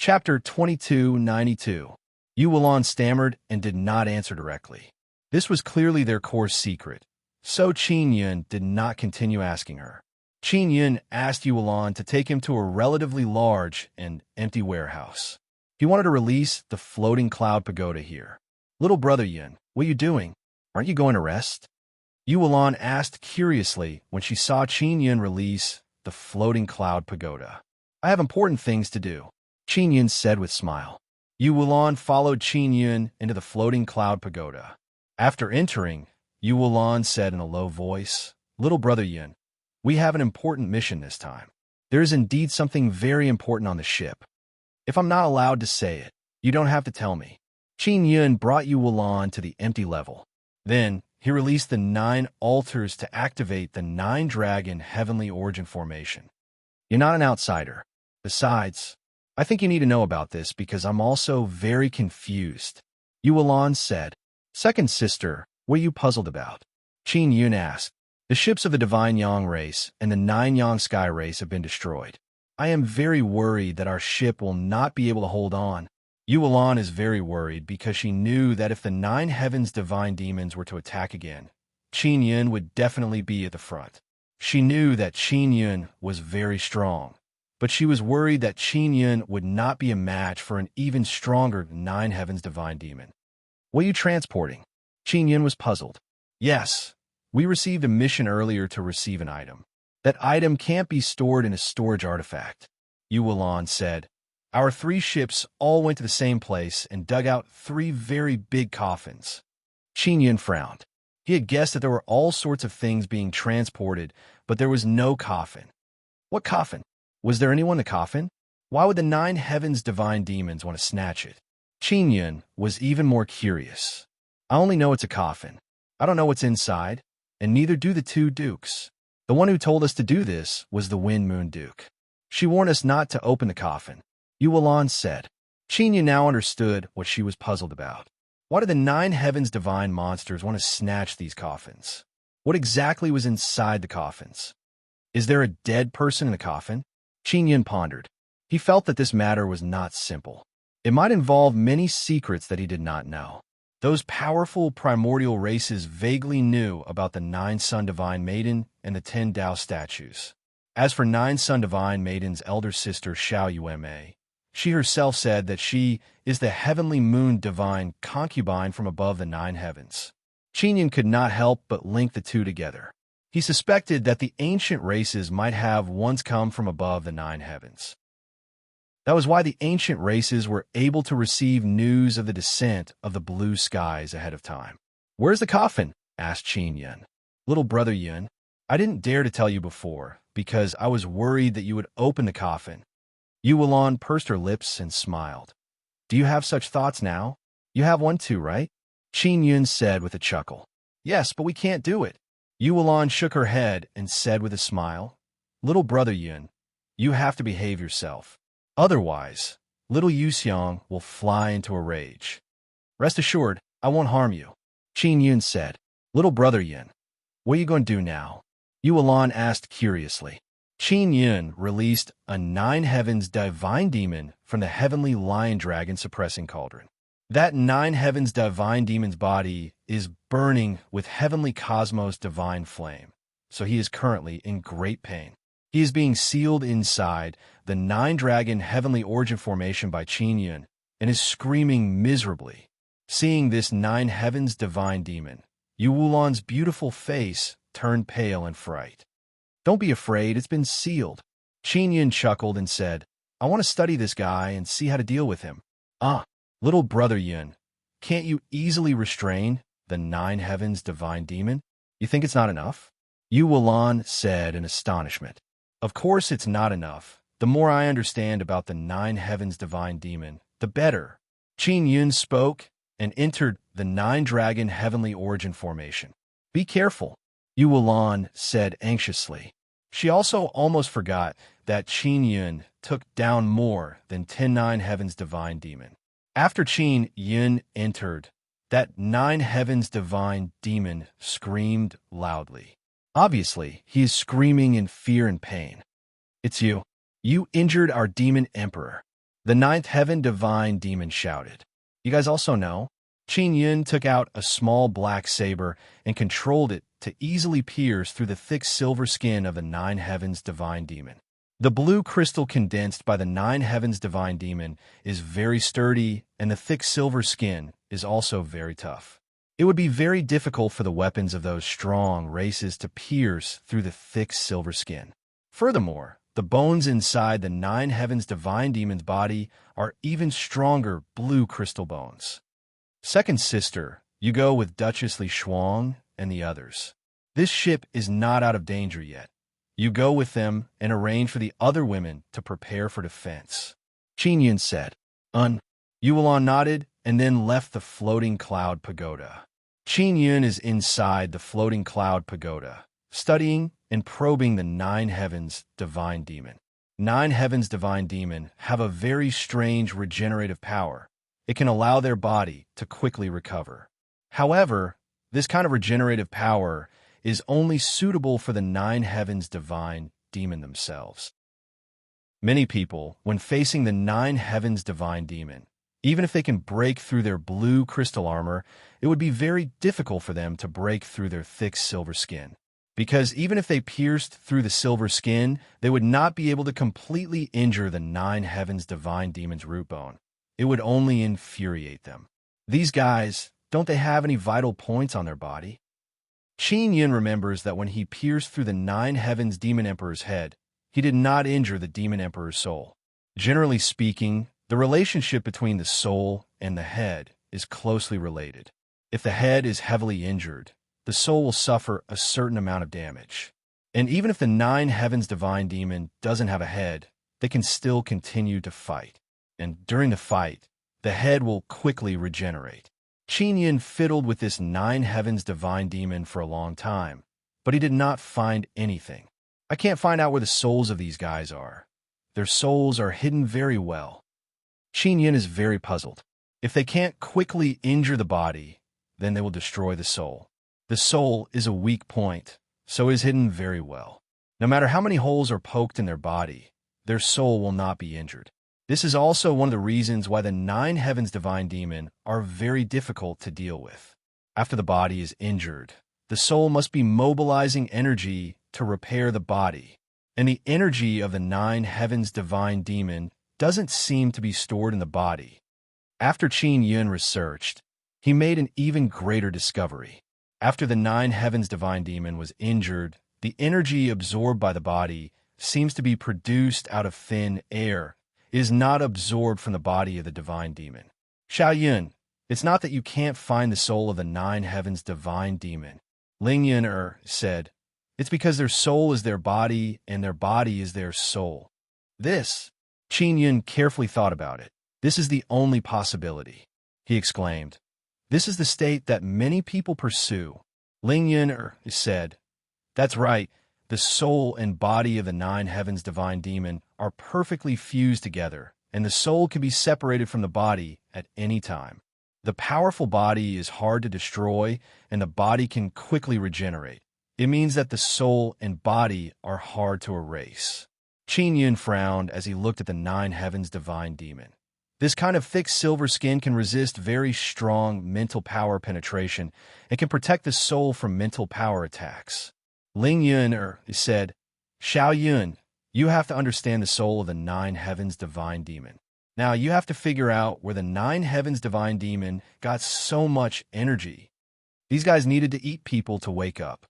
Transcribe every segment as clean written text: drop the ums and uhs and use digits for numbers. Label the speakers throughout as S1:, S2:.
S1: Chapter 2292. Yu Wulan stammered and did not answer directly. This was clearly their core secret, so Qin Yun did not continue asking her. Qin Yun asked Yu Wulan to take him to a relatively large and empty warehouse. He wanted to release the floating cloud pagoda here. "Little brother Yun, what are you doing? Aren't you going to rest?" Yu Wulan asked curiously when she saw Qin Yun release the floating cloud pagoda. "I have important things to do," Qin Yun said with a smile. Yu Wulan followed Qin Yun into the floating cloud pagoda. After entering, Yu Wulan said in a low voice, "Little brother Yun, we have an important mission this time. There is indeed something very important on the ship. If I'm not allowed to say it, you don't have to tell me." Qin Yun brought Yu Wulan to the empty level. Then, he released the 9 altars to activate the 9-dragon heavenly origin formation. "You're not an outsider. Besides, I think you need to know about this because I'm also very confused," Yu Wulan said. "Second sister, what are you puzzled about?" Qin Yun asked. "The ships of the Divine Yang race and the 9 Yang Sky race have been destroyed. I am very worried that our ship will not be able to hold on." Yu Wulan is very worried because she knew that if the 9 heavens divine demons were to attack again, Qin Yun would definitely be at the front. She knew that Qin Yun was very strong, but she was worried that Qin Yun would not be a match for an even stronger 9 heavens divine demon. "What are you transporting?" Qin Yun was puzzled. "Yes, we received a mission earlier to receive an item. That item can't be stored in a storage artifact," Yu Wulan said. "Our 3 ships all went to the same place and dug out 3 very big coffins." Qin Yun frowned. He had guessed that there were all sorts of things being transported, but there was no coffin. What coffin? Was there anyone in the coffin? Why would the 9 heavens divine demons want to snatch it? Qin Yun was even more curious. "I only know it's a coffin. I don't know what's inside, and neither do the 2 dukes. The one who told us to do this was the Wind Moon Duke. She warned us not to open the coffin," Yu Wulan said. Qin Yun now understood what she was puzzled about. Why did the 9 heavens divine monsters want to snatch these coffins? What exactly was inside the coffins? Is there a dead person in the coffin? Qin Yun pondered. He felt that this matter was not simple. It might involve many secrets that he did not know. Those powerful primordial races vaguely knew about the 9 Sun Divine Maiden and the 10 Dao statues. As for 9 Sun Divine Maiden's elder sister Xiao Yume, she herself said that she is the heavenly moon divine concubine from above the 9 heavens. Qin Yun could not help but link the 2 together. He suspected that the ancient races might have once come from above the 9 heavens. That was why the ancient races were able to receive news of the descent of the blue skies ahead of time. "Where's the coffin?" asked Qin Yun. "Little brother Yun, I didn't dare to tell you before because I was worried that you would open the coffin." Yu Wulan pursed her lips and smiled. "Do you have such thoughts now? You have one too, right?" Qin Yun said with a chuckle. "Yes, but we can't do it." Yu Wulan shook her head and said with a smile, "Little brother Yun, you have to behave yourself. Otherwise, little Yu Xiang will fly into a rage." "Rest assured, I won't harm you," Qin Yun said. "Little brother Yun, what are you going to do now?" Yu Wulan asked curiously. Qin Yun released a 9 heavens divine demon from the heavenly lion dragon suppressing cauldron. That 9 heavens divine demon's body is burning with heavenly cosmos divine flame, so he is currently in great pain. He is being sealed inside the 9-dragon heavenly origin formation by Qin Yun and is screaming miserably. Seeing this 9 heavens divine demon, Yu Wulan's beautiful face turned pale in fright. "Don't be afraid, it's been sealed." Qin Yun chuckled and said, "I want to study this guy and see how to deal with him." "Ah, little brother Yun, can't you easily restrain the 9 heavens divine demon? You think it's not enough?" Yu Wulan said in astonishment. "Of course it's not enough. The more I understand about the 9 heavens divine demon, the better." Qin Yun spoke and entered the 9-dragon heavenly origin formation. "Be careful," Yu Wulan said anxiously. She also almost forgot that Qin Yun took down more than 10 9 heavens divine demon. After Qin Yun entered, that 9 heavens divine demon screamed loudly. Obviously, he is screaming in fear and pain. "It's you. You injured our demon emperor." The ninth heaven divine demon shouted. You guys also know, Qin Yun took out a small black saber and controlled it to easily pierce through the thick silver skin of the nine heavens divine demon. The blue crystal condensed by the nine heavens divine demon is very sturdy, and the thick silver skin is also very tough. It would be very difficult for the weapons of those strong races to pierce through the thick silver skin. Furthermore, the bones inside the nine heavens divine demon's body are even stronger blue crystal bones. Second sister, you go with Duchess Li Shuang and the others. This ship is not out of danger yet. You go with them and arrange for the other women to prepare for defense. Qin Yun said. Yuan nodded and then left the floating cloud pagoda. Qin Yun is inside the floating cloud pagoda, studying and probing the nine heavens divine demon. Nine heavens divine demon have a very strange regenerative power. It can allow their body to quickly recover. However, this kind of regenerative power is only suitable for the nine heavens divine demon themselves. Many people, when facing the nine heavens divine demon, even if they can break through their blue crystal armor, it would be very difficult for them to break through their thick silver skin. Because even if they pierced through the silver skin, they would not be able to completely injure the nine heavens divine demon's root bone. It would only infuriate them. These guys, don't they have any vital points on their body? Qin Yun remembers that when he pierced through the nine heavens demon emperor's head, he did not injure the demon emperor's soul. Generally speaking, the relationship between the soul and the head is closely related. If the head is heavily injured, the soul will suffer a certain amount of damage. And even if the nine heavens divine demon doesn't have a head, they can still continue to fight. And during the fight, the head will quickly regenerate. Qin Yun fiddled with this nine heavens divine demon for a long time, but he did not find anything. I can't find out where the souls of these guys are. Their souls are hidden very well. Qin Yun is very puzzled. If they can't quickly injure the body, then they will destroy the soul. The soul is a weak point, so is hidden very well. No matter how many holes are poked in their body, their soul will not be injured. This is also one of the reasons why the nine heavens divine demon are very difficult to deal with. After the body is injured, the soul must be mobilizing energy to repair the body, and the energy of the nine heavens divine demon doesn't seem to be stored in the body. After Qin Yun researched, he made an even greater discovery. After the nine heavens divine demon was injured, the energy absorbed by the body seems to be produced out of thin air. It is not absorbed from the body of the divine demon. Xiao Yun, it's not that you can't find the soul of the nine heavens divine demon. Ling Yun said, it's because their soul is their body and their body is their soul. This, Qin Yun carefully thought about it. This is the only possibility. He exclaimed, this is the state that many people pursue. Ling Yun said, that's right. The soul and body of the nine heavens divine demon are perfectly fused together, and the soul can be separated from the body at any time. The powerful body is hard to destroy, and the body can quickly regenerate. It means that the soul and body are hard to erase. Qin Yun frowned as he looked at the nine heavens divine demon. This kind of thick silver skin can resist very strong mental power penetration and can protect the soul from mental power attacks. Ling Yun said, Xiao Yun, you have to understand the soul of the nine heavens divine demon. Now you have to figure out where the nine heavens divine demon got so much energy. These guys needed to eat people to wake up.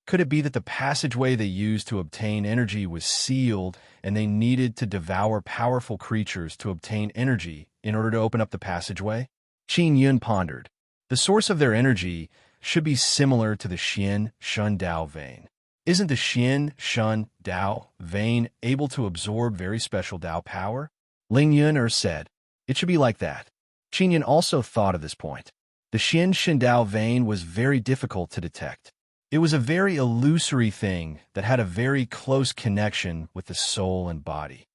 S1: Could it be that the passageway they used to obtain energy was sealed and they needed to devour powerful creatures to obtain energy in order to open up the passageway? Qin Yun pondered. The source of their energy should be similar to the Xian Shun Dao vein. Isn't the Xian Shun Dao vein able to absorb very special Dao power? Ling Yun said, it should be like that. Qin Yun also thought of this point. The Xian Shun Dao vein was very difficult to detect. It was a very illusory thing that had a very close connection with the soul and body.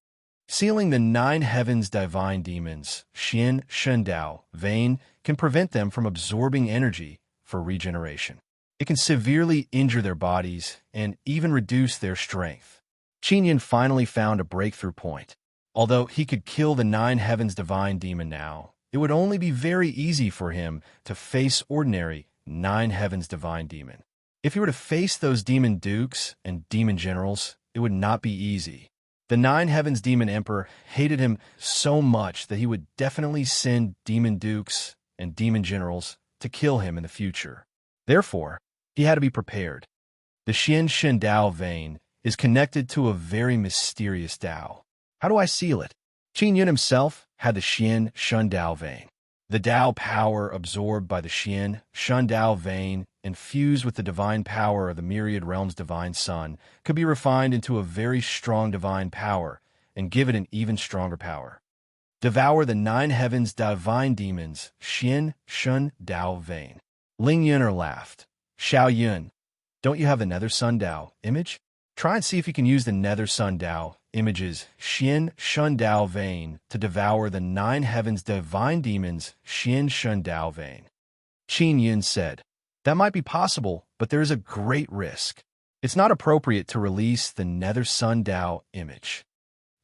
S1: Sealing the nine heavens divine demons, Xian Shun Dao vein can prevent them from absorbing energy for regeneration. It can severely injure their bodies and even reduce their strength. Qin Yun finally found a breakthrough point. Although he could kill the nine heavens divine demon now, it would only be very easy for him to face ordinary nine heavens divine demon. If he were to face those demon dukes and demon generals, it would not be easy. The nine heavens demon emperor hated him so much that he would definitely send demon dukes and demon generals to kill him in the future. Therefore, he had to be prepared. The Xian Shen Dao vein is connected to a very mysterious Dao. How do I seal it? Qin Yun himself had the Xian Shen Dao vein. The Dao power absorbed by the Xian Shen Dao vein and fused with the divine power of the myriad realms divine sun could be refined into a very strong divine power and give it an even stronger power. Devour the nine heavens divine demons, Xian Shen Dao vein. Ling Yuner laughed. Xiao Yun, don't you have the Nether Sun Dao image? Try and see if you can use the Nether Sun Dao images, Xian Shen Dao vein, to devour the nine heavens divine demons, Xian Shen Dao vein. Qin Yun said, that might be possible, but there is a great risk. It's not appropriate to release the Nether Sun Dao image.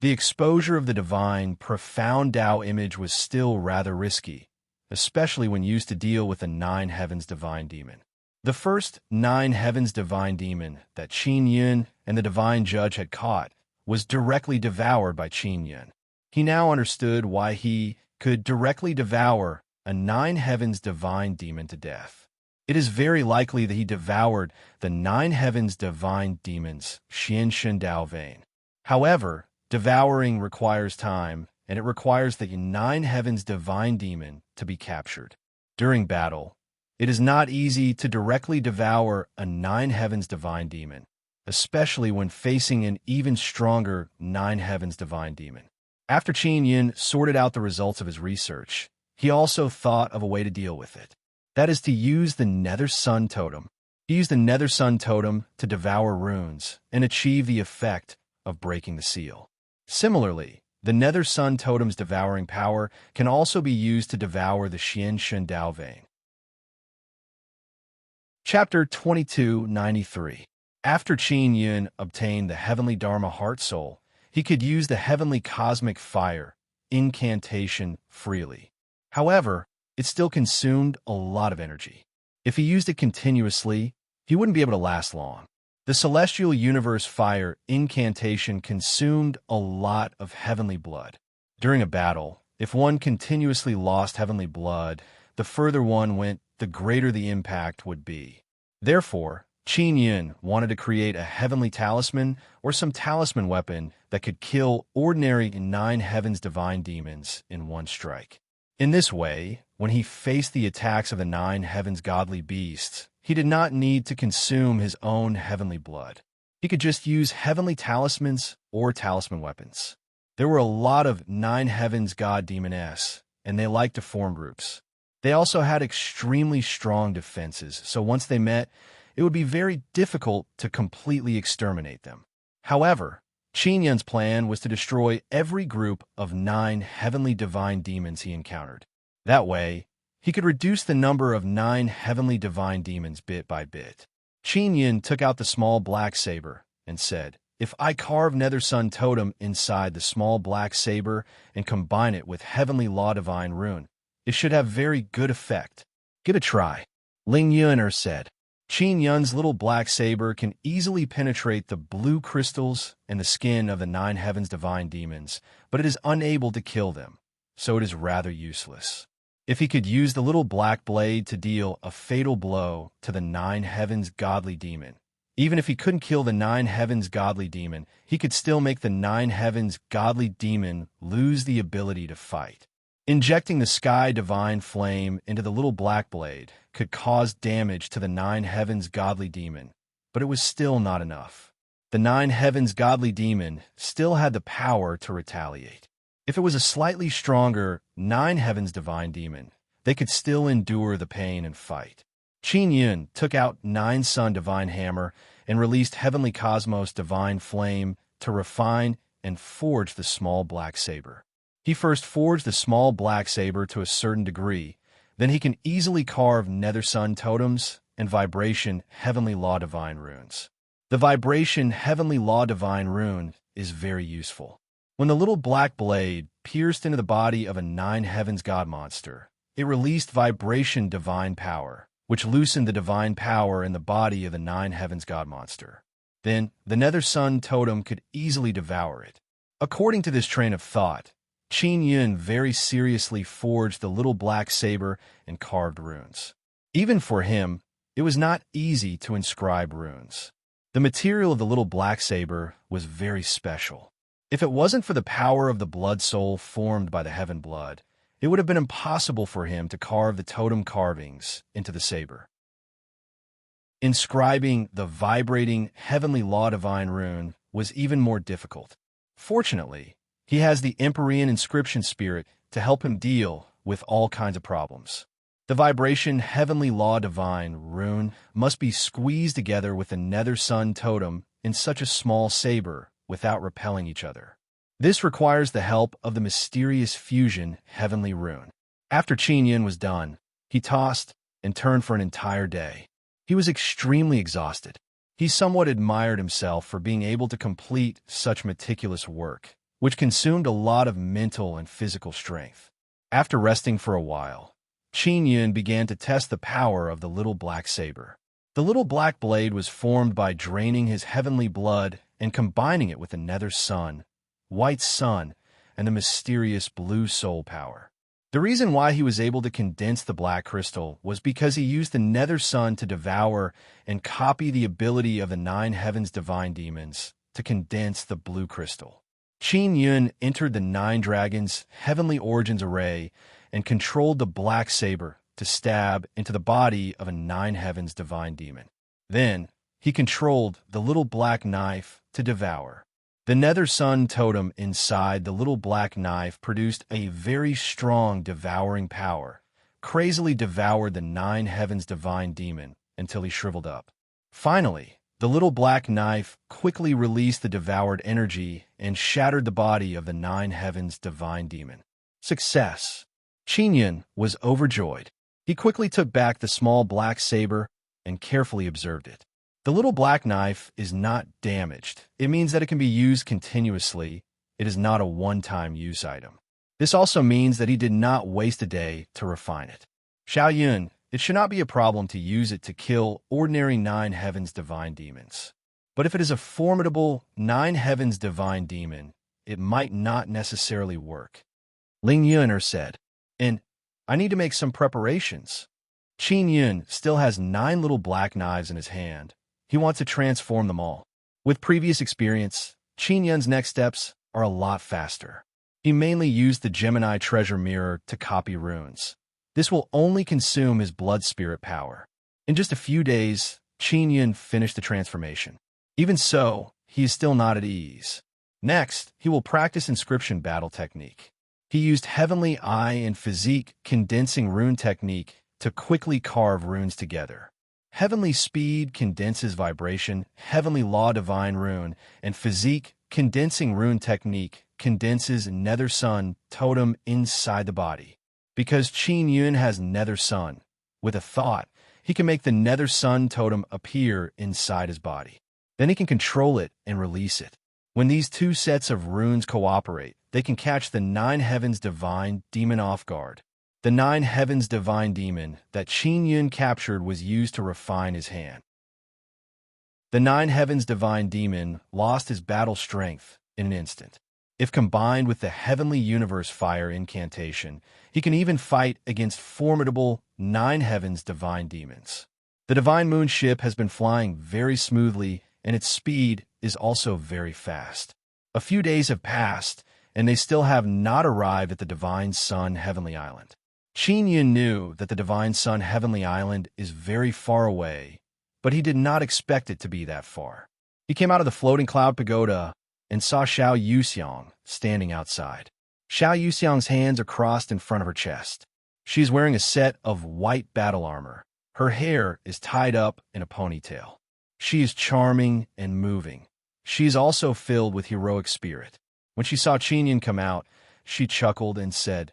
S1: The exposure of the divine, profound Dao image was still rather risky, especially when used to deal with the nine heavens divine demon. The first nine heavens divine demon that Qin Yun and the divine judge had caught was directly devoured by Qin Yun. He now understood why he could directly devour a nine heavens divine demon to death. It is very likely that he devoured the nine heavens divine demons, Xian Shen Dao vein. However, devouring requires time, and it requires the nine heavens divine demon to be captured. During battle, it is not easy to directly devour a nine heavens divine demon, especially when facing an even stronger nine heavens divine demon. After Qin Yun sorted out the results of his research, he also thought of a way to deal with it. That is to use the Nether Sun Totem. He used the Nether Sun Totem to devour runes and achieve the effect of breaking the seal. Similarly, the Nether Sun Totem's devouring power can also be used to devour the Xian Shen Dao vein. Chapter 2293. After Qin Yun obtained the Heavenly Dharma Heart Soul, he could use the Heavenly Cosmic Fire incantation freely. However, it still consumed a lot of energy. If he used it continuously, he wouldn't be able to last long. The Celestial Universe Fire incantation consumed a lot of heavenly blood. During a battle, if one continuously lost heavenly blood, the further one went, the greater the impact would be. Therefore, Qin Yun wanted to create a heavenly talisman or some talisman weapon that could kill ordinary nine heavens divine demons in one strike. In this way, when he faced the attacks of the nine heavens godly beasts, he did not need to consume his own heavenly blood. He could just use heavenly talismans or talisman weapons. There were a lot of nine heavens god demoness, and they liked to form groups. They also had extremely strong defenses, so once they met, it would be very difficult to completely exterminate them. However, Qin Yun's plan was to destroy every group of nine heavenly divine demons he encountered. That way, he could reduce the number of nine heavenly divine demons bit by bit. Qin Yun took out the small black saber and said, if I carve Nether Sun Totem inside the small black saber and combine it with Heavenly Law Divine Rune, it should have very good effect. Give it a try. Ling Yuner said. Qin Yun's little black saber can easily penetrate the blue crystals and the skin of the nine heavens divine demons, but it is unable to kill them, so it is rather useless. If he could use the little black blade to deal a fatal blow to the nine heavens godly demon, even if he couldn't kill the nine heavens godly demon, he could still make the nine heavens godly demon lose the ability to fight. Injecting the sky divine flame into the little black blade could cause damage to the nine heavens godly demon, but it was still not enough. The nine heavens godly demon still had the power to retaliate. If it was a slightly stronger nine heavens divine demon, they could still endure the pain and fight. Qin Yun took out Nine Sun Divine Hammer and released Heavenly Cosmos Divine Flame to refine and forge the small black saber. He first forged the small black saber to a certain degree, then he can easily carve Nether Sun Totems and Vibration Heavenly Law Divine Runes. The Vibration Heavenly Law Divine Rune is very useful. When the little black blade pierced into the body of a nine heavens god monster, it released vibration divine power, which loosened the divine power in the body of the nine heavens god monster. Then, the nether sun totem could easily devour it. According to this train of thought, Qin Yun very seriously forged the little black saber and carved runes. Even for him, it was not easy to inscribe runes. The material of the little black saber was very special. If it wasn't for the power of the blood soul formed by the heaven blood, it would have been impossible for him to carve the totem carvings into the saber. Inscribing the vibrating heavenly law divine rune was even more difficult. Fortunately, he has the Empyrean inscription spirit to help him deal with all kinds of problems. The vibration heavenly law divine rune must be squeezed together with the nether sun totem in such a small saber without repelling each other. This requires the help of the mysterious fusion heavenly rune. After Qin Yun was done, he tossed and turned for an entire day. He was extremely exhausted. He somewhat admired himself for being able to complete such meticulous work, which consumed a lot of mental and physical strength. After resting for a while, Qin Yun began to test the power of the little black saber. The little black blade was formed by draining his heavenly blood and combining it with the nether sun, white sun, and the mysterious blue soul power. The reason why he was able to condense the black crystal was because he used the nether sun to devour and copy the ability of the nine heavens divine demons to condense the blue crystal. Qin Yun entered the nine dragons' heavenly origins array and controlled the black saber to stab into the body of a nine heavens divine demon. Then, he controlled the little black knife to devour. The nether sun totem inside the little black knife produced a very strong devouring power, crazily devoured the nine heavens divine demon until he shriveled up. Finally, the little black knife quickly released the devoured energy and shattered the body of the nine heavens divine demon. Success! Qin Yun was overjoyed. He quickly took back the small black saber and carefully observed it. The little black knife is not damaged. It means that it can be used continuously. It is not a one-time use item. This also means that he did not waste a day to refine it. Xiao Yun, it should not be a problem to use it to kill ordinary nine heavens divine demons. But if it is a formidable nine heavens divine demon, it might not necessarily work. Ling Yuner said, and I need to make some preparations. Qin Yun still has 9 little black knives in his hand. He wants to transform them all. With previous experience, Qin Yun's next steps are a lot faster. He mainly used the Gemini treasure mirror to copy runes. This will only consume his blood spirit power. In just a few days, Qin Yun finished the transformation. Even so, he is still not at ease. Next, he will practice inscription battle technique. He used Heavenly Eye and Physique condensing rune technique to quickly carve runes together. Heavenly Speed condenses vibration, Heavenly Law Divine Rune, and Physique condensing rune technique condenses nether sun totem inside the body. Because Qin Yun has nether sun, with a thought, he can make the nether sun totem appear inside his body. Then he can control it and release it. When these two sets of runes cooperate, they can catch the nine heavens divine demon off guard. The nine heavens divine demon that Qin Yun captured was used to refine his hand. The nine heavens divine demon lost his battle strength in an instant. If combined with the heavenly universe fire incantation, he can even fight against formidable nine heavens divine demons. The divine moon ship has been flying very smoothly, and its speed is also very fast. A few days have passed, and they still have not arrived at the divine sun heavenly island. Qin Yun knew that the divine sun heavenly island is very far away, but he did not expect it to be that far. He came out of the floating cloud pagoda and saw Xiao Yuxiang standing outside. Xiao Yuxiang's hands are crossed in front of her chest. She is wearing a set of white battle armor. Her hair is tied up in a ponytail. She is charming and moving. She is also filled with heroic spirit. When she saw Qin Yun come out, she chuckled and said,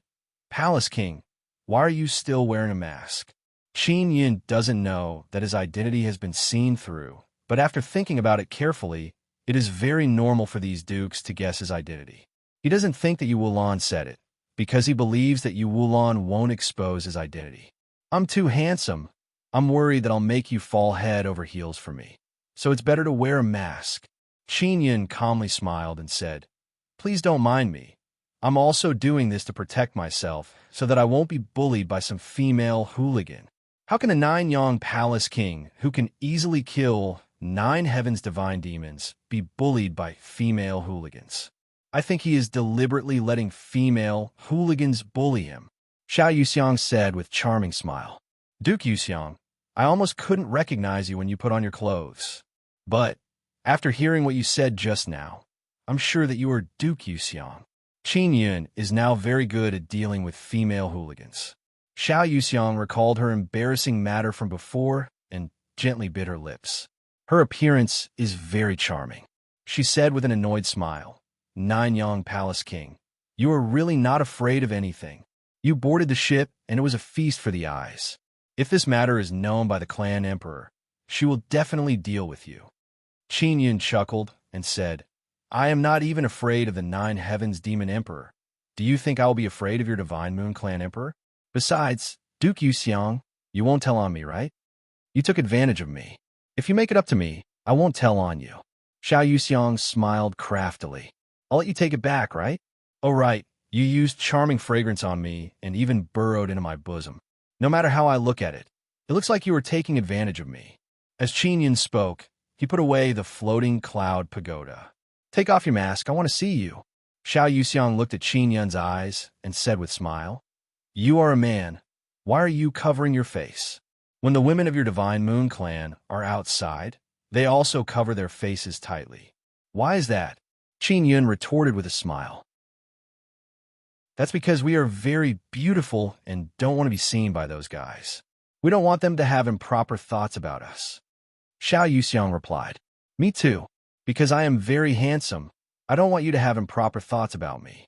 S1: "Palace King, why are you still wearing a mask?" Qin Yun doesn't know that his identity has been seen through, but after thinking about it carefully, it is very normal for these dukes to guess his identity. He doesn't think that Yu Wulan said it, because he believes that Yu Wulan won't expose his identity. I'm too handsome. I'm worried that I'll make you fall head over heels for me. So it's better to wear a mask. Qin Yun calmly smiled and said, Please don't mind me. I'm also doing this to protect myself so that I won't be bullied by some female hooligan. How can a nine-yang palace king who can easily kill 9 heavens divine demons be bullied by female hooligans? I think he is deliberately letting female hooligans bully him, Xiao Yuxiang said with charming smile. Duke Yuxiang, I almost couldn't recognize you when you put on your clothes. But, after hearing what you said just now, I'm sure that you are Duke Yuxiang. Qin Yun is now very good at dealing with female hooligans. Xiao Yuxiang recalled her embarrassing matter from before and gently bit her lips. Her appearance is very charming. She said with an annoyed smile, Nine-Yang Palace King, you are really not afraid of anything. You boarded the ship, and it was a feast for the eyes. If this matter is known by the clan emperor, she will definitely deal with you. Qin Yun chuckled and said, I am not even afraid of the 9 heavens demon emperor. Do you think I will be afraid of your divine moon clan emperor? Besides, Duke Yuxiang, you won't tell on me, right? You took advantage of me. If you make it up to me, I won't tell on you. Xiao Yuxiang smiled craftily. I'll let you take it back, right? Oh, right. You used charming fragrance on me and even burrowed into my bosom. No matter how I look at it, it looks like you were taking advantage of me. As Qin Yun spoke, he put away the floating cloud pagoda. Take off your mask. I want to see you. Xiao Yuxiang looked at Qin Yun's eyes and said with smile, You are a man. Why are you covering your face? When the women of your divine moon clan are outside, they also cover their faces tightly. Why is that? Qin Yun retorted with a smile. That's because we are very beautiful and don't want to be seen by those guys. We don't want them to have improper thoughts about us. Xiao Yuxiang replied, Me too, because I am very handsome. I don't want you to have improper thoughts about me.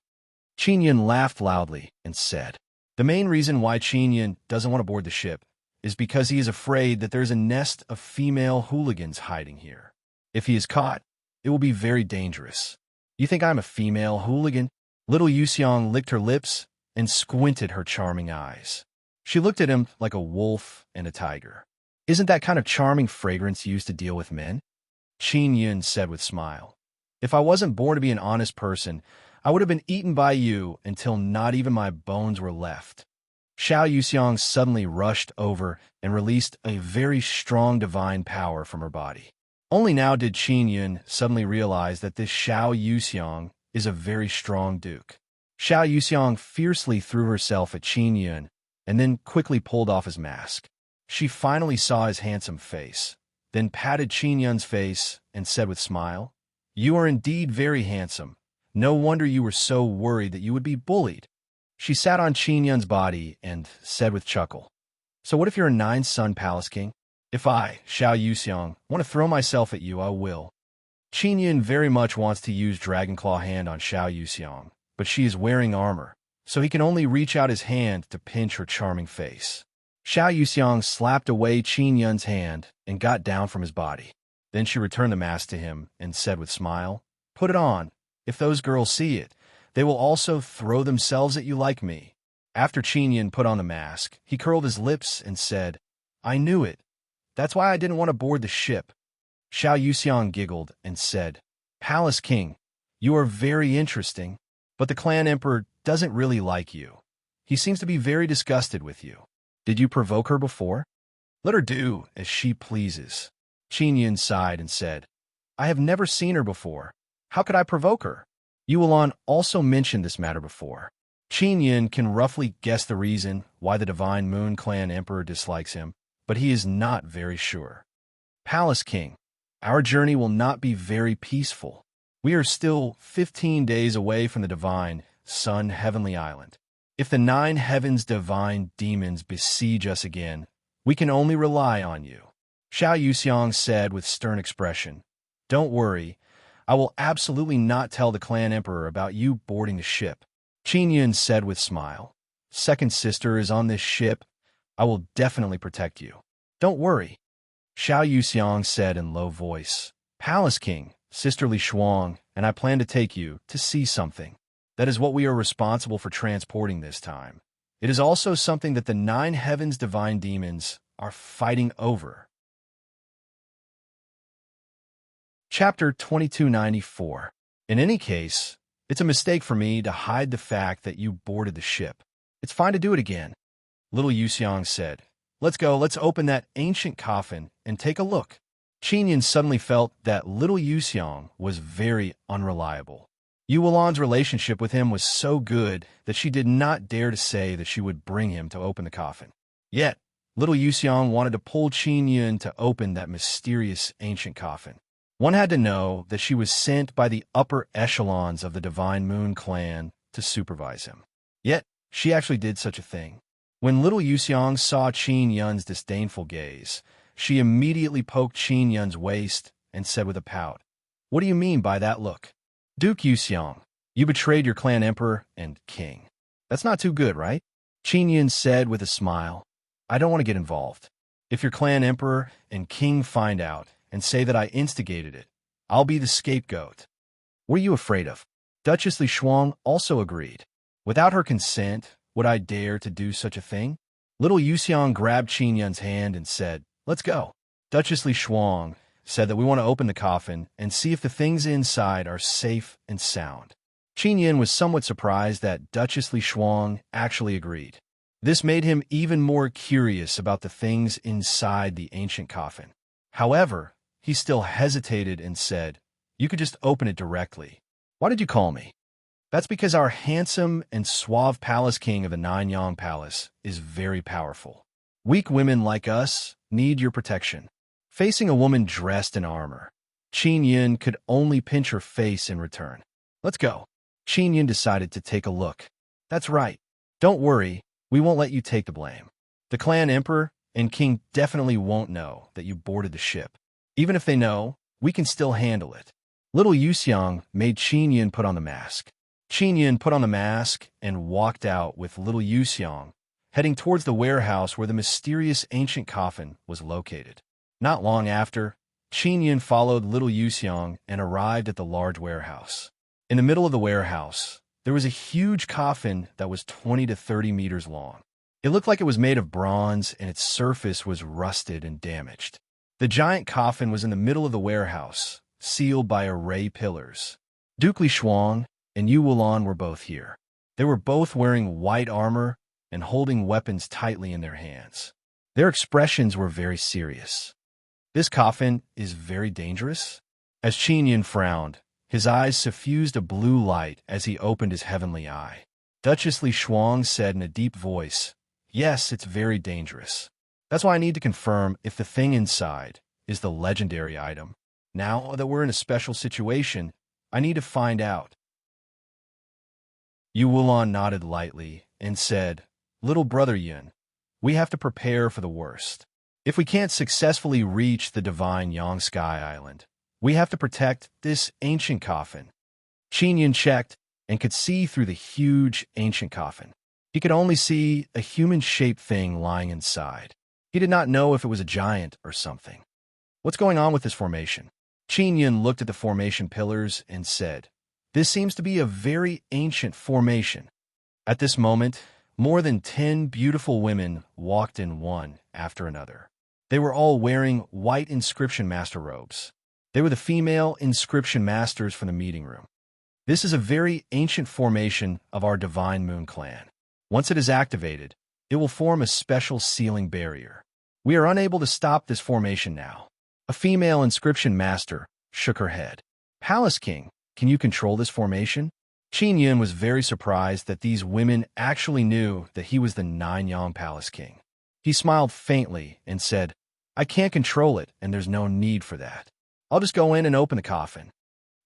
S1: Qin Yun laughed loudly and said, The main reason why Qin Yun doesn't want to board the ship is because he is afraid that there's a nest of female hooligans hiding here. If he is caught, it will be very dangerous. You think I'm a female hooligan? Little Yuxiang licked her lips and squinted her charming eyes. She looked at him like a wolf and a tiger. Isn't that kind of charming fragrance used to deal with men? Qin Yun said with a smile. If I wasn't born to be an honest person, I would have been eaten by you until not even my bones were left. Xiao Yuxiang suddenly rushed over and released a very strong divine power from her body. Only now did Qin Yun suddenly realize that this Xiao Yuxiang is a very strong duke. Xiao Yuxiang fiercely threw herself at Qin Yun and then quickly pulled off his mask. She finally saw his handsome face, then patted Qin Yun's face and said with a smile, You are indeed very handsome. No wonder you were so worried that you would be bullied. She sat on Qin Yun's body and said with chuckle, So what if you're a 9-sun palace king? If I, Xiao Yuxiang, want to throw myself at you, I will. Qin Yun very much wants to use Dragon Claw Hand on Xiao Yuxiang, but she is wearing armor, so he can only reach out his hand to pinch her charming face. Xiao Yuxiang slapped away Qin Yun's hand and got down from his body. Then she returned the mask to him and said with a smile, Put it on. If those girls see it, they will also throw themselves at you like me. After Qin Yun put on the mask, he curled his lips and said, I knew it. That's why I didn't want to board the ship. Xiao Yuxiang giggled and said, Palace King, you are very interesting, but the clan emperor doesn't really like you. He seems to be very disgusted with you. Did you provoke her before? Let her do as she pleases. Qin Yun sighed and said, I have never seen her before. How could I provoke her? Yu Wulan also mentioned this matter before. Qin Yun can roughly guess the reason why the Divine Moon Clan Emperor dislikes him, but he is not very sure. Palace King, our journey will not be very peaceful. We are still 15 days away from the Divine Sun Heavenly Island. If the 9 heavens divine demons besiege us again, we can only rely on you. Xiao Yuxiang said with stern expression, Don't worry, I will absolutely not tell the clan emperor about you boarding the ship. Qin Yun said with smile, Second sister is on this ship. I will definitely protect you. Don't worry. Xiao Yuxiang said in low voice, Palace King, Sister Li Shuang, and I plan to take you to see something. That is what we are responsible for transporting this time. It is also something that the 9 heavens divine demons are fighting over. Chapter 2294. In any case, it's a mistake for me to hide the fact that you boarded the ship. It's fine to do it again. Little Yuxiang said, "Let's go, let's open that ancient coffin and take a look." Qinyan suddenly felt that little Yuxiang was very unreliable. Yu Wulan's relationship with him was so good that she did not dare to say that she would bring him to open the coffin. Yet, little Yuxiang wanted to pull Qinyan to open that mysterious ancient coffin. One had to know that she was sent by the upper echelons of the Divine Moon clan to supervise him. Yet, she actually did such a thing. When little Yuxiang saw Qin Yun's disdainful gaze, she immediately poked Qin Yun's waist and said with a pout, "What do you mean by that look? Duke Yuxiang, you betrayed your clan emperor and king. That's not too good, right?" Qin Yun said with a smile, "I don't want to get involved. If your clan emperor and king find out and say that I instigated it, I'll be the scapegoat." "What are you afraid of?" Duchess Li Shuang also agreed. "Without her consent, would I dare to do such a thing?" Little Yuxiang grabbed Qin Yun's hand and said, "Let's go." Duchess Li Shuang said that we want to open the coffin and see if the things inside are safe and sound. Qin Yun was somewhat surprised that Duchess Li Shuang actually agreed. This made him even more curious about the things inside the ancient coffin. However, he still hesitated and said, "You could just open it directly. Why did you call me?" "That's because our handsome and suave palace king of the Nanyang Palace is very powerful. Weak women like us need your protection." Facing a woman dressed in armor, Qin Yun could only pinch her face in return. "Let's go." Qin Yun decided to take a look. "That's right. Don't worry, we won't let you take the blame. The clan emperor and king definitely won't know that you boarded the ship. Even if they know, we can still handle it." Little Yuxiang made Qin Yun put on the mask. Qin Yun put on the mask and walked out with little Yuxiang, heading towards the warehouse where the mysterious ancient coffin was located. Not long after, Qin Yun followed little Yuxiang and arrived at the large warehouse. In the middle of the warehouse, there was a huge coffin that was 20 to 30 meters long. It looked like it was made of bronze and its surface was rusted and damaged. The giant coffin was in the middle of the warehouse, sealed by array pillars. Duke Li Shuang and Yu Wulan were both here. They were both wearing white armor and holding weapons tightly in their hands. Their expressions were very serious. "This coffin is very dangerous?" As Qin Yun frowned, his eyes suffused a blue light as he opened his heavenly eye. Duchess Li Shuang said in a deep voice, "Yes, it's very dangerous. That's why I need to confirm if the thing inside is the legendary item. Now that we're in a special situation, I need to find out." Yu Wulan nodded lightly and said, "Little brother Yun, we have to prepare for the worst. If we can't successfully reach the divine Yang Sky Island, we have to protect this ancient coffin." Qin Yun checked and could see through the huge ancient coffin. He could only see a human-shaped thing lying inside. He did not know if it was a giant or something. "What's going on with this formation?" Qin Yun looked at the formation pillars and said, "This seems to be a very ancient formation." At this moment, more than 10 beautiful women walked in one after another. They were all wearing white inscription master robes. They were the female inscription masters from the meeting room. This is a very ancient formation of our Divine Moon clan. Once it is activated, it will form a special sealing barrier. We are unable to stop this formation now. A female inscription master shook her head. "Palace King, can you control this formation?" Qin Yun was very surprised that these women actually knew that he was the Nanyang Palace King. He smiled faintly and said, "I can't control it, and there's no need for that. I'll just go in and open the coffin."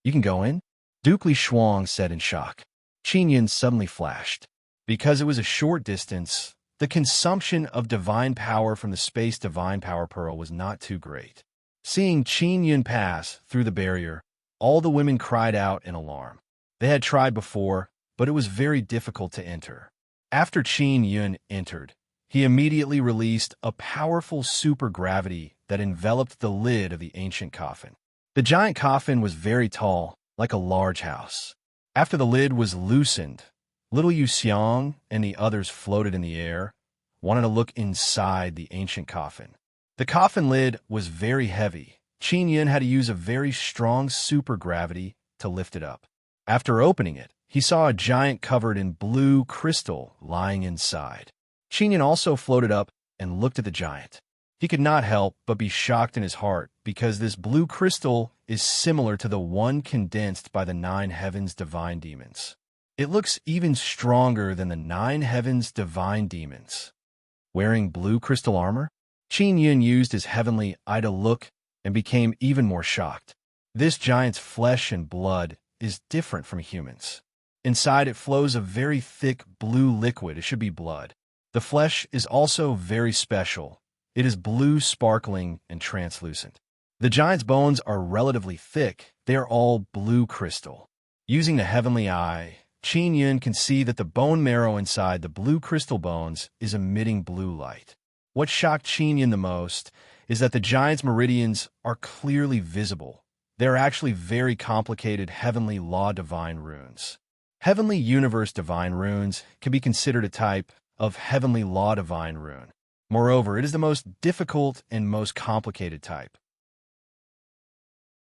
S1: "You can go in?" Duke Li Shuang said in shock. Qin Yun suddenly flashed. Because it was a short distance, the consumption of divine power from the space divine power pearl was not too great. Seeing Qin Yun pass through the barrier, all the women cried out in alarm. They had tried before, but it was very difficult to enter. After Qin Yun entered, he immediately released a powerful supergravity that enveloped the lid of the ancient coffin. The giant coffin was very tall, like a large house. After the lid was loosened, little Yu Xiang and the others floated in the air, wanting to look inside the ancient coffin. The coffin lid was very heavy. Qin Yun had to use a very strong supergravity to lift it up. After opening it, he saw a giant covered in blue crystal lying inside. Qin Yun also floated up and looked at the giant. He could not help but be shocked in his heart because this blue crystal is similar to the one condensed by the 9 heavens divine demons. It looks even stronger than the 9 heavens divine demons. Wearing blue crystal armor, Qin Yun used his heavenly eye to look and became even more shocked. This giant's flesh and blood is different from humans. Inside it flows a very thick blue liquid. It should be blood. The flesh is also very special. It is blue, sparkling, and translucent. The giant's bones are relatively thick. They are all blue crystal. Using the heavenly eye, Qin Yun can see that the bone marrow inside the blue crystal bones is emitting blue light. What shocked Qin Yun the most is that the giant's meridians are clearly visible. They are actually very complicated heavenly law divine runes. Heavenly universe divine runes can be considered a type of heavenly law divine rune. Moreover, it is the most difficult and most complicated type.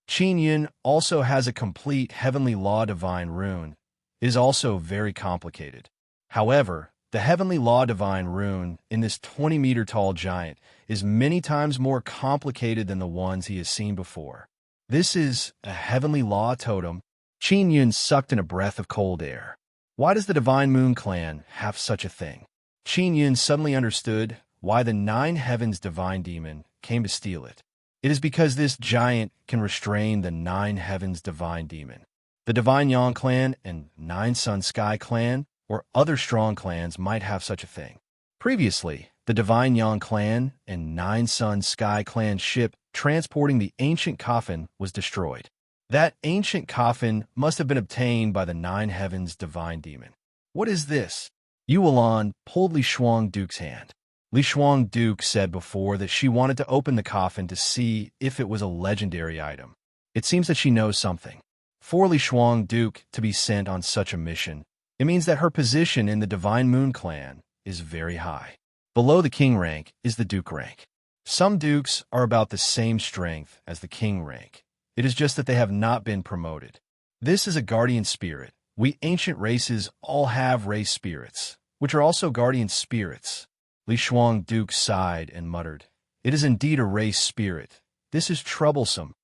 S1: Qin Yun also has a complete heavenly law divine rune. It is also very complicated. However, the heavenly law divine rune in this 20-meter tall giant is many times more complicated than the ones he has seen before. This is a heavenly law totem. Qin Yun sucked in a breath of cold air. Why does the Divine Moon Clan have such a thing? Qin Yun suddenly understood why the 9 heavens divine demon came to steal it. It is because this giant can restrain the 9 heavens divine demon. The Divine Yang clan and 9 Sun Sky clan or other strong clans might have such a thing. Previously, the Divine Yang clan and 9 Sun Sky clan ship transporting the ancient coffin was destroyed. That ancient coffin must have been obtained by the 9 heavens divine demon. What is this? Yu Wulan pulled Li Shuang Duke's hand. Li Shuang Duke said before that she wanted to open the coffin to see if it was a legendary item. It seems that she knows something. For Li Shuang Duke to be sent on such a mission, it means that her position in the Divine Moon Clan is very high. Below the king rank is the duke rank. Some dukes are about the same strength as the king rank. It is just that they have not been promoted. This is a guardian spirit. We ancient races all have race spirits, which are also guardian spirits. Li Shuang Duke sighed and muttered, "It is indeed a race spirit. This is troublesome."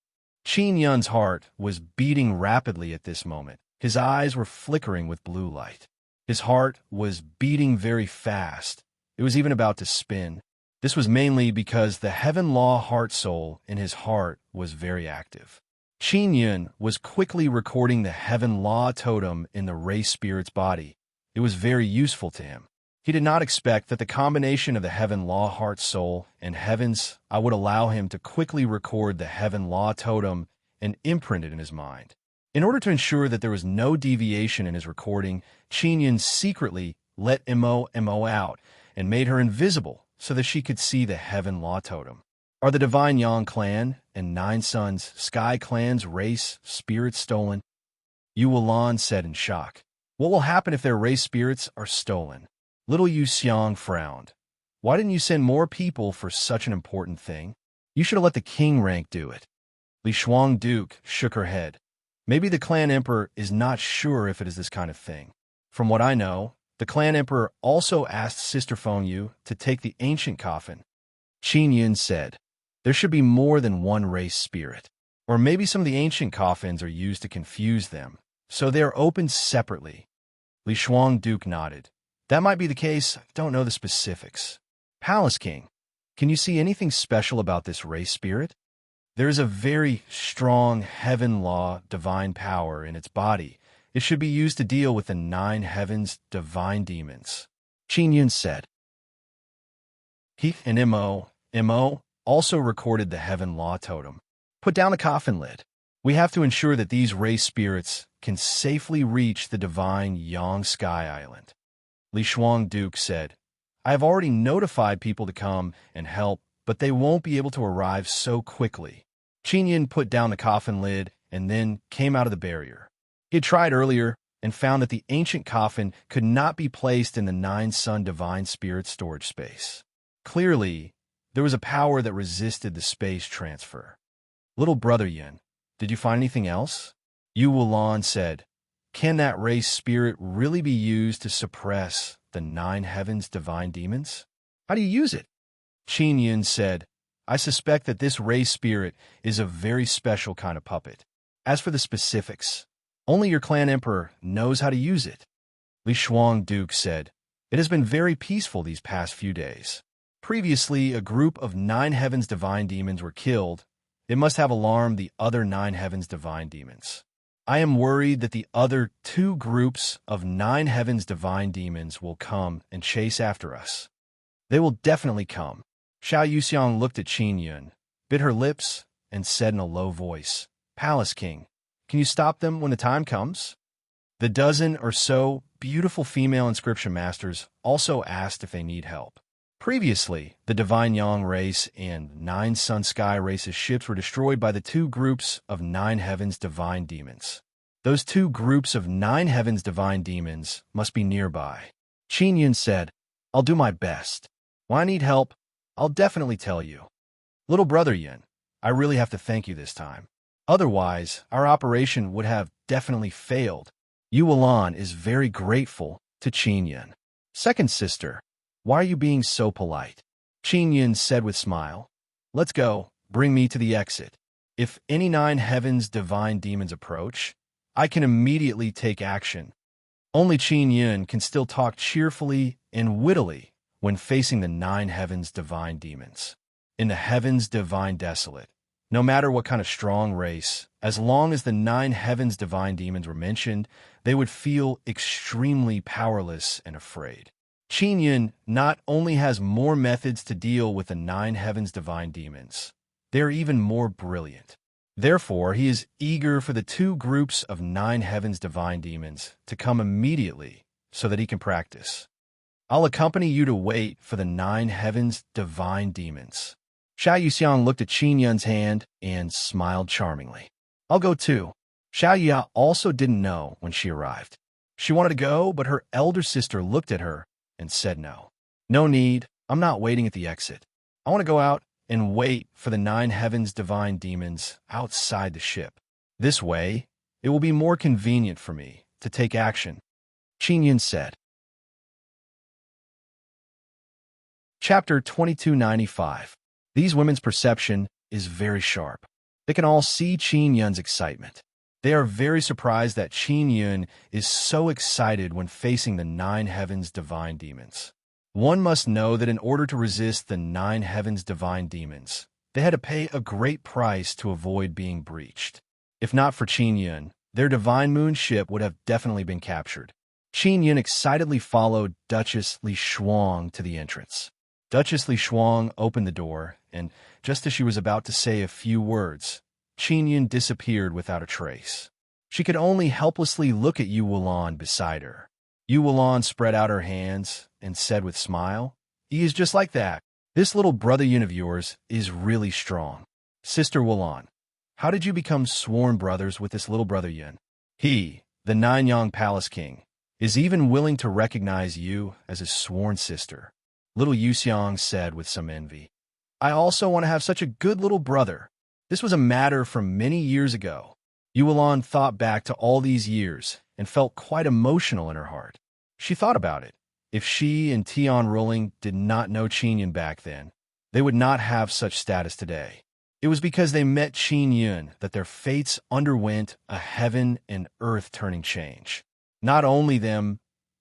S1: Qin Yun's heart was beating rapidly at this moment. His eyes were flickering with blue light. His heart was beating very fast. It was even about to spin. This was mainly because the heaven law heart soul in his heart was very active. Qin Yun was quickly recording the heaven law totem in the race spirit's body. It was very useful to him. He did not expect that the combination of the heaven law heart soul and heavens would allow him to quickly record the heaven law totem and imprint it in his mind. In order to ensure that there was no deviation in his recording, Qin Yun secretly let Mo out and made her invisible so that she could see the heaven law totem. Are the Divine Yang clan and 9 Suns Sky clan's race spirits stolen? Yu Wulan said in shock. What will happen if their race spirits are stolen? Little Yu Xiang frowned. Why didn't you send more people for such an important thing? You should have let the king rank do it. Li Shuang Duke shook her head. Maybe the clan emperor is not sure if it is this kind of thing. From what I know, the clan emperor also asked Sister Feng Yu to take the ancient coffin. Qin Yun said, there should be more than one race spirit. Or maybe some of the ancient coffins are used to confuse them, so they are opened separately. Li Shuang Duke nodded. That might be the case. I don't know the specifics. Palace King, can you see anything special about this race spirit? There is a very strong heaven law divine power in its body. It should be used to deal with the 9 heavens divine demons. Qin Yun said. He and Mo also recorded the heaven law totem. Put down the coffin lid. We have to ensure that these race spirits can safely reach the divine Yang Sky Island. Li Shuang Duke said, I have already notified people to come and help, but they won't be able to arrive so quickly. Qin Yun put down the coffin lid and then came out of the barrier. He had tried earlier, and found that the ancient coffin could not be placed in the nine-sun divine spirit storage space. Clearly, there was a power that resisted the space transfer. Little brother Yin, did you find anything else? Yu Wulan said, can that race spirit really be used to suppress the nine heavens divine demons? How do you use it? Qin Yin said, I suspect that this race spirit is a very special kind of puppet. As for the specifics, only your clan emperor knows how to use it. Li Shuang Duke said, it has been very peaceful these past few days. Previously, a group of nine heavens divine demons were killed. It must have alarmed the other nine heavens divine demons. I am worried that the other two groups of nine heavens divine demons will come and chase after us. They will definitely come. Xiao Yuxiang looked at Qin Yun, bit her lips, and said in a low voice, Palace King, can you stop them when the time comes? The dozen or so beautiful female inscription masters also asked if they need help. Previously, the Divine Yang race and Nine Sun Sky race's ships were destroyed by the two groups of Nine Heavens divine demons. Those two groups of Nine Heavens divine demons must be nearby. Qin Yun said, I'll do my best. When I need help, I'll definitely tell you. Little brother Yin, I really have to thank you this time. Otherwise, our operation would have definitely failed. Yu Wulan is very grateful to Qin Yun. Second sister, why are you being so polite? Qin Yun said with smile, let's go, bring me to the exit. If any nine heavens divine demons approach, I can immediately take action. Only Qin Yun can still talk cheerfully and wittily when facing the nine heavens divine demons. In the heavens divine desolate, no matter what kind of strong race, as long as the nine heavens divine demons were mentioned, they would feel extremely powerless and afraid. Qin Yun not only has more methods to deal with the nine heavens divine demons, they are even more brilliant. Therefore, he is eager for the two groups of nine heavens divine demons to come immediately so that he can practice. I'll accompany you to wait for the nine heavens divine demons. Xiao Yuxiang looked at Qin Yun's hand and smiled charmingly. I'll go too. Xiao Ya also didn't know when she arrived. She wanted to go, but her elder sister looked at her and said no. No need, I'm not waiting at the exit. I want to go out and wait for the nine heavens divine demons outside the ship. This way, it will be more convenient for me to take action. Qin Yun said. Chapter 2295. These women's perception is very sharp. They can all see Qin Yun's excitement. They are very surprised that Qin Yun is so excited when facing the nine heavens divine demons. One must know that in order to resist the nine heavens divine demons, they had to pay a great price to avoid being breached. If not for Qin Yun, their divine moon ship would have definitely been captured. Qin Yun excitedly followed Duchess Li Shuang to the entrance. Duchess Li Shuang opened the door, and just as she was about to say a few words, Qin Yun disappeared without a trace. She could only helplessly look at Yu Wulan beside her. Yu Wulan spread out her hands and said with smile, he is just like that. This little brother Yun of yours is really strong. Sister Wulan, how did you become sworn brothers with this little brother Yun? He, the Nanyang Palace King, is even willing to recognize you as his sworn sister. Little Yuxiang said with some envy. I also want to have such a good little brother. This was a matter from many years ago. Yu Wulan thought back to all these years and felt quite emotional in her heart. She thought about it. If she and Tian Ruling did not know Qin Yun back then, they would not have such status today. It was because they met Qin Yun that their fates underwent a heaven and earth turning change. Not only them,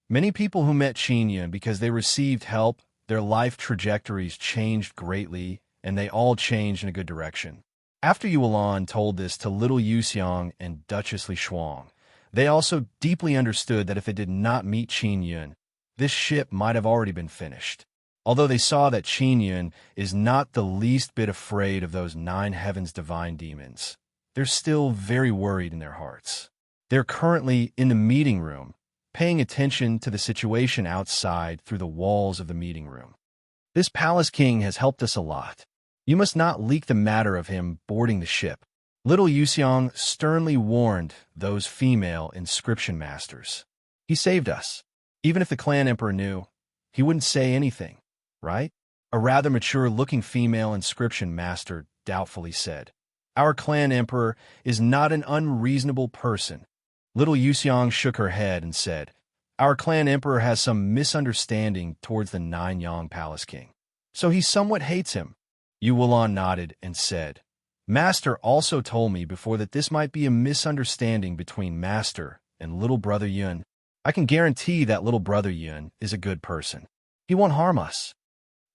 S1: many people who met Qin Yun because they received help, their life trajectories changed greatly, and they all changed in a good direction. After Yu Wulan told this to little Yuxiang and Duchess Li Shuang, they also deeply understood that if they did not meet Qin Yun, this ship might have already been finished. Although they saw that Qin Yun is not the least bit afraid of those nine heavens divine demons, they're still very worried in their hearts. They're currently in the meeting room, paying attention to the situation outside through the walls of the meeting room. This Palace King has helped us a lot. You must not leak the matter of him boarding the ship. Little Yuxiang sternly warned those female inscription masters. He saved us. Even if the clan emperor knew, he wouldn't say anything, right? A rather mature-looking female inscription master doubtfully said. Our clan emperor is not an unreasonable person. Little Yuxiang shook her head and said, Our clan emperor has some misunderstanding towards the Nine-Yang Palace King, so he somewhat hates him. Yu Wulan nodded and said, Master also told me before that this might be a misunderstanding between Master and little brother Yun. I can guarantee that little brother Yun is a good person. He won't harm us.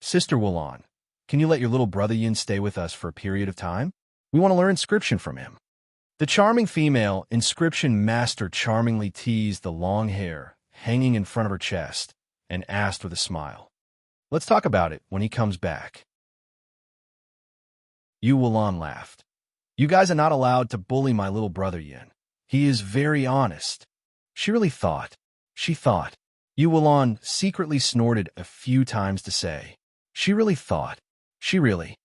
S1: Sister Wulan, can you let your little brother Yun stay with us for a period of time? We want to learn inscription from him. The charming female inscription master charmingly teased the long hair hanging in front of her chest and asked with a smile, Let's talk about it when he comes back. Yu Wulan laughed. You guys are not allowed to bully my little brother Yin. He is very honest. She thought. Yu Wulan secretly snorted a few times to say, She thought. The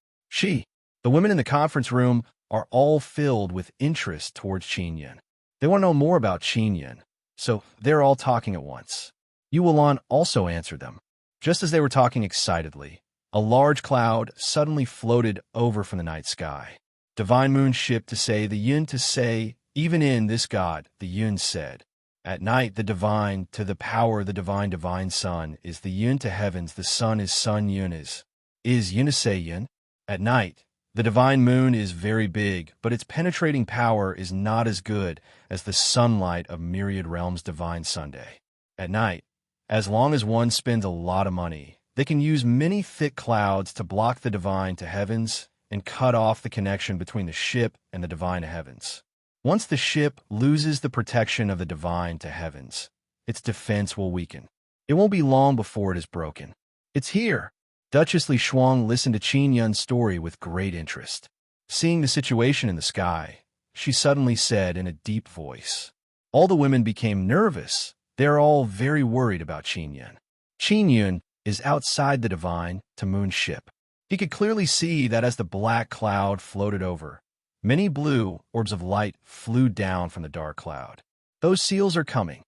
S1: women in the conference room are all filled with interest towards Qin Yin. They want to know more about Qin Yin, so they're all talking at once. Yu Wulan also answered them. Just as they were talking excitedly, a large cloud suddenly floated over from the night sky. Divine Moon shipped to say the Yin to say, even in this god, the Yin said. At night, the divine to the power the divine sun is the Yin to heavens, the sun is sun Yin is Yin to say Yin. At night, the divine moon is very big, but its penetrating power is not as good as the sunlight of myriad realms divine Sunday. At night, as long as one spends a lot of money, they can use many thick clouds to block the divine to heavens and cut off the connection between the ship and the divine to heavens. Once the ship loses the protection of the divine to heavens, its defense will weaken. It won't be long before it is broken. It's here. Duchess Li Shuang listened to Qin Yun's story with great interest. Seeing the situation in the sky, she suddenly said in a deep voice, All the women became nervous. They're all very worried about Qin Yun. Qin Yun is outside the divine to moon ship. He could clearly see that as the black cloud floated over, many blue orbs of light flew down from the dark cloud. Those seals are coming.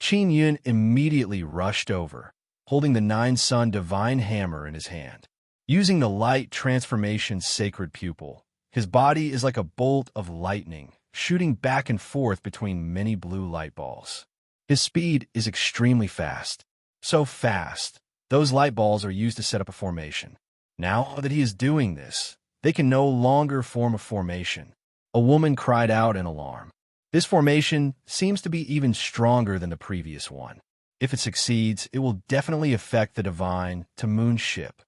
S1: Qin Yun immediately rushed over, holding the nine-sun divine hammer in his hand. Using the light transformation's sacred pupil, his body is like a bolt of lightning, shooting back and forth between many blue light balls. His speed is extremely fast. So fast, those light balls are used to set up a formation. Now that he is doing this, they can no longer form a formation. A woman cried out in alarm. This formation seems to be even stronger than the previous one. If it succeeds, it will definitely affect the divine to moon ship.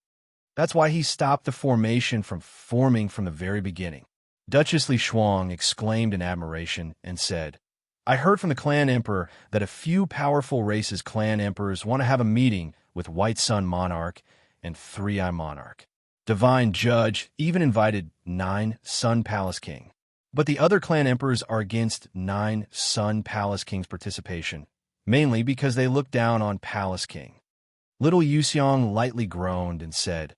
S1: That's why he stopped the formation from forming from the very beginning. Duchess Li Shuang exclaimed in admiration and said, I heard from the clan emperor that a few powerful races clan emperors want to have a meeting with White Sun Monarch and Three-Eye Monarch. Divine Judge even invited Nine Sun Palace King. But the other clan emperors are against Nine Sun Palace King's participation, mainly because they look down on Palace King. Little Yuxiang lightly groaned and said,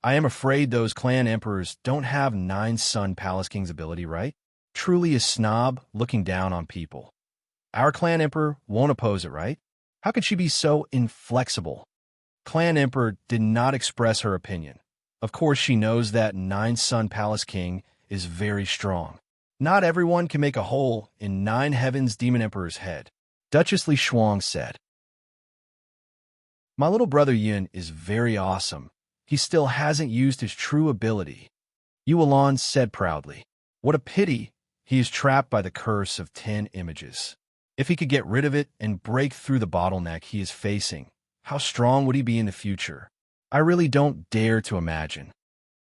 S1: I am afraid those clan emperors don't have Nine Sun Palace King's ability, right? Truly a snob looking down on people. Our clan emperor won't oppose it, right? How could she be so inflexible? Clan emperor did not express her opinion. Of course, she knows that Nine Sun Palace King is very strong. Not everyone can make a hole in Nine Heavens Demon Emperor's head. Duchess Li Shuang said, My little brother Yin is very awesome. He still hasn't used his true ability. Yu Wulan said proudly, What a pity he is trapped by the curse of 10 images. If he could get rid of it and break through the bottleneck he is facing, how strong would he be in the future? I really don't dare to imagine.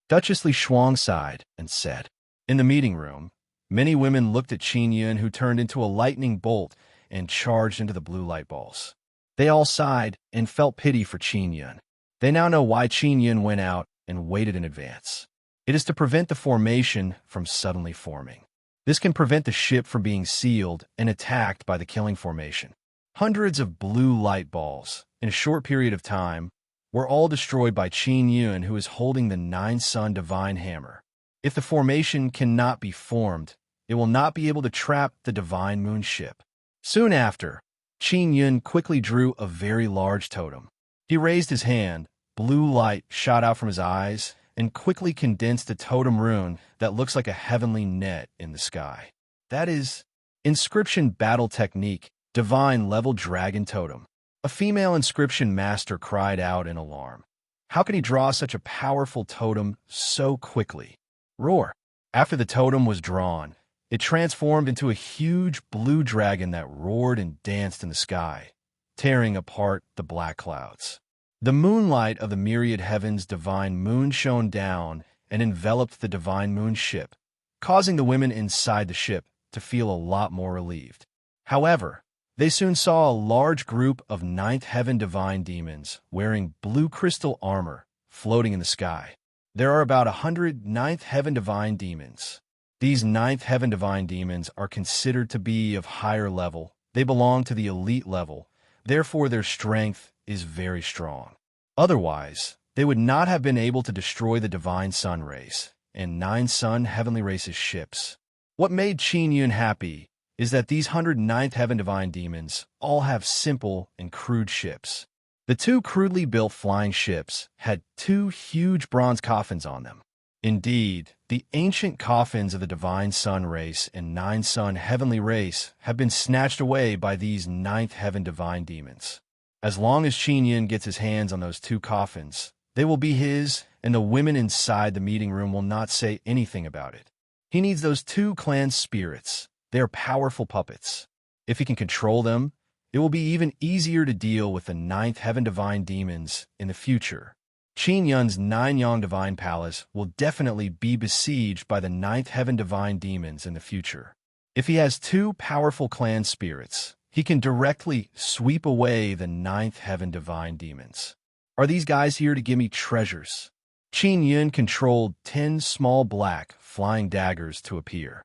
S1: Duchess Li Shuang sighed and said, In the meeting room, many women looked at Qin Yun, who turned into a lightning bolt and charged into the blue light balls. They all sighed and felt pity for Qin Yun. They now know why Qin Yun went out and waited in advance. It is to prevent the formation from suddenly forming. This can prevent the ship from being sealed and attacked by the killing formation. Hundreds of blue light balls, in a short period of time, were all destroyed by Qin Yun, who is holding the Nine Sun Divine Hammer. If the formation cannot be formed, it will not be able to trap the divine moon ship. Soon after, Qin Yun quickly drew a very large totem. He raised his hand, blue light shot out from his eyes, and quickly condensed a totem rune that looks like a heavenly net in the sky. That is Inscription Battle Technique, Divine Level Dragon Totem. A female inscription master cried out in alarm. How could he draw such a powerful totem so quickly? Roar! After the totem was drawn, it transformed into a huge blue dragon that roared and danced in the sky, tearing apart the black clouds. The moonlight of the myriad heavens' divine moon shone down and enveloped the divine moon ship, causing the women inside the ship to feel a lot more relieved. However, they soon saw a large group of ninth heaven divine demons wearing blue crystal armor floating in the sky. There are about 100 ninth heaven divine demons. These ninth heaven divine demons are considered to be of higher level. They belong to the elite level, therefore their strength is very strong. Otherwise, they would not have been able to destroy the divine sun race and 9 sun heavenly races ships. What made Qin Yun happy is that these 109th heaven divine demons all have simple and crude ships. The 2 crudely built flying ships had 2 huge bronze coffins on them. Indeed, the ancient coffins of the divine sun race and 9 sun heavenly race have been snatched away by these 9th heaven divine demons. As long as Qin Yun gets his hands on those 2 coffins, they will be his, and the women inside the meeting room will not say anything about it. He needs those 2 clan spirits. They are powerful puppets. If he can control them, it will be even easier to deal with the 9th heaven divine demons in the future. Qin Yun's 9-yang divine palace will definitely be besieged by the 9th heaven divine demons in the future. If he has 2 powerful clan spirits, he can directly sweep away the 9th heaven divine demons. Are these guys here to give me treasures? Qin Yun controlled 10 small black flying daggers to appear.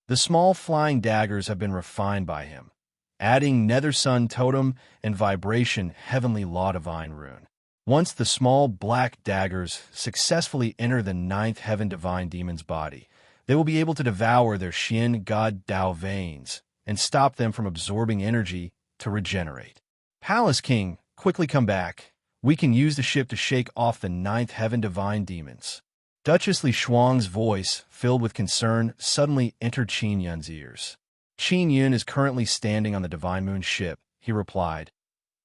S1: The small flying daggers have been refined by him, adding Nether Sun Totem and Vibration Heavenly Law Divine Rune. Once the small black daggers successfully enter the 9th heaven divine demon's body, they will be able to devour their Xian God Dao veins and stop them from absorbing energy to regenerate. Palace King, quickly come back. We can use the ship to shake off the 9th heaven divine demons. Duchess Li Shuang's voice, filled with concern, suddenly entered Qin Yun's ears. Qin Yun is currently standing on the Divine Moon ship. He replied,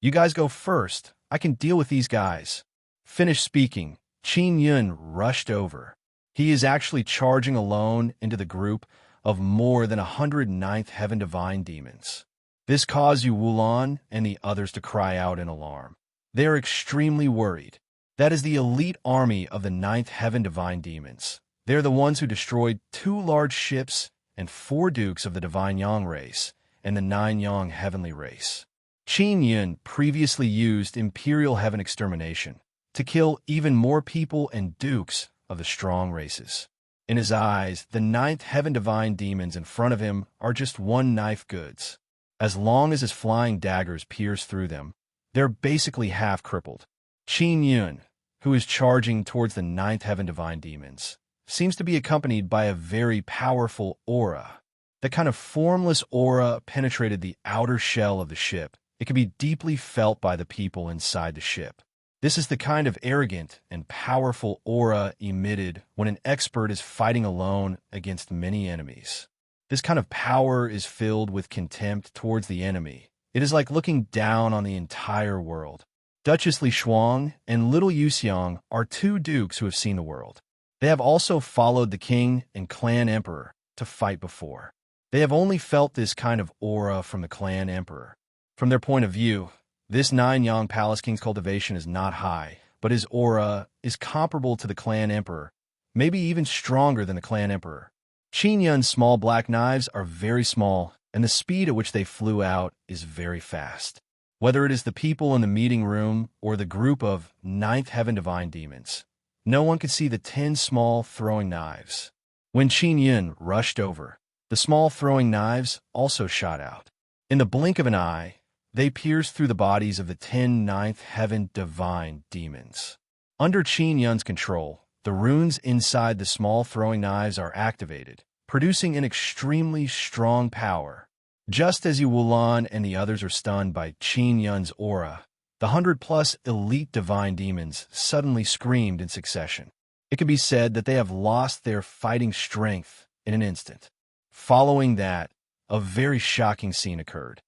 S1: "You guys go first. I can deal with these guys." Finished speaking, Qin Yun rushed over. He is actually charging alone into the group of more than 109th heaven divine demons. This caused Yu Wulan and the others to cry out in alarm. They are extremely worried. That is the elite army of the 9th heaven divine demons. They are the ones who destroyed 2 large ships and 4 dukes of the divine yang race and the 9 yang heavenly race. Qin Yun previously used Imperial Heaven Extermination to kill even more people and dukes of the strong races. In his eyes, the 9th heaven divine demons in front of him are just one knife goods. As long as his flying daggers pierce through them, they're basically half crippled. Qin Yun, who is charging towards the 9th heaven divine demons, seems to be accompanied by a very powerful aura. The kind of formless aura penetrated the outer shell of the ship. It can be deeply felt by the people inside the ship. This is the kind of arrogant and powerful aura emitted when an expert is fighting alone against many enemies. This kind of power is filled with contempt towards the enemy. It is like looking down on the entire world. Duchess Li Shuang and Little Yuxiang are 2 dukes who have seen the world. They have also followed the king and clan emperor to fight before. They have only felt this kind of aura from the clan emperor. From their point of view, this 9-yang palace king's cultivation is not high, but his aura is comparable to the clan emperor, maybe even stronger than the clan emperor. Qin Yun's small black knives are very small, and the speed at which they flew out is very fast. Whether it is the people in the meeting room or the group of 9th heaven divine demons, no one could see the 10 small throwing knives. When Qin Yun rushed over, the small throwing knives also shot out. In the blink of an eye, they pierced through the bodies of the 10 9th heaven divine demons. Under Qin Yun's control, the runes inside the small throwing knives are activated, producing an extremely strong power. Just as Yu Wulan and the others are stunned by Qin Yun's aura, the 100-plus elite divine demons suddenly screamed in succession. It can be said that they have lost their fighting strength in an instant. Following that, a very shocking scene occurred.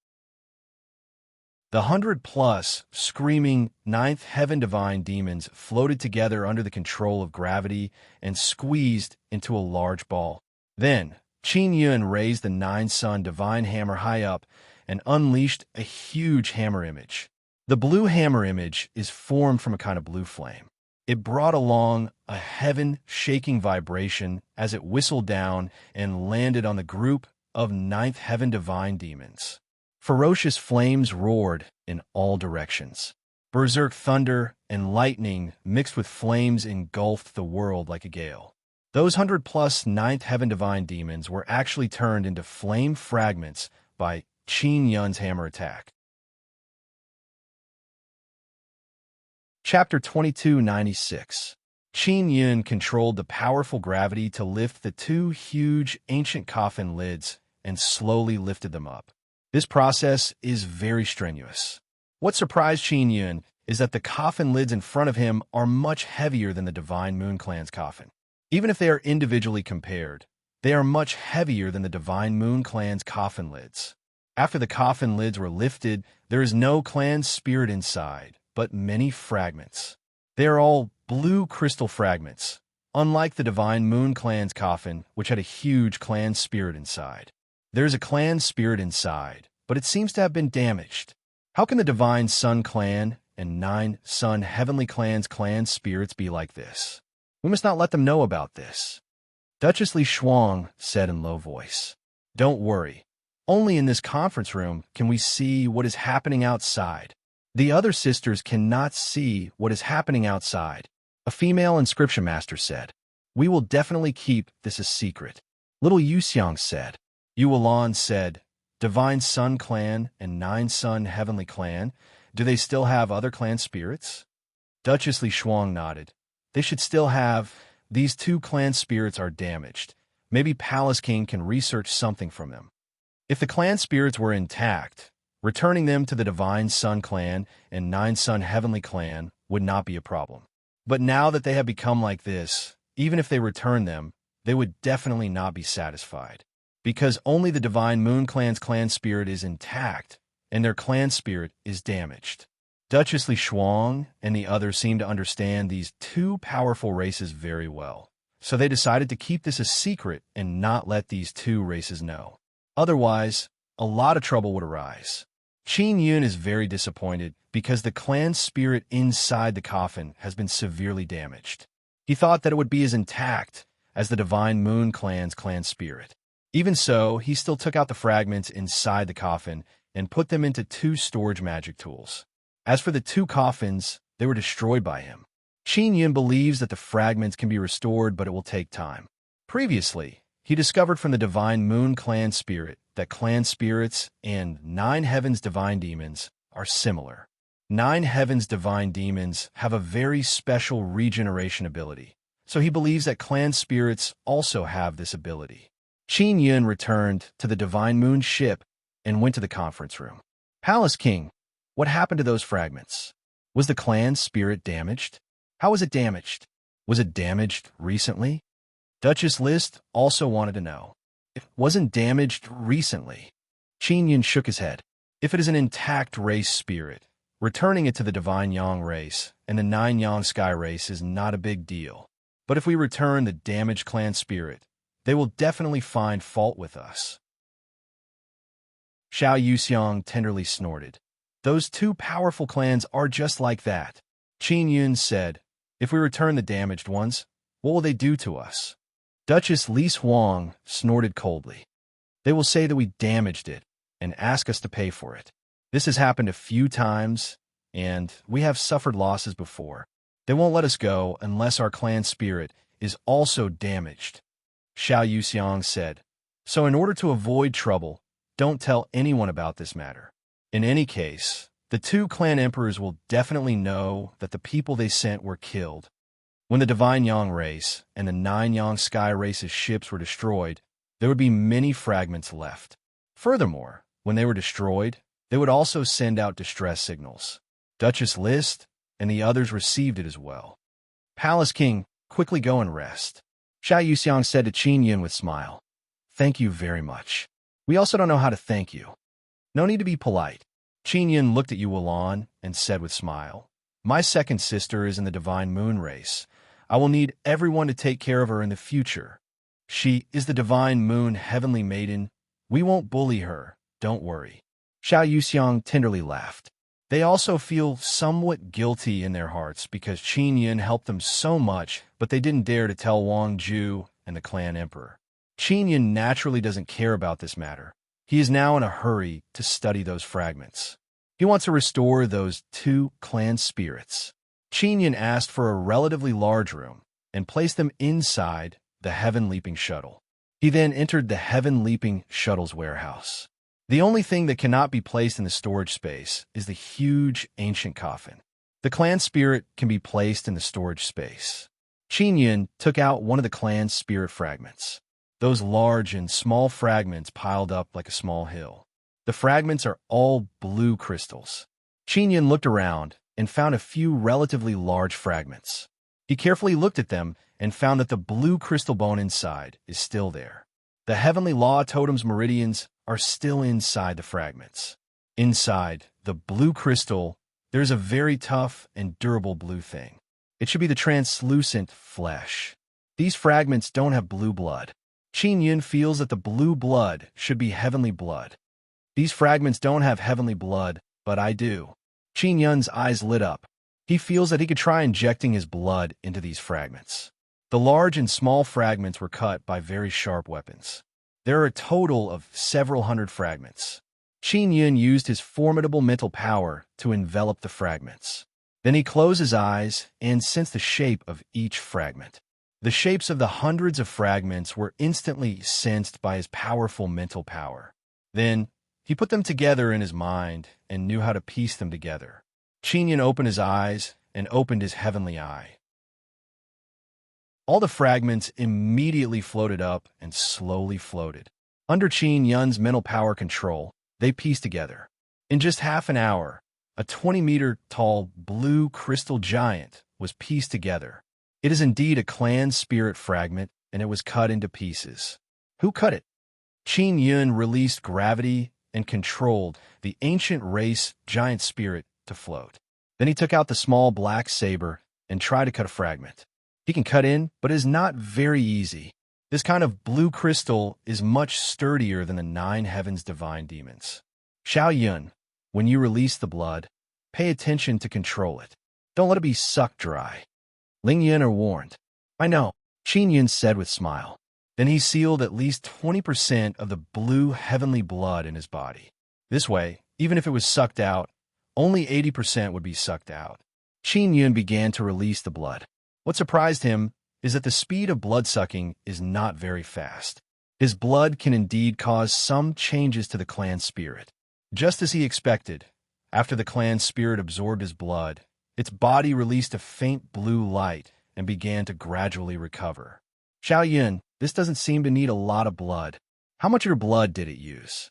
S1: The 100-plus screaming ninth heaven divine demons floated together under the control of gravity and squeezed into a large ball. Then, Qin Yun raised the nine-sun divine hammer high up and unleashed a huge hammer image. The blue hammer image is formed from a kind of blue flame. It brought along a heaven-shaking vibration as it whistled down and landed on the group of ninth heaven divine demons. Ferocious flames roared in all directions. Berserk thunder and lightning mixed with flames engulfed the world like a gale. Those 100-plus ninth heaven divine demons were actually turned into flame fragments by Qin Yun's hammer attack. Chapter 2296. Qin Yun controlled the powerful gravity to lift the two huge ancient coffin lids and slowly lifted them up. This process is very strenuous. What surprised Qin Yun is that the coffin lids in front of him are much heavier than the Divine Moon Clan's coffin. Even if they are individually compared, they are much heavier than the Divine Moon Clan's coffin lids. After the coffin lids were lifted, there is no clan spirit inside, but many fragments. They are all blue crystal fragments, unlike the Divine Moon Clan's coffin, which had a huge clan spirit inside. There is a clan spirit inside, but it seems to have been damaged. How can the Divine Sun Clan and Nine Sun Heavenly Clan's clan spirits be like this? We must not let them know about this. Duchess Li Shuang said in low voice. Don't worry. Only in this conference room can we see what is happening outside. The other sisters cannot see what is happening outside. A female inscription master said. We will definitely keep this a secret. Little Yuxiang said. Yu Wulan said, Divine Sun Clan and Nine Sun Heavenly Clan, do they still have other clan spirits? Duchess Li Shuang nodded. They should still have. These two clan spirits are damaged. Maybe Palace King can research something from them. If the clan spirits were intact, returning them to the Divine Sun Clan and Nine Sun Heavenly Clan would not be a problem. But now that they have become like this, even if they return them, they would definitely not be satisfied. Because only the Divine Moon Clan's clan spirit is intact, and their clan spirit is damaged. Duchess Li Shuang and the others seem to understand these two powerful races very well, so they decided to keep this a secret and not let these two races know. Otherwise, a lot of trouble would arise. Qin Yun is very disappointed because the clan spirit inside the coffin has been severely damaged. He thought that it would be as intact as the Divine Moon Clan's clan spirit. Even so, he still took out the fragments inside the coffin and put them into two storage magic tools. As for the two coffins, they were destroyed by him. Qin Yun believes that the fragments can be restored, but it will take time. Previously, he discovered from the Divine Moon Clan spirit that clan spirits and Nine Heavens divine demons are similar. Nine Heavens divine demons have a very special regeneration ability, so he believes that clan spirits also have this ability. Qin Yun returned to the Divine Moon ship and went to the conference room. Palace King, what happened to those fragments? Was the clan spirit damaged? How was it damaged? Was it damaged recently? Duchess List also wanted to know. It wasn't damaged recently. Qin Yun shook his head. If it is an intact race spirit, returning it to the Divine Yang race and the Nine Yang Sky race is not a big deal. But if we return the damaged clan spirit, they will definitely find fault with us. Xiao Yuxiang tenderly snorted. Those two powerful clans are just like that. Qin Yun said, if we return the damaged ones, what will they do to us? Duchess Li Huang snorted coldly. They will say that we damaged it and ask us to pay for it. This has happened a few times, and we have suffered losses before. They won't let us go unless our clan spirit is also damaged. Xiao Yuxiang said, so in order to avoid trouble, don't tell anyone about this matter. In any case, the two clan emperors will definitely know that the people they sent were killed. When the Divine Yang race and the Nine Yang Sky race's ships were destroyed, there would be many fragments left. Furthermore, when they were destroyed, they would also send out distress signals. Duchess List and the others received it as well. Palace King, quickly go and rest. Xiao Yuxiang said to Qin Yun with a smile. Thank you very much. We also don't know how to thank you. No need to be polite. Qin Yun looked at Yu Wulan and said with a smile, My second sister is in the Divine Moon race. I will need everyone to take care of her in the future. She is the Divine Moon Heavenly Maiden. We won't bully her, don't worry. Xiao Yuxiang tenderly laughed. They also feel somewhat guilty in their hearts because Qin Yun helped them so much, but they didn't dare to tell Wang Ju and the clan emperor. Qin Yun naturally doesn't care about this matter. He is now in a hurry to study those fragments. He wants to restore those 2 clan spirits. Qin Yun asked for a relatively large room and placed them inside the Heaven Leaping Shuttle. He then entered the Heaven Leaping Shuttle's warehouse. The only thing that cannot be placed in the storage space is the huge ancient coffin. The clan spirit can be placed in the storage space. Qin Yun took out one of the clan's spirit fragments. Those large and small fragments piled up like a small hill. The fragments are all blue crystals. Qin Yun looked around and found a few relatively large fragments. He carefully looked at them and found that the blue crystal bone inside is still there. The heavenly law totem's meridians are still inside the fragments. Inside the blue crystal, there's a very tough and durable blue thing. It should be the translucent flesh. These fragments don't have blue blood. Qin Yun feels that the blue blood should be heavenly blood. These fragments don't have heavenly blood, but I do. Qin Yun's eyes lit up. He feels that he could try injecting his blood into these fragments. The large and small fragments were cut by very sharp weapons. There are a total of several hundred fragments. Qin Yun used his formidable mental power to envelop the fragments. Then he closed his eyes and sensed the shape of each fragment. The shapes of the hundreds of fragments were instantly sensed by his powerful mental power. Then, he put them together in his mind and knew how to piece them together. Qin Yun opened his eyes and opened his heavenly eye. All the fragments immediately floated up and slowly floated. Under Qin Yun's mental power control, they pieced together. In just half an hour, a 20-meter-tall blue crystal giant was pieced together. It is indeed a clan spirit fragment, and it was cut into pieces. Who cut it? Qin Yun released gravity and controlled the ancient race giant spirit to float. Then he took out the small black saber and tried to cut a fragment. He can cut in, but it is not very easy. This kind of blue crystal is much sturdier than the 9 heavens divine demons. Xiao Yun, when you release the blood, pay attention to control it. Don't let it be sucked dry. Ling Yun are warned. I know, Qin Yun said with a smile. Then he sealed at least 20% of the blue heavenly blood in his body. This way, even if it was sucked out, only 80% would be sucked out. Qin Yun began to release the blood. What surprised him is that the speed of blood sucking is not very fast. His blood can indeed cause some changes to the clan spirit. Just as he expected, after the clan spirit absorbed his blood, its body released a faint blue light and began to gradually recover. Xiao Yun, this doesn't seem to need a lot of blood. How much of your blood did it use?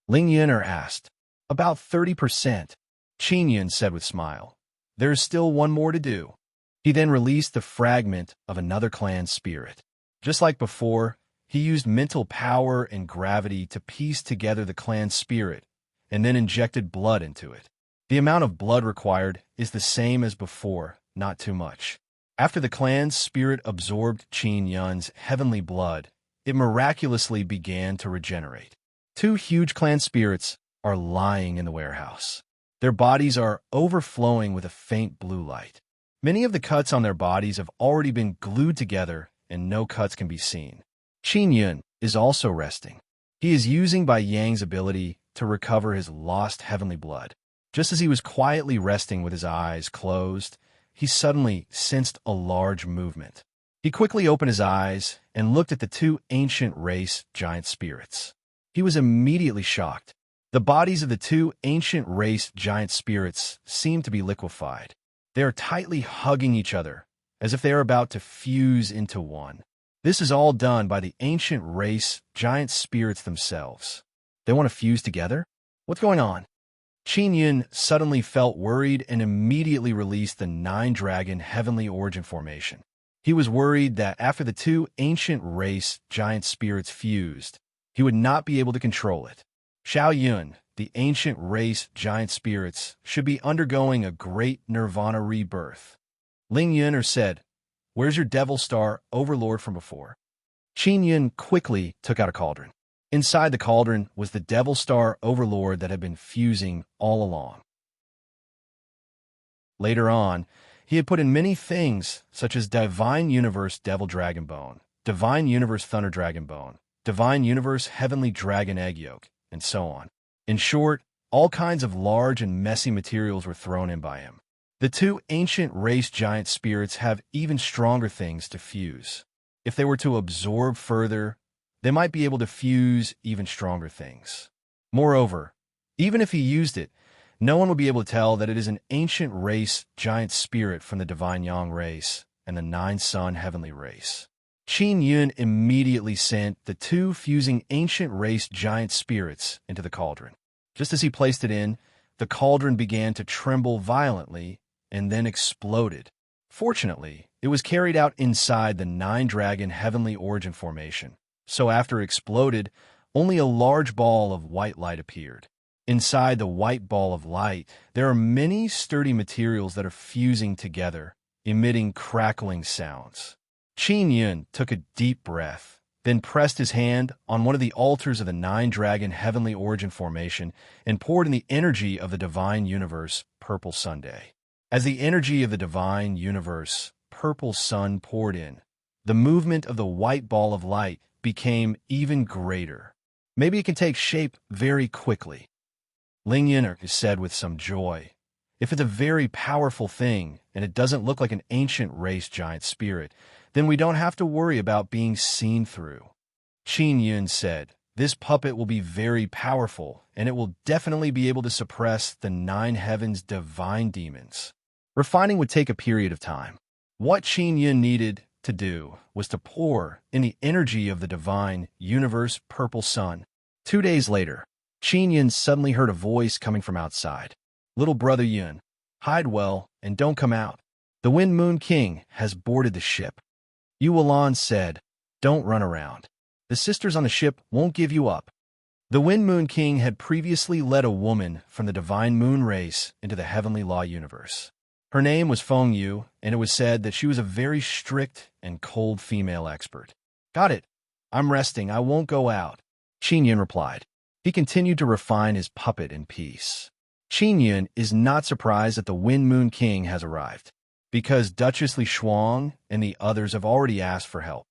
S1: Ling Yun asked. About 30%. Qin Yun said with a smile. There is still one more to do. He then released the fragment of another clan spirit. Just like before, he used mental power and gravity to piece together the clan spirit and then injected blood into it. The amount of blood required is the same as before, not too much. After the clan's spirit absorbed Qin Yun's heavenly blood, it miraculously began to regenerate. 2 huge clan spirits are lying in the warehouse. Their bodies are overflowing with a faint blue light. Many of the cuts on their bodies have already been glued together and no cuts can be seen. Qin Yun is also resting. He is using Bai Yang's ability to recover his lost heavenly blood. Just as he was quietly resting with his eyes closed, he suddenly sensed a large movement. He quickly opened his eyes and looked at the 2 ancient race giant spirits. He was immediately shocked. The bodies of the 2 ancient race giant spirits seemed to be liquefied. They are tightly hugging each other, as if they are about to fuse into one. This is all done by the ancient race giant spirits themselves. They want to fuse together? What's going on? Qin Yun suddenly felt worried and immediately released the nine-dragon heavenly origin formation. He was worried that after the two ancient race giant spirits fused, he would not be able to control it. Xiao Yun, the ancient race giant spirits, should be undergoing a great nirvana rebirth. Ling Yun said, "Where's your Devil Star Overlord from before?" Qin Yun quickly took out a cauldron. Inside the cauldron was the Devil Star Overlord that had been fusing all along. Later on, he had put in many things such as Divine Universe Devil Dragon Bone, Divine Universe Thunder Dragon Bone, Divine Universe Heavenly Dragon Egg Yolk, and so on. In short, all kinds of large and messy materials were thrown in by him. The two ancient race giant spirits have even stronger things to fuse. If they were to absorb further, they might be able to fuse even stronger things. Moreover, even if he used it, no one would be able to tell that it is an ancient race giant spirit from the Divine Yang race and the Nine Sun heavenly race. Qin Yun immediately sent the two fusing ancient race giant spirits into the cauldron. Just as he placed it in, the cauldron began to tremble violently and then exploded. Fortunately, it was carried out inside the nine-dragon heavenly origin formation, so after it exploded, only a large ball of white light appeared. Inside the white ball of light, there are many sturdy materials that are fusing together, emitting crackling sounds. Qin Yun took a deep breath, then pressed his hand on one of the altars of the nine-dragon heavenly origin formation and poured in the energy of the Divine Universe Purple Sunday. As the energy of the Divine Universe Purple Sun poured in, the movement of the white ball of light became even greater. Maybe it can take shape very quickly. Ling Yun said with some joy, "If it's a very powerful thing and it doesn't look like an ancient race giant spirit, then we don't have to worry about being seen through." Qin Yun said, "This puppet will be very powerful and it will definitely be able to suppress the nine heavens' divine demons." Refining would take a period of time. What Qin Yun needed to do was to pour in the energy of the Divine Universe Purple Sun. 2 days later, Qin Yun suddenly heard a voice coming from outside. "Little brother Yun, hide well and don't come out. The Wind Moon King has boarded the ship." Yu Wulan said, "Don't run around. The sisters on the ship won't give you up." The Wind Moon King had previously led a woman from the Divine Moon race into the Heavenly Law universe. Her name was Feng Yu, and it was said that she was a very strict and cold female expert. "Got it. I'm resting. I won't go out," Qin Yun replied. He continued to refine his puppet in peace. Qin Yun is not surprised that the Wind Moon King has arrived, because Duchess Li Shuang and the others have already asked for help.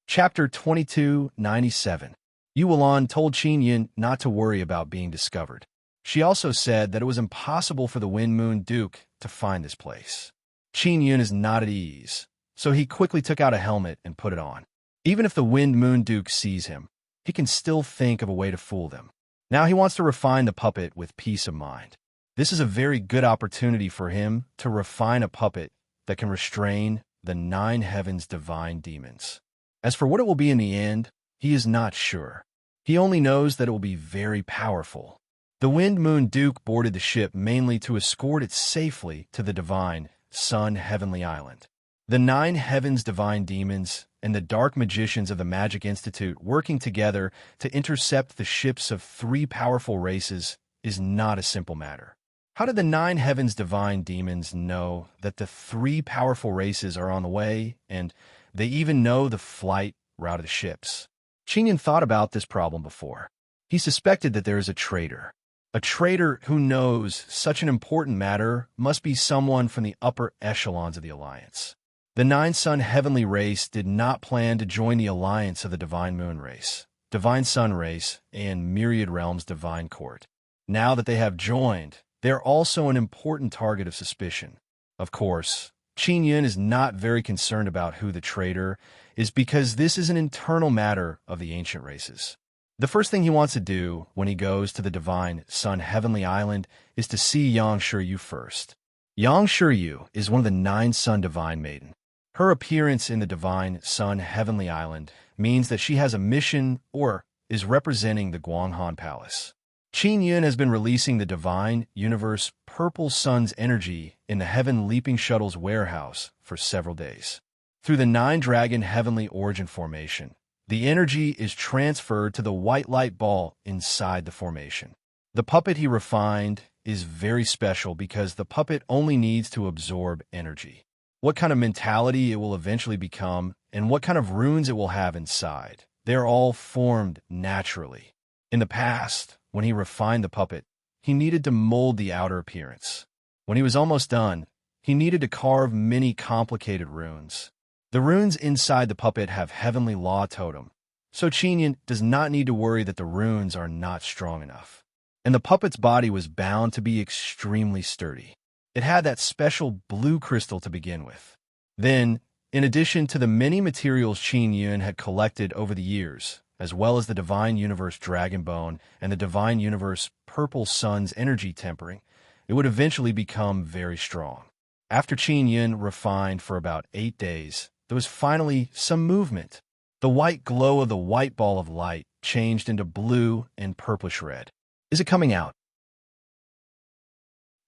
S1: Chapter 2297. Yu Wulan told Qin Yun not to worry about being discovered. She also said that it was impossible for the Wind Moon Duke to find this place. Qin Yun is not at ease, so he quickly took out a helmet and put it on. Even if the Wind Moon Duke sees him, he can still think of a way to fool them. Now he wants to refine the puppet with peace of mind. This is a very good opportunity for him to refine a puppet that can restrain the nine heavens' divine demons. As for what it will be in the end, he is not sure. He only knows that it will be very powerful. The Wind Moon Duke boarded the ship mainly to escort it safely to the Divine Sun Heavenly Island. The nine heavens' divine demons and the dark magicians of the Magic Institute working together to intercept the ships of three powerful races is not a simple matter. How did the nine heavens' divine demons know that the three powerful races are on the way, and they even know the flight route of the ships? Qin Yun thought about this problem before. He suspected that there is a traitor. A traitor who knows such an important matter must be someone from the upper echelons of the Alliance. The Nine Sun Heavenly Race did not plan to join the alliance of the Divine Moon Race, Divine Sun Race, and Myriad Realms Divine Court. Now that they have joined, they're also an important target of suspicion. Of course, Qin Yun is not very concerned about who the traitor is because this is an internal matter of the ancient races. The first thing he wants to do when he goes to the Divine Sun Heavenly Island is to see Yang Shiyu first. Yang Shiryu is one of the 9 Sun Divine Maiden. Her appearance in the Divine Sun Heavenly Island means that she has a mission or is representing the Guanghan Palace. Qin Yun has been releasing the Divine Universe Purple Sun's energy in the Heaven Leaping Shuttle's warehouse for several days. Through the 9-Dragon Heavenly Origin formation, the energy is transferred to the white light ball inside the formation. The puppet he refined is very special because the puppet only needs to absorb energy. What kind of mentality it will eventually become and what kind of runes it will have inside, they're all formed naturally. In the past, when he refined the puppet, he needed to mold the outer appearance. When he was almost done, he needed to carve many complicated runes. The runes inside the puppet have heavenly law totem, so Qin Yun does not need to worry that the runes are not strong enough. And the puppet's body was bound to be extremely sturdy. It had that special blue crystal to begin with. Then, in addition to the many materials Qin Yun had collected over the years, as well as the Divine Universe Dragon Bone and the Divine Universe Purple Sun's energy tempering, it would eventually become very strong. After Qin Yun refined for about 8 days, there was finally some movement. The white glow of the white ball of light changed into blue and purplish red. Is it coming out?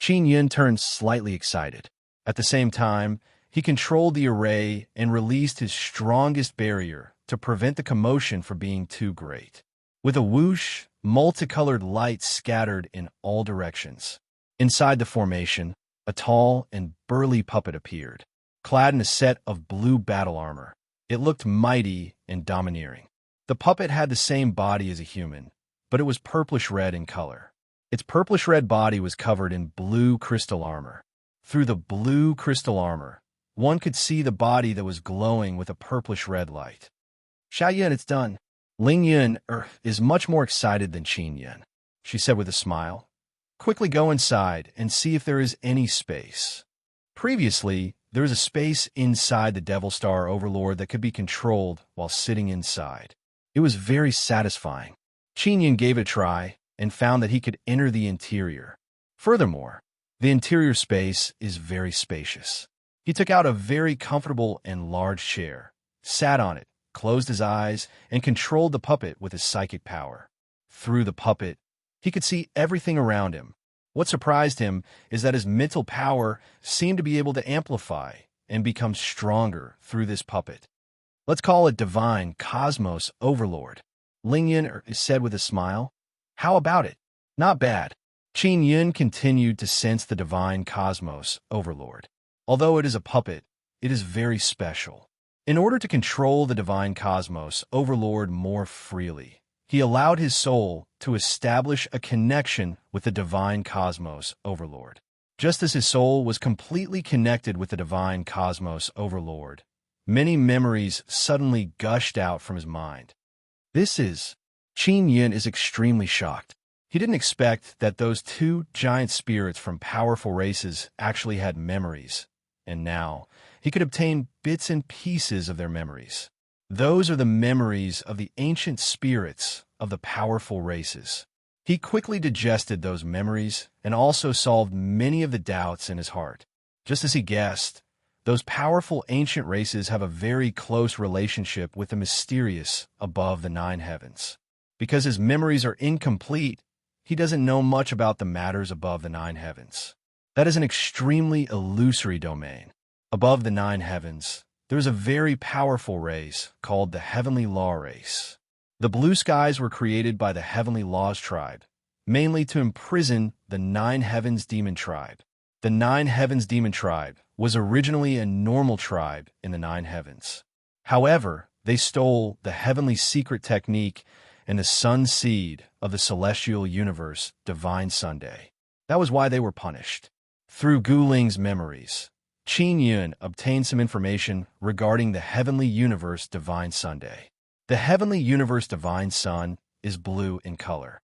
S1: Qin Yun turned slightly excited. At the same time, he controlled the array and released his strongest barrier to prevent the commotion from being too great. With a whoosh, multicolored light scattered in all directions. Inside the formation, a tall and burly puppet appeared, clad in a set of blue battle armor. It looked mighty and domineering. The puppet had the same body as a human, but it was purplish-red in color. Its purplish-red body was covered in blue crystal armor. Through the blue crystal armor, one could see the body that was glowing with a purplish-red light. Xia Yun, it's done. Ling Yun is much more excited than Qin Yun, she said with a smile. Quickly go inside and see if there is any space. Previously, there was a space inside the Devil Star Overlord that could be controlled while sitting inside. It was very satisfying. Qin Yun gave it a try and found that he could enter the interior. Furthermore, the interior space is very spacious. He took out a very comfortable and large chair, sat on it, closed his eyes, and controlled the puppet with his psychic power. Through the puppet, he could see everything around him. What surprised him is that his mental power seemed to be able to amplify and become stronger through this puppet. Let's call it Divine Cosmos Overlord, Ling Yun said with a smile. How about it? Not bad. Qin Yun continued to sense the Divine Cosmos Overlord. Although it is a puppet, it is very special. In order to control the Divine Cosmos Overlord more freely, he allowed his soul to establish a connection with the Divine Cosmos Overlord. Just as his soul was completely connected with the Divine Cosmos Overlord, many memories suddenly gushed out from his mind. Qin Yun is extremely shocked. He didn't expect that those 2 giant spirits from powerful races actually had memories, and now he could obtain bits and pieces of their memories. Those are the memories of the ancient spirits of the powerful races. He quickly digested those memories and also solved many of the doubts in his heart. Just as he guessed, those powerful ancient races have a very close relationship with the mysterious above the 9 heavens. Because his memories are incomplete, he doesn't know much about the matters above the 9 heavens. That is an extremely illusory domain. Above the 9 heavens, there is a very powerful race called the Heavenly Law race. The blue skies were created by the Heavenly Laws tribe, mainly to imprison the 9 heavens demon tribe. The 9 heavens demon tribe was originally a normal tribe in the 9 heavens. However, they stole the heavenly secret technique and the sun seed of the celestial universe, Divine Sunday. That was why they were punished. Through Guling's memories, Qin Yun obtained some information regarding the heavenly universe Divine Sunday. The heavenly universe Divine Sun is blue in color.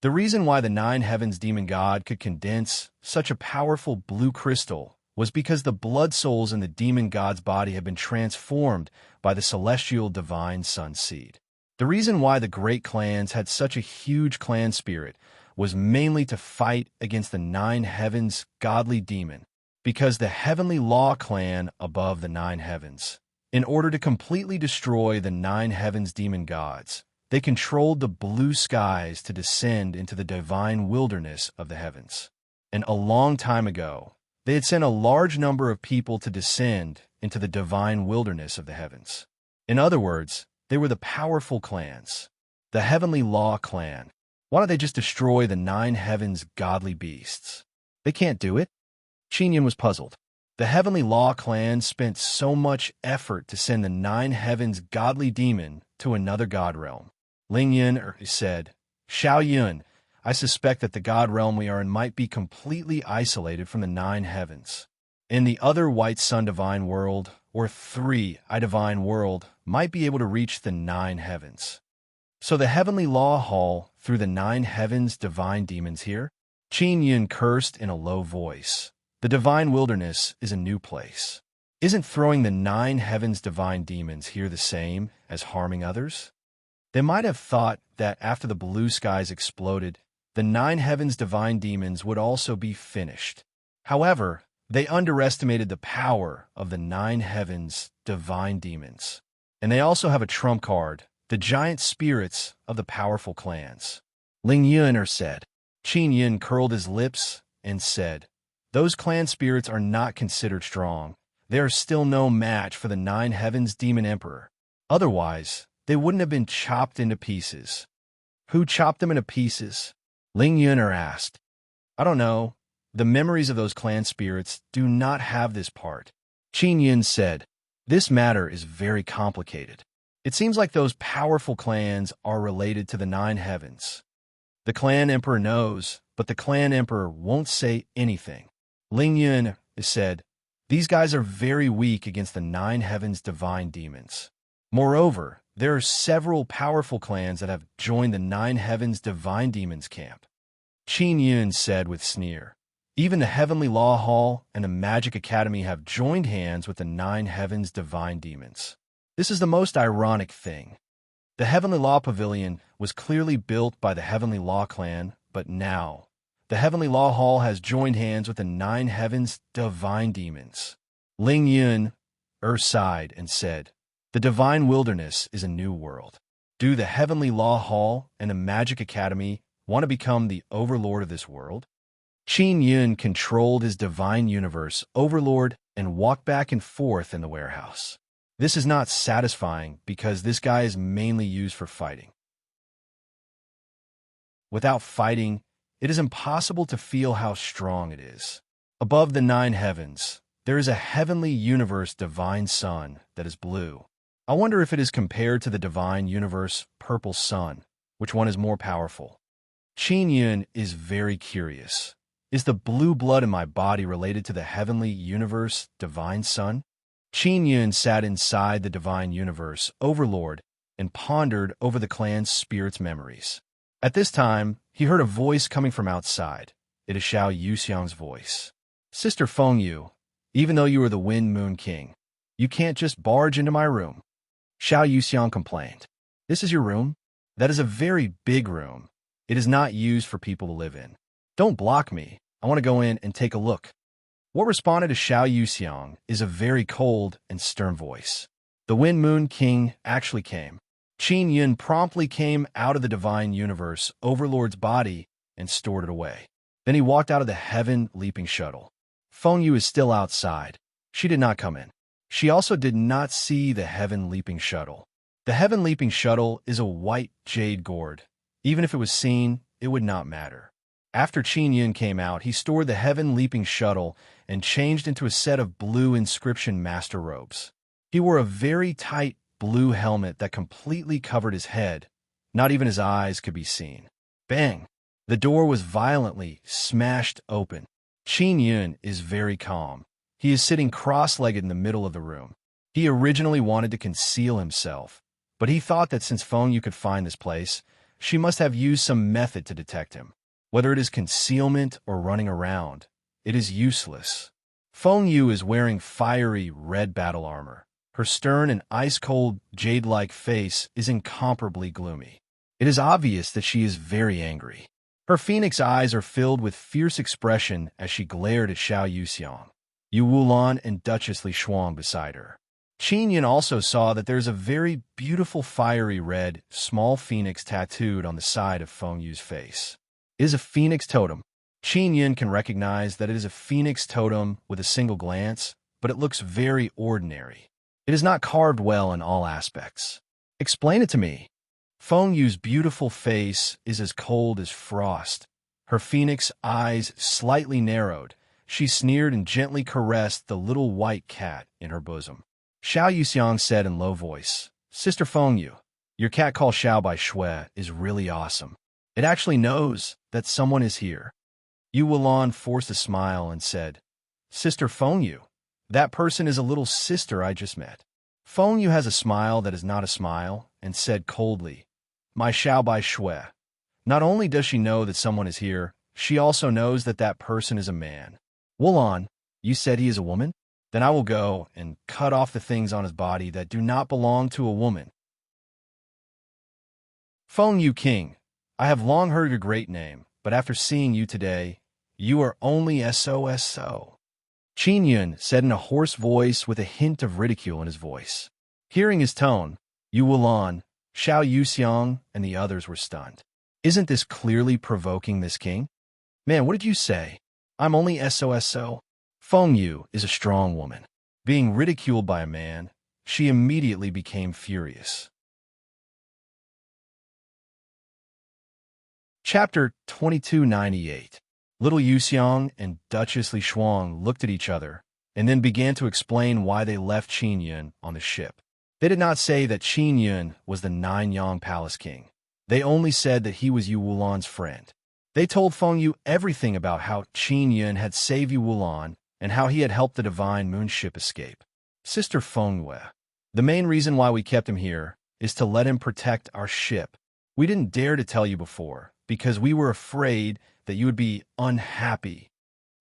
S1: The reason why the 9 heavens demon god could condense such a powerful blue crystal was because the blood souls in the demon god's body had been transformed by the celestial Divine Sun seed. The reason why the great clans had such a huge clan spirit was mainly to fight against the Nine Heavens' godly demon, because the Heavenly Law clan above the Nine Heavens. In order to completely destroy the Nine Heavens' demon gods, they controlled the blue skies to descend into the divine wilderness of the heavens. And a long time ago, they had sent a large number of people to descend into the divine wilderness of the heavens. In other words, they were the powerful clans. The Heavenly Law clan. Why don't they just destroy the Nine Heavens' godly beasts? They can't do it. Qin was puzzled. The Heavenly Law clan spent so much effort to send the Nine Heavens' godly demon to another god realm. Ling Yun said, Xiao Yun, I suspect that the god realm we are in might be completely isolated from the Nine Heavens. In the other White Sun Divine World, or 3i Divine World, might be able to reach the Nine Heavens. So the Heavenly Law Hall through the Nine Heavens divine demons here? Qin Yun cursed in a low voice. The divine wilderness is a new place. Isn't throwing the Nine Heavens divine demons here the same as harming others? They might have thought that after the blue skies exploded, the Nine Heavens divine demons would also be finished. However, they underestimated the power of the Nine Heavens divine demons. And they also have a trump card, the giant spirits of the powerful clans. Ling Yun said. Qin Yun curled his lips and said, Those clan spirits are not considered strong. They are still no match for the Nine Heavens Demon Emperor. Otherwise, they wouldn't have been chopped into pieces. Who chopped them into pieces? Ling Yun asked. I don't know. The memories of those clan spirits do not have this part. Qin Yun said, This matter is very complicated. It seems like those powerful clans are related to the Nine Heavens. The clan emperor knows, but the clan emperor won't say anything. Ling Yun said, These guys are very weak against the Nine Heavens divine demons. Moreover, there are several powerful clans that have joined the Nine Heavens divine demons camp. Qin Yun said with sneer, Even the Heavenly Law Hall and the Magic Academy have joined hands with the Nine Heavens divine demons. This is the most ironic thing. The Heavenly Law Pavilion was clearly built by the Heavenly Law clan, but now, the Heavenly Law Hall has joined hands with the Nine Heavens divine demons. Ling Yun sighed and said, The divine wilderness is a new world. Do the Heavenly Law Hall and the Magic Academy want to become the overlord of this world? Qin Yun controlled his divine universe overlord and walked back and forth in the warehouse. This is not satisfying because this guy is mainly used for fighting. Without fighting, it is impossible to feel how strong it is. Above the Nine Heavens, there is a heavenly universe divine sun that is blue. I wonder if it is compared to the divine universe purple sun, which one is more powerful? Qin Yun is very curious. Is the blue blood in my body related to the heavenly universe divine sun? Qin Yun sat inside the divine universe overlord and pondered over the clan's spirit's memories. At this time, he heard a voice coming from outside. It is Xiao Yuxiang's voice. Sister Feng Yu, even though you are the Wind Moon King, you can't just barge into my room. Xiao Yuxiang complained. This is your room? That is a very big room. It is not used for people to live in. Don't block me. I want to go in and take a look. What responded to Xiao Yuxiang is a very cold and stern voice. The Wind Moon King actually came. Qin Yun promptly came out of the divine universe overlord's body and stored it away. Then he walked out of the heaven leaping shuttle. Feng Yu is still outside. She did not come in. She also did not see the heaven leaping shuttle. The heaven leaping shuttle is a white jade gourd. Even if it was seen, it would not matter. After Qin Yun came out, he stored the heaven leaping shuttle and changed into a set of blue inscription master robes. He wore a very tight blue helmet that completely covered his head. Not even his eyes could be seen. Bang! The door was violently smashed open. Qin Yun is very calm. He is sitting cross-legged in the middle of the room. He originally wanted to conceal himself, but he thought that since Feng Yu could find this place, she must have used some method to detect him. Whether it is concealment or running around, it is useless. Feng Yu is wearing fiery red battle armor. Her stern and ice-cold, jade-like face is incomparably gloomy. It is obvious that she is very angry. Her phoenix eyes are filled with fierce expression as she glared at Xiao Yuxiang, Yu Wulan, and Duchess Li Shuang beside her. Qin Yun also saw that there's a very beautiful fiery red, small phoenix tattooed on the side of Feng Yu's face. It is a phoenix totem. Qin Yun can recognize that it is a phoenix totem with a single glance, but it looks very ordinary. It is not carved well in all aspects. Explain it to me. Feng Yu's beautiful face is as cold as frost. Her phoenix eyes slightly narrowed. She sneered and gently caressed the little white cat in her bosom. Xiao Yuxiang said in low voice, Sister Feng Yu, your cat called Xiao by Shui is really awesome. It actually knows that someone is here. Yu Wulan forced a smile and said, Sister Feng Yu, that person is a little sister I just met. Feng Yu has a smile that is not a smile and said coldly, My Xiao by Shui. Not only does she know that someone is here, she also knows that that person is a man. Wulan, you said he is a woman? Then I will go and cut off the things on his body that do not belong to a woman. Feng Yu King, I have long heard your great name, but after seeing you today, you are only SOSO. Qin Yun said in a hoarse voice with a hint of ridicule in his voice. Hearing his tone, Yu Wulan, Xiao Yuxiang, and the others were stunned. Isn't this clearly provoking this king? Man, what did you say? I'm only SOSO. Feng Yu is a strong woman. Being ridiculed by a man, she immediately became furious. Chapter 2298. Little Yuxiang and Duchess Li Shuang looked at each other and then began to explain why they left Qin Yun on the ship. They did not say that Qin Yun was the Nine-Yang Palace King. They only said that he was Yu Wulan's friend. They told Feng Yu everything about how Qin Yun had saved Yu Wulan and how he had helped the Divine Moon ship escape. Sister Feng Yue, the main reason why we kept him here is to let him protect our ship. We didn't dare to tell you before because we were afraid that you would be unhappy.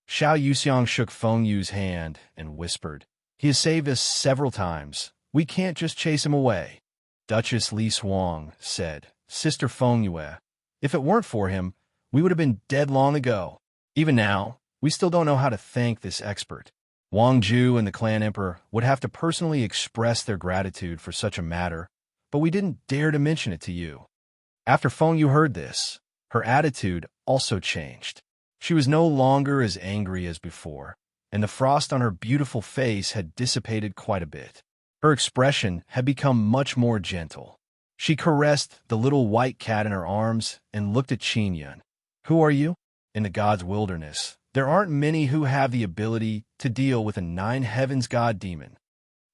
S1: Xiao Yuxiang shook Feng Yu's hand and whispered, He has saved us several times. We can't just chase him away. Duchess Li Shuang said, Sister Feng Yue, if it weren't for him, we would have been dead long ago. Even now, we still don't know how to thank this expert. Wang Ju and the clan emperor would have to personally express their gratitude for such a matter, but we didn't dare to mention it to you. After Feng Yu heard this, her attitude also changed. She was no longer as angry as before, and the frost on her beautiful face had dissipated quite a bit. Her expression had become much more gentle. She caressed the little white cat in her arms and looked at Qin Yun. Who are you? In the God's wilderness, there aren't many who have the ability to deal with a nine heavens god demon.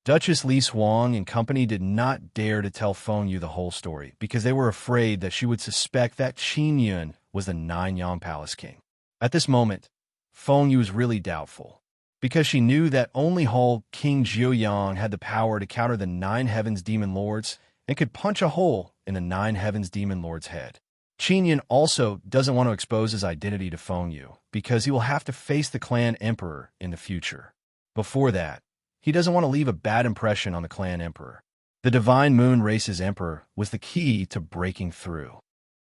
S1: Duchess Li Shuang and company did not dare to tell Feng Yu the whole story because they were afraid that she would suspect that Qin Yun was the Nine-Yang Palace King. At this moment, Feng Yu was really doubtful because she knew that only whole King Jiuyang had the power to counter the Nine Heavens Demon Lords and could punch a hole in the Nine Heavens Demon Lord's head. Qin Yun also doesn't want to expose his identity to Feng Yu because he will have to face the clan emperor in the future. Before that, he doesn't want to leave a bad impression on the clan emperor. The Divine Moon race's emperor was the key to breaking through.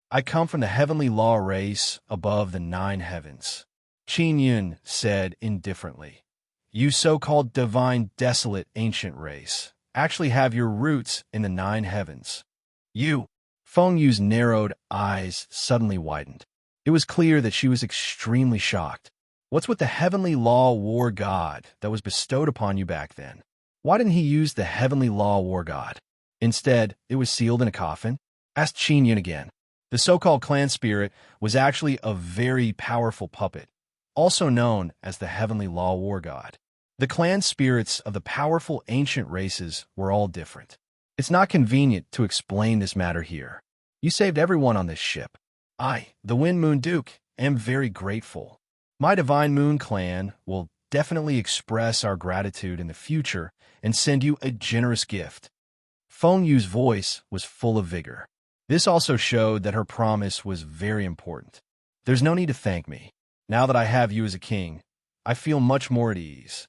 S1: I come from the heavenly law race above the nine heavens, Qin Yun said indifferently. You so-called divine desolate ancient race actually have your roots in the nine heavens. You. Feng Yu's narrowed eyes suddenly widened. It was clear that she was extremely shocked. What's with the heavenly law war god that was bestowed upon you back then? Why didn't he use the heavenly law war god? Instead, it was sealed in a coffin? Asked Qin Yun again. The so-called clan spirit was actually a very powerful puppet, also known as the heavenly law war god. The clan spirits of the powerful ancient races were all different. It's not convenient to explain this matter here. You saved everyone on this ship. I, the Wind Moon Duke, am very grateful. My Divine Moon clan will definitely express our gratitude in the future and send you a generous gift. Feng Yu's voice was full of vigor. This also showed that her promise was very important. There's no need to thank me. Now that I have you as a king, I feel much more at ease.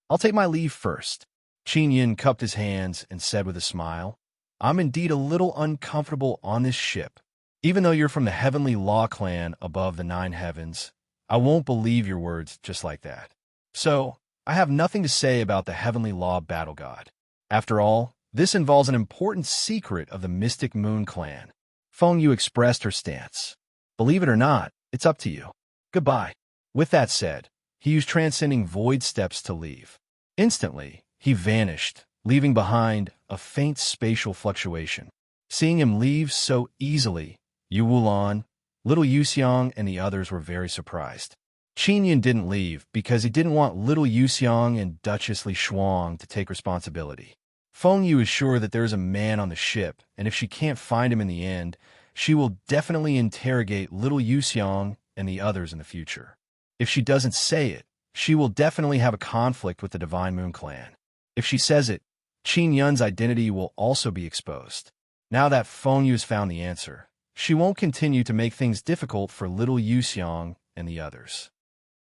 S1: I'll take my leave first. Qin Yun cupped his hands and said with a smile, I'm indeed a little uncomfortable on this ship, Even though you're from the heavenly law clan above the 9 heavens, I won't believe your words just like that. So, I have nothing to say about the heavenly law battle god. After all, this involves an important secret of the mystic moon clan. Feng Yu expressed her stance. Believe it or not, it's up to you. Goodbye. With that said, he used transcending void steps to leave. Instantly, he vanished, leaving behind a faint spatial fluctuation. Seeing him leave so easily, Yu Wulan, little Yuxiang, and the others were very surprised. Qin Yun didn't leave because he didn't want little Yuxiang and Duchess Li Shuang to take responsibility. Feng Yu is sure that there is a man on the ship, and if she can't find him in the end, she will definitely interrogate little Yuxiang and the others in the future. If she doesn't say it, she will definitely have a conflict with the Divine Moon Clan. If she says it, Qin Yun's identity will also be exposed. Now that Feng Yu has found the answer, she won't continue to make things difficult for little Yuxiang and the others.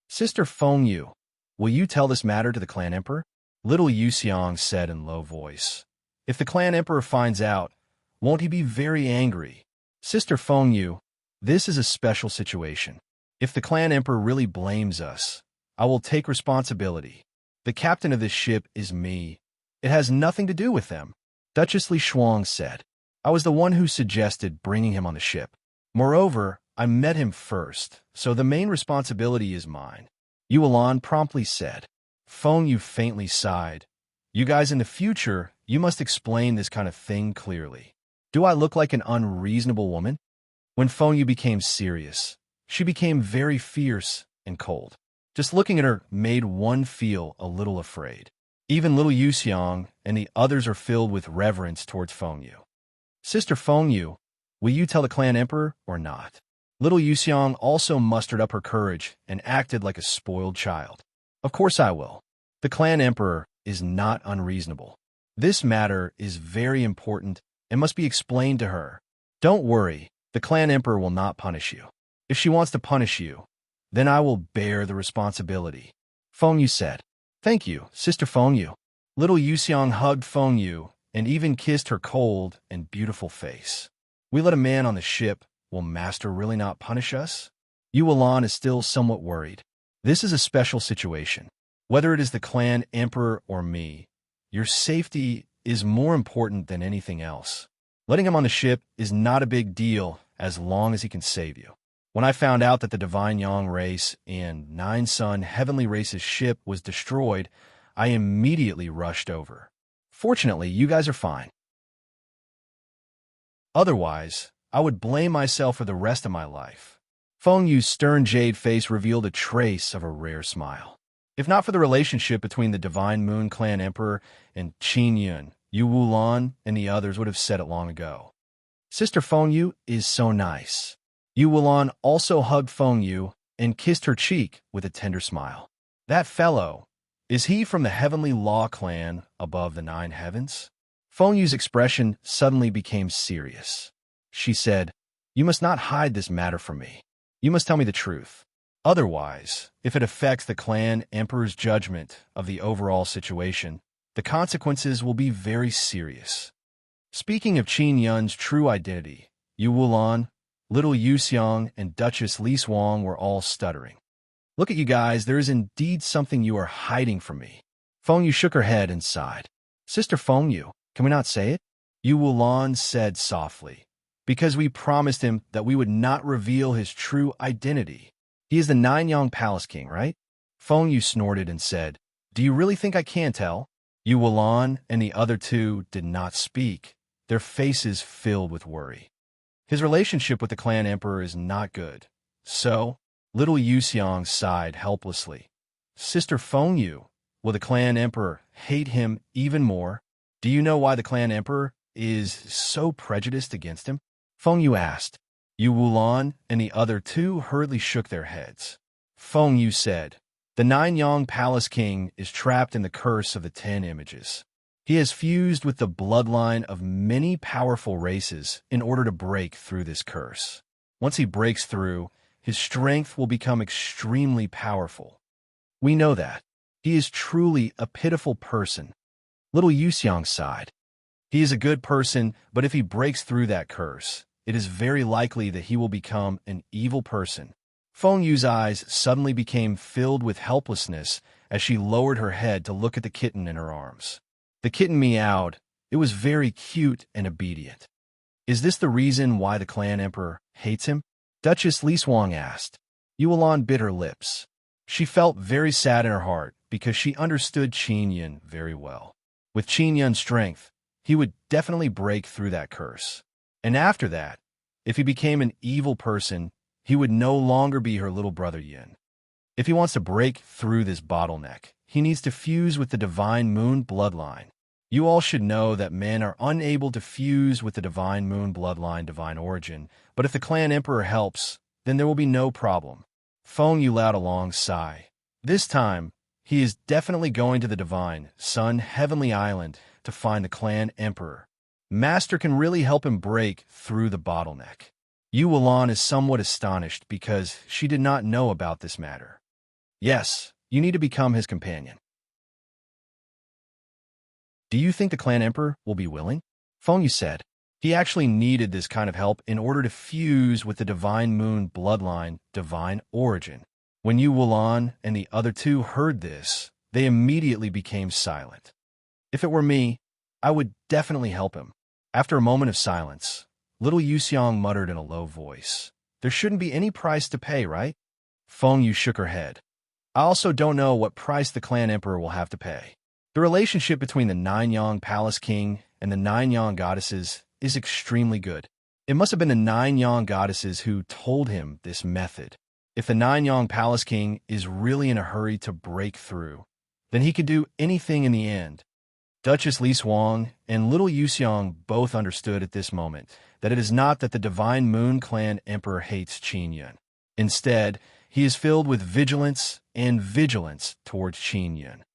S1: Sister Feng Yu, will you tell this matter to the clan emperor? Little Yuxiang said in low voice. If the clan emperor finds out, won't he be very angry? Sister Feng Yu, this is a special situation. If the clan emperor really blames us, I will take responsibility. The captain of this ship is me. It has nothing to do with them. Duchess Li Shuang said. I was the one who suggested bringing him on the ship. Moreover, I met him first, so the main responsibility is mine. Yu Wulan promptly said. Feng Yu faintly sighed. You guys in the future, you must explain this kind of thing clearly. Do I look like an unreasonable woman? When Feng Yu became serious, she became very fierce and cold. Just looking at her made one feel a little afraid. Even little Yuxiang and the others are filled with reverence towards Feng Yu. Sister Feng Yu, will you tell the clan emperor or not? Little Yuxiang also mustered up her courage and acted like a spoiled child. Of course I will. The clan emperor is not unreasonable. This matter is very important and must be explained to her. Don't worry, the clan emperor will not punish you. If she wants to punish you, then I will bear the responsibility. Feng Yu said. Thank you, Sister Feng Yu. Little Yuxiang hugged Feng Yu and even kissed her cold and beautiful face. We let a man on the ship. Will Master really not punish us? Yu Wulan is still somewhat worried. This is a special situation. Whether it is the clan emperor or me, your safety is more important than anything else. Letting him on the ship is not a big deal as long as he can save you. When I found out that the Divine Yang race and Nine Sun Heavenly Race's ship was destroyed, I immediately rushed over. Fortunately, you guys are fine. Otherwise, I would blame myself for the rest of my life. Feng Yu's stern jade face revealed a trace of a rare smile. If not for the relationship between the Divine Moon Clan Emperor and Qin Yun, Yu Wulan and the others would have said it long ago. Sister Feng Yu is so nice. Yu Wulan also hugged Feng Yu and kissed her cheek with a tender smile. That fellow, is he from the Heavenly Law Clan above the 9 heavens? Feng Yu's expression suddenly became serious. She said, You must not hide this matter from me. You must tell me the truth. Otherwise, if it affects the clan emperor's judgment of the overall situation, the consequences will be very serious. Speaking of Qin Yun's true identity, Yu Wulan, little Yuxiang, and Duchess Li Shuang were all stuttering. Look at you guys, there is indeed something you are hiding from me. Feng Yu shook her head and sighed. Sister Feng Yu, can we not say it? Yu Wulan said softly. Because we promised him that we would not reveal his true identity. He is the Nine-Yang Palace King, right? Feng Yu snorted and said, Do you really think I can tell? Yu Wulan and the other two did not speak, their faces filled with worry. His relationship with the clan emperor is not good. So, little Yuxiang sighed helplessly. Sister Feng Yu, will the clan emperor hate him even more? Do you know why the clan emperor is so prejudiced against him? Feng Yu asked. Yu Wulan and the other two hurriedly shook their heads. Feng Yu said, The Nine-Yang Palace King is trapped in the curse of the 10 images. He has fused with the bloodline of many powerful races in order to break through this curse. Once he breaks through, his strength will become extremely powerful. We know that. He is truly a pitiful person. Little Yuxiang sighed. He is a good person, but if he breaks through that curse, it is very likely that he will become an evil person. Feng Yu's eyes suddenly became filled with helplessness as she lowered her head to look at the kitten in her arms. The kitten meowed. It was very cute and obedient. Is this the reason why the clan emperor hates him? Duchess Li Suang asked. Yuan bit her lips. She felt very sad in her heart because she understood Qin Yun very well. With Qin Yun's strength, he would definitely break through that curse. And after that, if he became an evil person, he would no longer be her little brother Yin. If he wants to break through this bottleneck, he needs to fuse with the Divine Moon bloodline. You all should know that men are unable to fuse with the Divine Moon bloodline divine origin, but if the clan emperor helps, then there will be no problem. Feng Yu let out a long sigh. This time, he is definitely going to the Divine Sun Heavenly Island to find the clan emperor. Master can really help him break through the bottleneck. Yuan is somewhat astonished because she did not know about this matter. Yes, you need to become his companion. Do you think the clan emperor will be willing? Feng Yu said. He actually needed this kind of help in order to fuse with the Divine Moon bloodline divine origin. When Yuan and the other two heard this, they immediately became silent. If it were me, I would definitely help him. After a moment of silence, little Yuxiang muttered in a low voice, There shouldn't be any price to pay, right? Feng Yu shook her head. I also don't know what price the clan emperor will have to pay. The relationship between the Nine-Yang Palace King and the Nine-Yang Goddesses is extremely good. It must have been the Nine-Yang Goddesses who told him this method. If the Nine-Yang Palace King is really in a hurry to break through, then he could do anything in the end. Duchess Li Suang and little Yuxiang both understood at this moment that it is not that the Divine Moon Clan Emperor hates Qin Yun. Instead, he is filled with vigilance towards Qin Yun.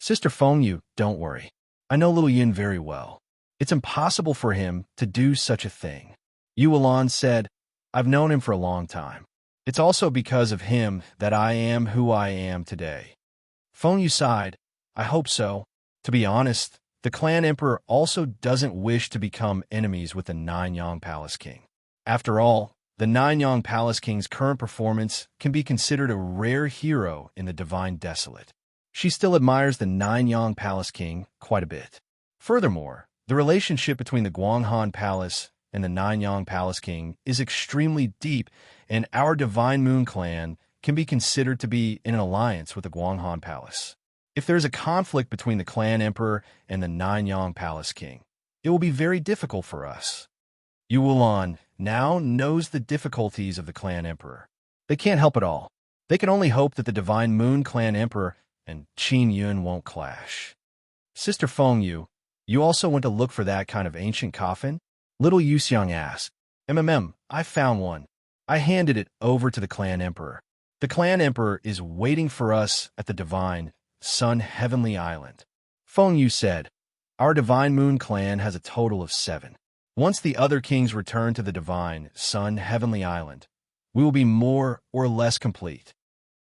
S1: Sister Feng Yu, don't worry. I know little Yin very well. It's impossible for him to do such a thing. Yuan said, I've known him for a long time. It's also because of him that I am who I am today. Feng Yu sighed. I hope so. To be honest, the clan emperor also doesn't wish to become enemies with the Nine-Yang Palace King. After all, the Nine-Yang Palace King's current performance can be considered a rare hero in the Divine Desolate. She still admires the Nine-Yang Palace King quite a bit. Furthermore, the relationship between the Guanghan Palace and the Nine-Yang Palace King is extremely deep, and our Divine Moon clan can be considered to be in an alliance with the Guanghan Palace. If there is a conflict between the clan emperor and the Nine-Yang Palace King, it will be very difficult for us. Yuan now knows the difficulties of the clan emperor. They can't help it all. They can only hope that the Divine Moon clan emperor and Qin Yun won't clash. Sister Feng Yu, you also went to look for that kind of ancient coffin? Little Yuxiang asked. I found one. I handed it over to the clan emperor. The clan emperor is waiting for us at the Divine Sun Heavenly Island. Feng Yu said, Our Divine Moon clan has a total of 7. Once the other kings return to the Divine Sun Heavenly Island, we will be more or less complete.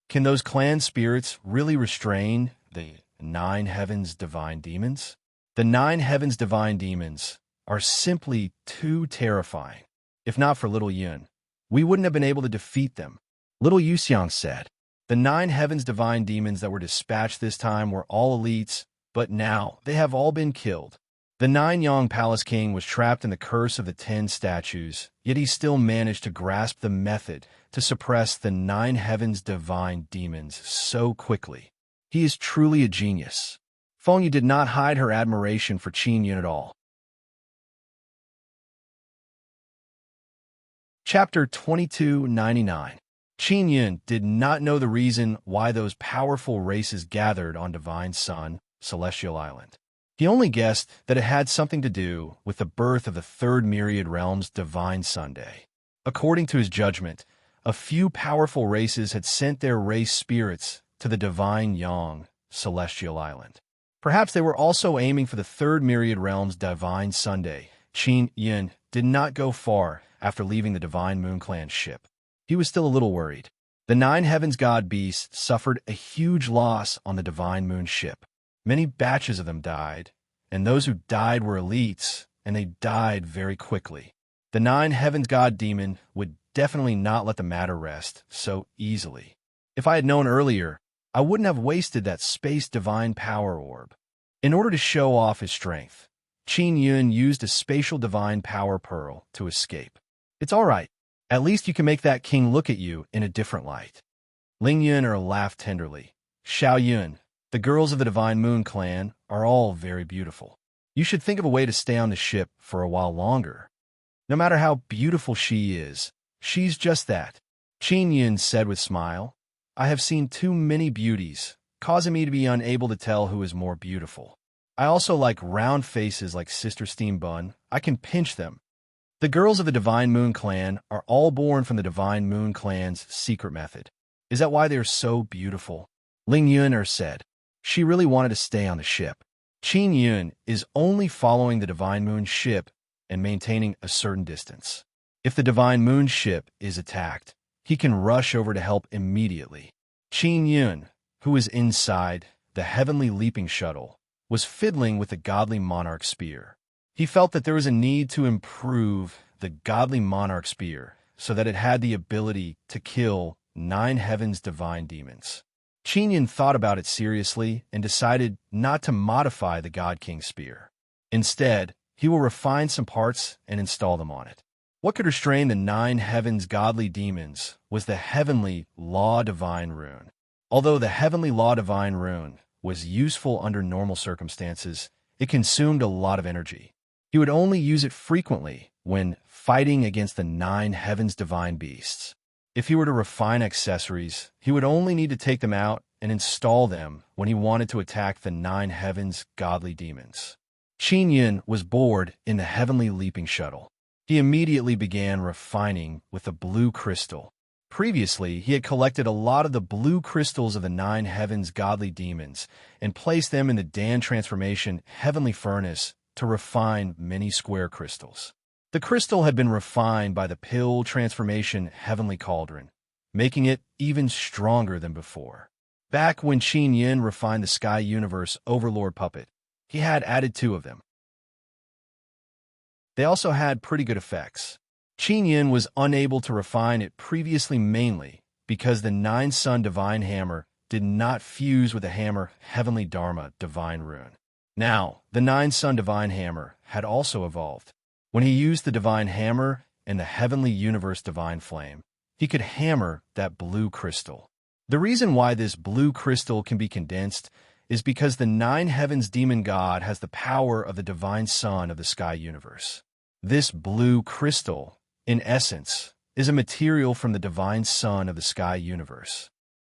S1: Can those clan spirits really restrain the 9 heavens divine demons? The 9 heavens divine demons are simply too terrifying. If not for little Yun, we wouldn't have been able to defeat them. Little Yuxiang said, The 9 heavens divine demons that were dispatched this time were all elites, but now they have all been killed. The Nine-Yang Palace King was trapped in the curse of the 10 statues, yet he still managed to grasp the method to suppress the 9 heavens divine demons so quickly. He is truly a genius. Feng Yu did not hide her admiration for Qin Yun at all. Chapter 2299. Qin Yun did not know the reason why those powerful races gathered on Divine Sun, Celestial Island. He only guessed that it had something to do with the birth of the Third Myriad Realm's Divine Sunday. According to his judgment, a few powerful races had sent their race spirits to the Divine Yang, Celestial Island. Perhaps they were also aiming for the Third Myriad Realm's Divine Sunday. Qin Yun did not go far after leaving the Divine Moon Clan ship. He was still a little worried. The 9 heavens god beasts suffered a huge loss on the Divine Moon ship. Many batches of them died, and those who died were elites, and they died very quickly. The nine heavens god demon would definitely not let the matter rest so easily. If I had known earlier, I wouldn't have wasted that space divine power orb. In order to show off his strength, Qin Yun used a spatial divine power pearl to escape. It's all right. At least you can make that king look at you in a different light. Ling Yun laughed tenderly. Xiao Yun, the girls of the Divine Moon clan are all very beautiful. You should think of a way to stay on the ship for a while longer. No matter how beautiful she is, she's just that. Qin Yun said with smile. I have seen too many beauties, causing me to be unable to tell who is more beautiful. I also like round faces like Sister Steam Bun. I can pinch them. The girls of the Divine Moon clan are all born from the Divine Moon clan's secret method. Is that why they are so beautiful? Ling Yun said. She really wanted to stay on the ship. Qin Yun is only following the Divine Moon ship and maintaining a certain distance. If the Divine Moon ship is attacked, he can rush over to help immediately. Qin Yun, who is inside the heavenly leaping shuttle, was fiddling with the godly Monarch spear. He felt that there was a need to improve the godly Monarch spear so that it had the ability to kill 9 heavens divine demons. Qin Yun thought about it seriously and decided not to modify the God King spear. Instead, he will refine some parts and install them on it. What could restrain the 9 heavens godly demons was the heavenly law divine rune. Although the heavenly law divine rune was useful under normal circumstances, it consumed a lot of energy. He would only use it frequently when fighting against the 9 heavens divine beasts. If he were to refine accessories, he would only need to take them out and install them when he wanted to attack the 9 heavens godly demons. Qin Yun was bored in the heavenly leaping shuttle. He immediately began refining with the blue crystal. Previously, he had collected a lot of the blue crystals of the 9 heavens godly demons and placed them in the Dan transformation heavenly furnace to refine many square crystals. The crystal had been refined by the pill transformation heavenly cauldron, making it even stronger than before. Back when Qin Yun refined the Sky Universe Overlord puppet, he had added 2 of them. They also had pretty good effects. Qin Yun was unable to refine it previously mainly because the 9 Sun Divine Hammer did not fuse with the Hammer Heavenly Dharma Divine Rune. Now, the 9 Sun Divine Hammer had also evolved. When he used the Divine Hammer and the Heavenly Universe Divine Flame, he could hammer that blue crystal. The reason why this blue crystal can be condensed is because the 9 heavens demon god has the power of the Divine Sun of the Sky Universe. This blue crystal, in essence, is a material from the Divine Sun of the Sky Universe.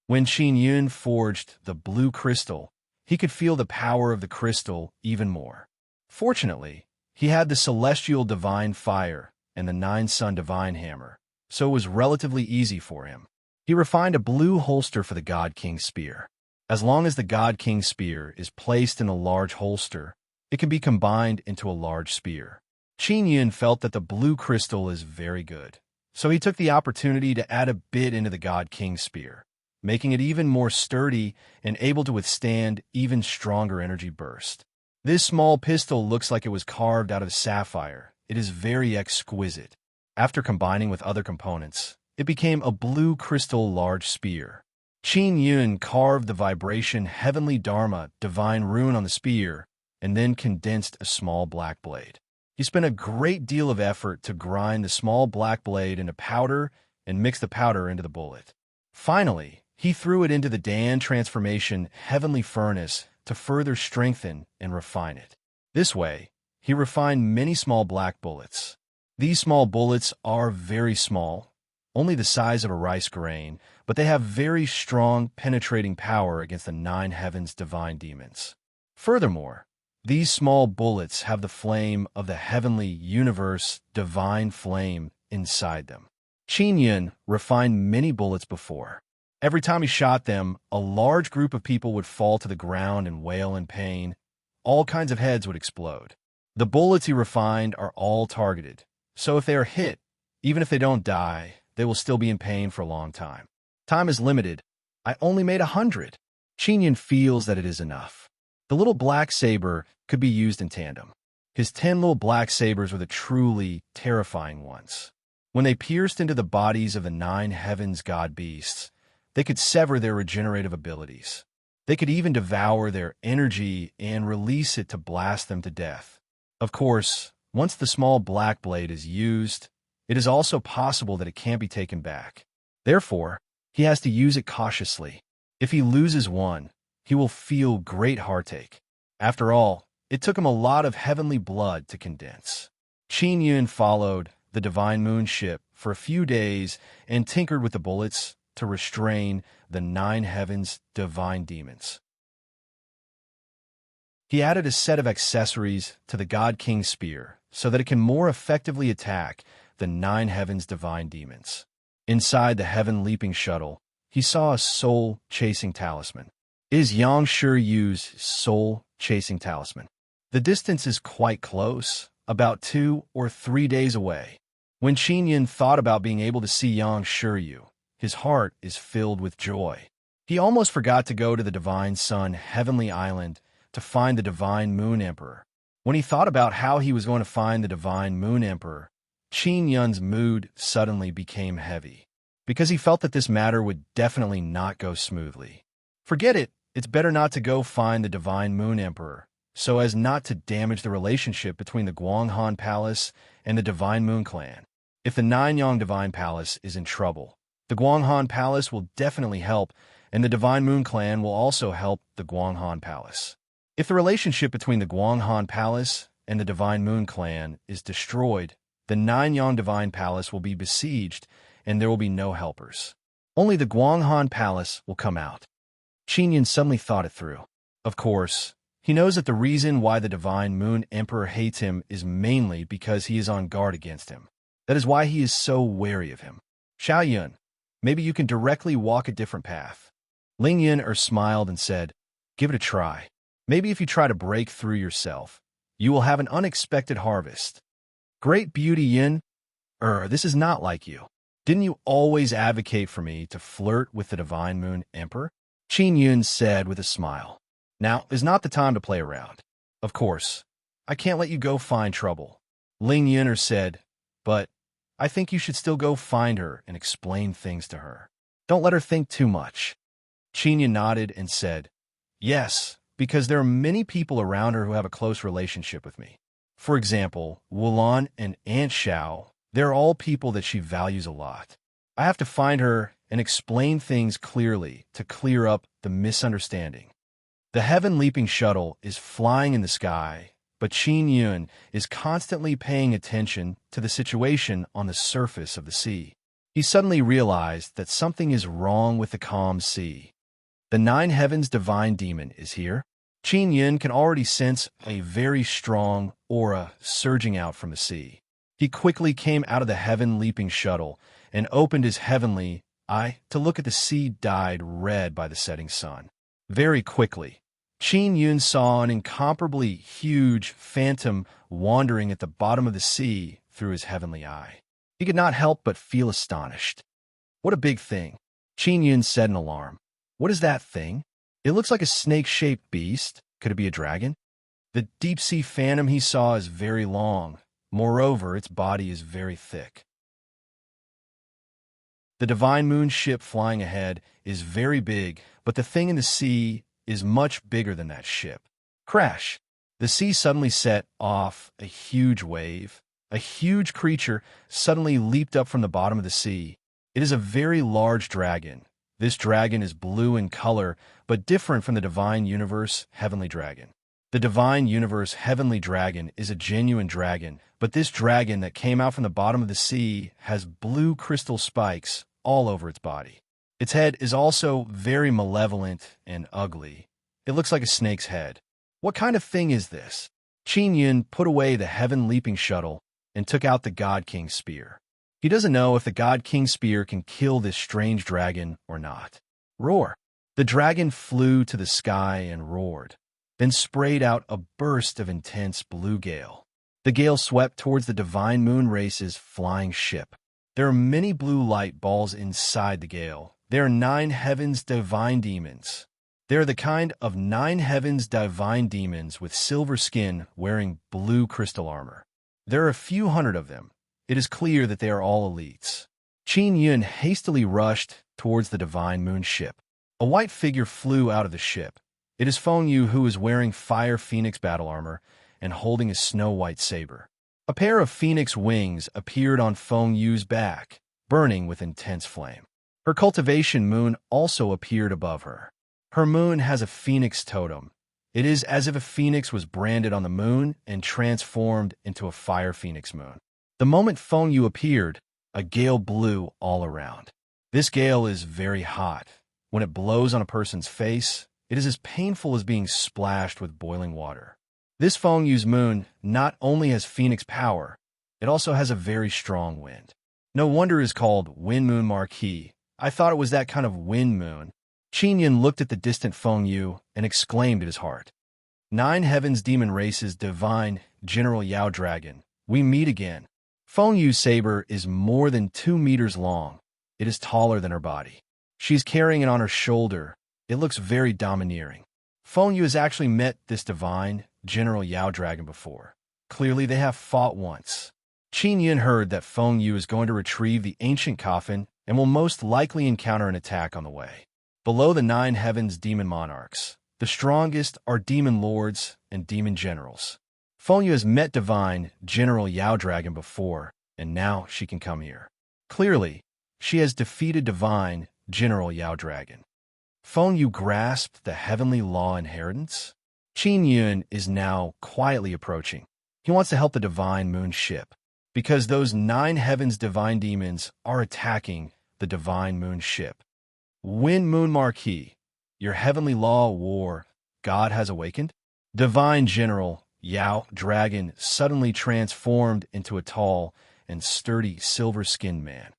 S1: When Qin Yun forged the blue crystal, he could feel the power of the crystal even more. Fortunately, he had the celestial divine fire and the 9 Sun divine hammer, so it was relatively easy for him. He refined a blue holster for the God King spear. As long as the God King spear is placed in a large holster, it can be combined into a large spear. Qin Yun felt that the blue crystal is very good, so he took the opportunity to add a bit into the God King spear, making it even more sturdy and able to withstand even stronger energy burst. This small pistol looks like it was carved out of sapphire. It is very exquisite. After combining with other components, it became a blue crystal large spear. Qin Yun carved the vibration Heavenly Dharma divine rune on the spear and then condensed a small black blade. He spent a great deal of effort to grind the small black blade into powder and mix the powder into the bullet. Finally, he threw it into the Dan transformation heavenly furnace to further strengthen and refine it. This way, he refined many small black bullets. These small bullets are very small, only the size of a rice grain, but they have very strong penetrating power against the 9 heavens divine demons. Furthermore, these small bullets have the flame of the heavenly universe divine flame inside them. Qin Yun refined many bullets before. Every time he shot them, a large group of people would fall to the ground and wail in pain. All kinds of heads would explode. The bullets he refined are all targeted, so if they are hit, even if they don't die, they will still be in pain for a long time. Time is limited. I only made 100. Qin Yun feels that it is enough. The little black saber could be used in tandem. His 10 little black sabers were the truly terrifying ones. When they pierced into the bodies of the 9 heavens god beasts, they could sever their regenerative abilities. They could even devour their energy and release it to blast them to death. Of course, once the small black blade is used, it is also possible that it can't be taken back. Therefore, he has to use it cautiously. If he loses one, he will feel great heartache. After all, it took him a lot of heavenly blood to condense. Qin Yun followed the divine moon ship for a few days and tinkered with the bullets to restrain the 9 heavens divine demons. He added a set of accessories to the God King spear so that it can more effectively attack the 9 heavens divine demons. Inside the heaven-leaping shuttle, he saw a soul-chasing talisman. It is Yang Shiyu's soul-chasing talisman. The distance is quite close, about 2 or 3 days away. When Qin Yun thought about being able to see Yang Shiyu, his heart is filled with joy. He almost forgot to go to the Divine Sun Heavenly Island to find the Divine Moon Emperor. When he thought about how he was going to find the Divine Moon Emperor, Qin Yun's mood suddenly became heavy, because he felt that this matter would definitely not go smoothly. Forget it, it's better not to go find the Divine Moon Emperor, so as not to damage the relationship between the Guanghan Palace and the Divine Moon Clan. If the Nanyang Divine Palace is in trouble, the Guanghan Palace will definitely help, and the Divine Moon Clan will also help the Guanghan Palace. If the relationship between the Guanghan Palace and the Divine Moon Clan is destroyed, the Nanyang Divine Palace will be besieged, and there will be no helpers. Only the Guanghan Palace will come out. Qin Yun suddenly thought it through. Of course, he knows that the reason why the Divine Moon Emperor hates him is mainly because he is on guard against him. That is why he is so wary of him. Xiao Yun, maybe you can directly walk a different path. Ling Yun smiled and said, give it a try. Maybe if you try to break through yourself, you will have an unexpected harvest. Great beauty, Yin. This is not like you. Didn't you always advocate for me to flirt with the Divine Moon Emperor? Qin Yun said with a smile. Now is not the time to play around. Of course, I can't let you go find trouble. Ling Yun said, but I think you should still go find her and explain things to her. Don't let her think too much. Qin Yun nodded and said, yes, because there are many people around her who have a close relationship with me. For example, Wulan and Aunt Xiao, they're all people that she values a lot. I have to find her and explain things clearly to clear up the misunderstanding. The heaven-leaping shuttle is flying in the sky, but Qin Yun is constantly paying attention to the situation on the surface of the sea. He suddenly realized that something is wrong with the calm sea. The 9 heavens divine demon is here. Qin Yun can already sense a very strong aura surging out from the sea. He quickly came out of the heaven-leaping shuttle and opened his heavenly eye to look at the sea dyed red by the setting sun. Very quickly, Qin Yun saw an incomparably huge phantom wandering at the bottom of the sea through his heavenly eye. He could not help but feel astonished. What a big thing! Qin Yun said in alarm. What is that thing? It looks like a snake-shaped beast. Could it be a dragon? The deep-sea phantom he saw is very long. Moreover, its body is very thick. The Divine Moon ship flying ahead is very big, but the thing in the sea is much bigger than that ship. Crash! The sea suddenly set off a huge wave. A huge creature suddenly leaped up from the bottom of the sea. It is a very large dragon. This dragon is blue in color, but different from the Divine Universe Heavenly Dragon. The Divine Universe Heavenly Dragon is a genuine dragon, but this dragon that came out from the bottom of the sea has blue crystal spikes all over its body. Its head is also very malevolent and ugly. It looks like a snake's head. What kind of thing is this? Qin Yun put away the heaven-leaping shuttle and took out the God King spear. He doesn't know if the God King spear can kill this strange dragon or not. Roar! The dragon flew to the sky and roared, then sprayed out a burst of intense blue gale. The gale swept towards the Divine Moon Race's flying ship. There are many blue light balls inside the gale. There are 9 heavens divine demons. They are the kind of 9 heavens divine demons with silver skin wearing blue crystal armor. There are a few hundred of them. It is clear that they are all elites. Qin Yun hastily rushed towards the divine moon ship. A white figure flew out of the ship. It is Feng Yu, who is wearing fire phoenix battle armor and holding a snow-white saber. A pair of phoenix wings appeared on Feng Yu's back, burning with intense flame. Her cultivation moon also appeared above her. Her moon has a phoenix totem. It is as if a phoenix was branded on the moon and transformed into a fire phoenix moon. The moment Feng Yu appeared, a gale blew all around. This gale is very hot. When it blows on a person's face, it is as painful as being splashed with boiling water. This Feng Yu's moon not only has phoenix power, it also has a very strong wind. No wonder it is called Wind Moon Marquis. I thought it was that kind of wind moon. Qin Yun looked at the distant Feng Yu and exclaimed in his heart, 9 heavens demon races divine General Yao Dragon, we meet again. Feng Yu's saber is more than 2 meters long. It is taller than her body. She's carrying it on her shoulder. It looks very domineering. Feng Yu has actually met this divine General Yao Dragon before. Clearly they have fought once. Qin Yun heard that Feng Yu is going to retrieve the ancient coffin and will most likely encounter an attack on the way. Below the 9 heavens demon monarchs, the strongest are demon lords and demon generals. Feng Yu has met divine General Yao Dragon before, and now she can come here. Clearly, she has defeated divine General Yao Dragon. Feng Yu grasped the heavenly law inheritance. Qin Yun is now quietly approaching. He wants to help the divine moon ship, because those 9 heavens divine demons are attacking the divine moon ship. Wind Moon Marquis, your heavenly law war, God has awakened? Divine General Yao Dragon suddenly transformed into a tall and sturdy silver-skinned man.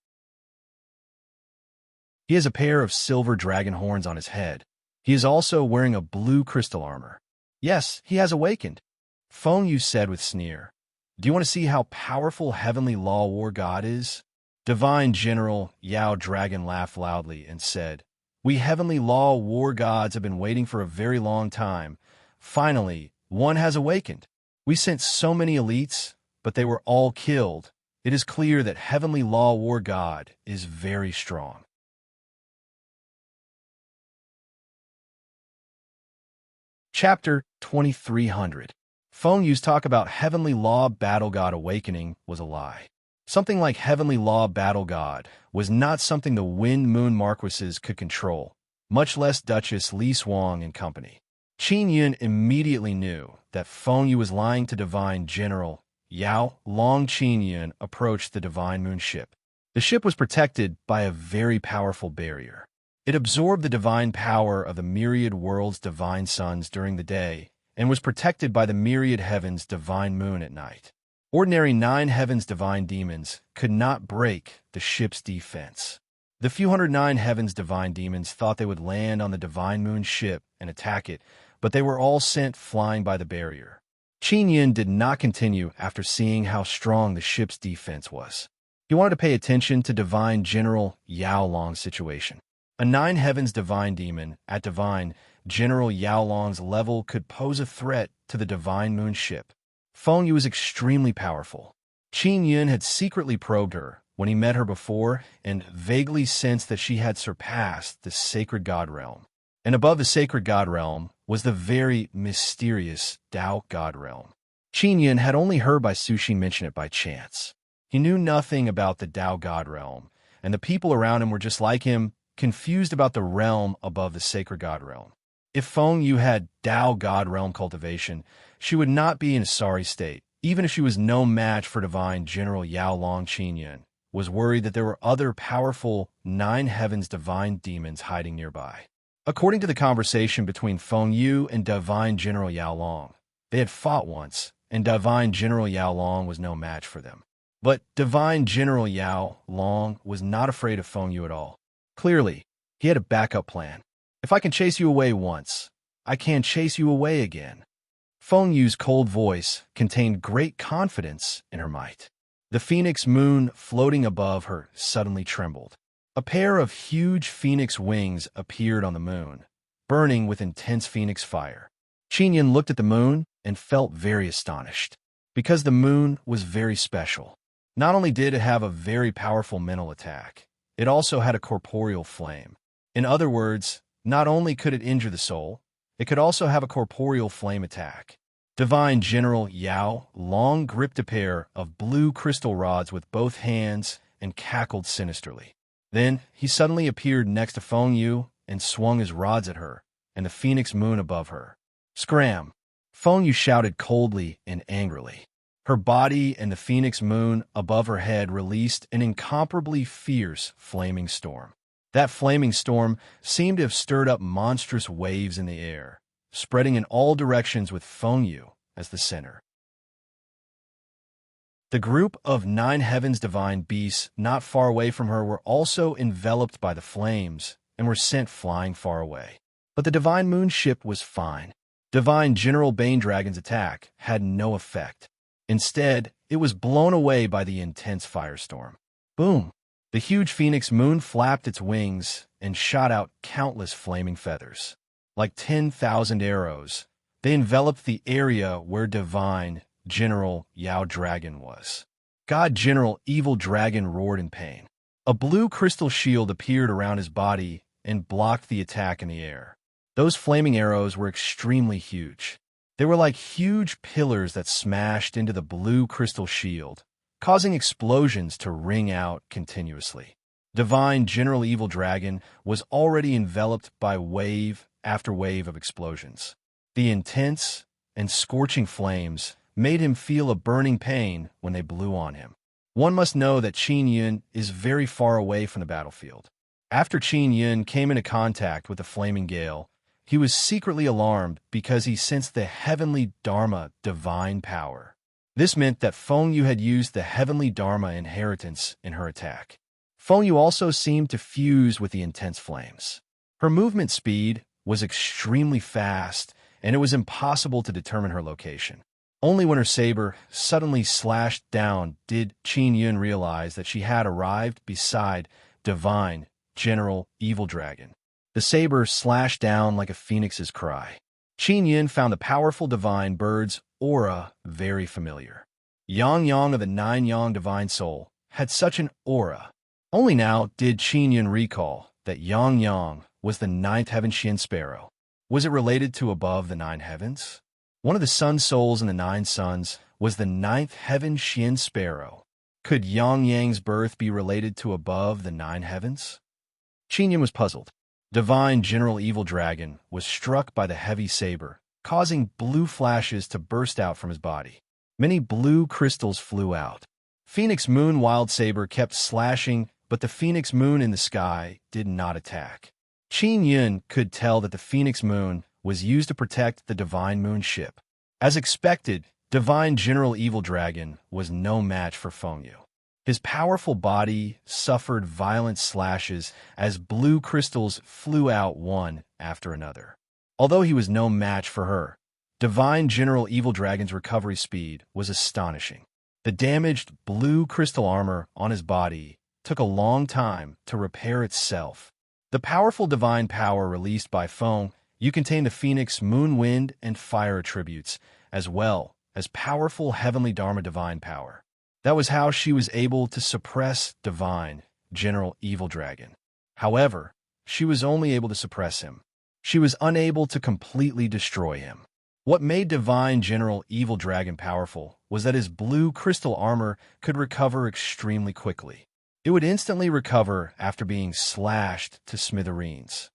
S1: He has a pair of silver dragon horns on his head. He is also wearing a blue crystal armor. Yes, he has awakened. Feng Yu said with sneer, do you want to see how powerful heavenly law war God is? Divine General Yao Dragon laughed loudly and said, we heavenly law war gods have been waiting for a very long time. Finally, one has awakened. We sent so many elites, but they were all killed. It is clear that heavenly law war God is very strong. Chapter 2300. Feng Yu's talk about heavenly law battle god awakening was a lie. Something like heavenly law battle god was not something the Wind Moon Marquises could control, much less Duchess Li Suang and company. Qin Yun immediately knew that Feng Yu was lying to divine General Yao. Long Qin Yun approached the divine moon ship. The ship was protected by a very powerful barrier. It absorbed the divine power of the myriad worlds' divine suns during the day and was protected by the myriad heavens' divine moon at night. Ordinary 9 heavens divine demons could not break the ship's defense. The few hundred 9 heavens divine demons thought they would land on the divine moon ship and attack it, but they were all sent flying by the barrier. Qin Yun did not continue after seeing how strong the ship's defense was. He wanted to pay attention to divine General Yao Long's situation. A 9 heavens divine demon at divine General Yao Long's level could pose a threat to the divine moon ship. Feng Yu was extremely powerful. Qin Yun had secretly probed her when he met her before and vaguely sensed that she had surpassed the sacred god realm. And above the sacred god realm was the very mysterious Tao god realm. Qin Yun had only heard Bai Sushi mention it by chance. He knew nothing about the Tao god realm, and the people around him were just like him, confused about the realm above the sacred god realm. If Feng Yu had Tao god realm cultivation, she would not be in a sorry state. Even if she was no match for divine General Yao Long, Qin Yun was worried that there were other powerful 9 heavens divine demons hiding nearby. According to the conversation between Feng Yu and divine General Yao Long, they had fought once, and divine General Yao Long was no match for them. But divine General Yao Long was not afraid of Feng Yu at all. Clearly, he had a backup plan. If I can chase you away once, I can chase you away again. Feng Yu's cold voice contained great confidence in her might. The phoenix moon floating above her suddenly trembled. A pair of huge phoenix wings appeared on the moon. burning with intense phoenix fire. Qin Yun looked at the moon and felt very astonished, because the moon was very special. Not only did it have a very powerful mental attack, it also had a corporeal flame. In other words, not only could it injure the soul, it could also have a corporeal flame attack. Divine General Yao long gripped a pair of blue crystal rods with both hands and cackled sinisterly. Then he suddenly appeared next to Feng Yu and swung his rods at her and the phoenix moon above her. Scram! Feng Yu shouted coldly and angrily. Her body and the phoenix moon above her head released an incomparably fierce flaming storm. That flaming storm seemed to have stirred up monstrous waves in the air, spreading in all directions with Feng Yu as the center. The group of 9 heavens divine beasts not far away from her were also enveloped by the flames and were sent flying far away. But the divine moon ship was fine. Divine General Bane Dragon's attack had no effect. Instead, it was blown away by the intense firestorm. Boom! The huge phoenix moon flapped its wings and shot out countless flaming feathers. Like 10,000 arrows, they enveloped the area where Divine General Yao Dragon was. God General Evil Dragon roared in pain. A blue crystal shield appeared around his body and blocked the attack in the air. Those flaming arrows were extremely huge. They were like huge pillars that smashed into the blue crystal shield, causing explosions to ring out continuously. Divine General Evil Dragon was already enveloped by wave after wave of explosions. The intense and scorching flames made him feel a burning pain when they blew on him. One must know that Qin Yun is very far away from the battlefield. After Qin Yun came into contact with the flaming gale, he was secretly alarmed because he sensed the heavenly Dharma divine power. This meant that Feng Yu had used the heavenly Dharma inheritance in her attack. Feng Yu also seemed to fuse with the intense flames. Her movement speed was extremely fast, and it was impossible to determine her location. Only when her saber suddenly slashed down did Qin Yun realize that she had arrived beside Divine General Evil Dragon. The saber slashed down like a phoenix's cry. Qin Yun found the powerful divine bird's aura very familiar. Yang Yang of the 9 Yang divine soul had such an aura. Only now did Qin Yun recall that Yang Yang was the 9th heaven Xian sparrow. Was it related to above the 9 heavens? One of the sun souls in the 9 suns was the 9th heaven Xian sparrow. Could Yang Yang's birth be related to above the 9 heavens? Qin Yun was puzzled. Divine General Evil Dragon was struck by the heavy saber, causing blue flashes to burst out from his body. Many blue crystals flew out. Phoenix Moon Wild Saber kept slashing, but the Phoenix Moon in the sky did not attack. Qin Yun could tell that the Phoenix Moon was used to protect the Divine Moon ship. As expected, Divine General Evil Dragon was no match for Feng Yu. His powerful body suffered violent slashes as blue crystals flew out one after another. Although he was no match for her, Divine General Evil Dragon's recovery speed was astonishing. The damaged blue crystal armor on his body took a long time to repair itself. The powerful divine power released by Feng Yu contained the Phoenix, Moon, Wind, and Fire attributes, as well as powerful heavenly Dharma divine power. That was how she was able to suppress Divine General Evil Dragon. However, she was only able to suppress him. She was unable to completely destroy him. What made Divine General Evil Dragon powerful was that his blue crystal armor could recover extremely quickly. It would instantly recover after being slashed to smithereens.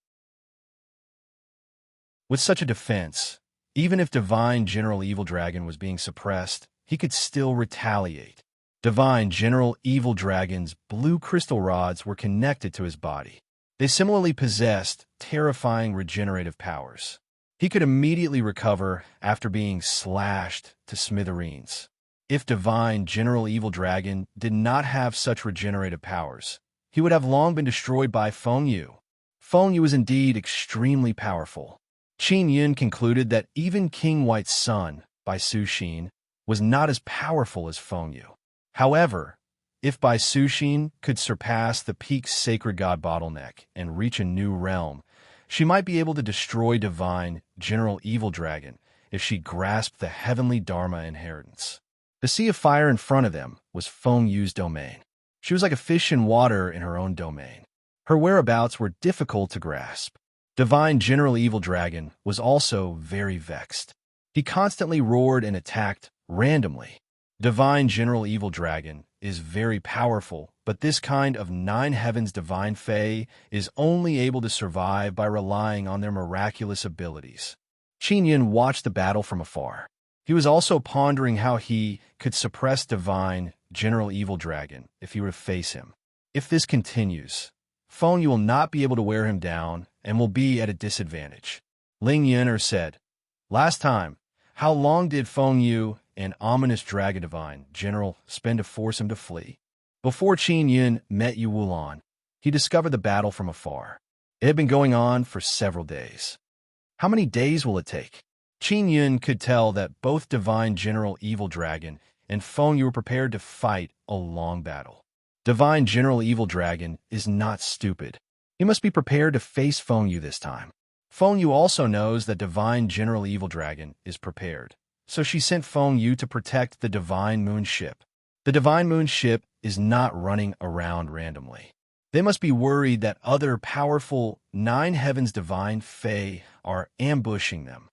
S1: With such a defense, even if Divine General Evil Dragon was being suppressed, he could still retaliate. Divine General Evil Dragon's blue crystal rods were connected to his body. They similarly possessed terrifying regenerative powers. He could immediately recover after being slashed to smithereens. If Divine General Evil Dragon did not have such regenerative powers, he would have long been destroyed by Feng Yu. Feng Yu was indeed extremely powerful. Qin Yun concluded that even King White's son, Bai Suxin, was not as powerful as Feng Yu. However, if Bai Suxin could surpass the peak sacred god bottleneck and reach a new realm, She might be able to destroy Divine General Evil Dragon if she grasped the heavenly Dharma inheritance. The sea of fire in front of them was Feng Yu's domain. She was like a fish in water in her own domain. Her whereabouts were difficult to grasp. Divine General Evil Dragon was also very vexed. He constantly roared and attacked randomly. Divine General Evil Dragon is very powerful, but this kind of nine heavens divine fae is only able to survive by relying on their miraculous abilities. Qin Yun watched the battle from afar. He was also pondering how he could suppress Divine General Evil Dragon if he were to face him. If this continues, Feng Yu will not be able to wear him down and will be at a disadvantage. Ling Yun'er said, "Last time, how long did Feng Yu and ominous Dragon Divine General spend to force him to flee?" Before Qin Yun met Yu Wulan, he discovered the battle from afar. It had been going on for several days. How many days will it take? Qin Yun could tell that both Divine General Evil Dragon and Feng Yu were prepared to fight a long battle. Divine General Evil Dragon is not stupid. He must be prepared to face Feng Yu this time. Feng Yu also knows that Divine General Evil Dragon is prepared, so she sent Feng Yu to protect the Divine Moon ship. The Divine Moon ship is not running around randomly. They must be worried that other powerful Nine Heavens Divine Fae are ambushing them.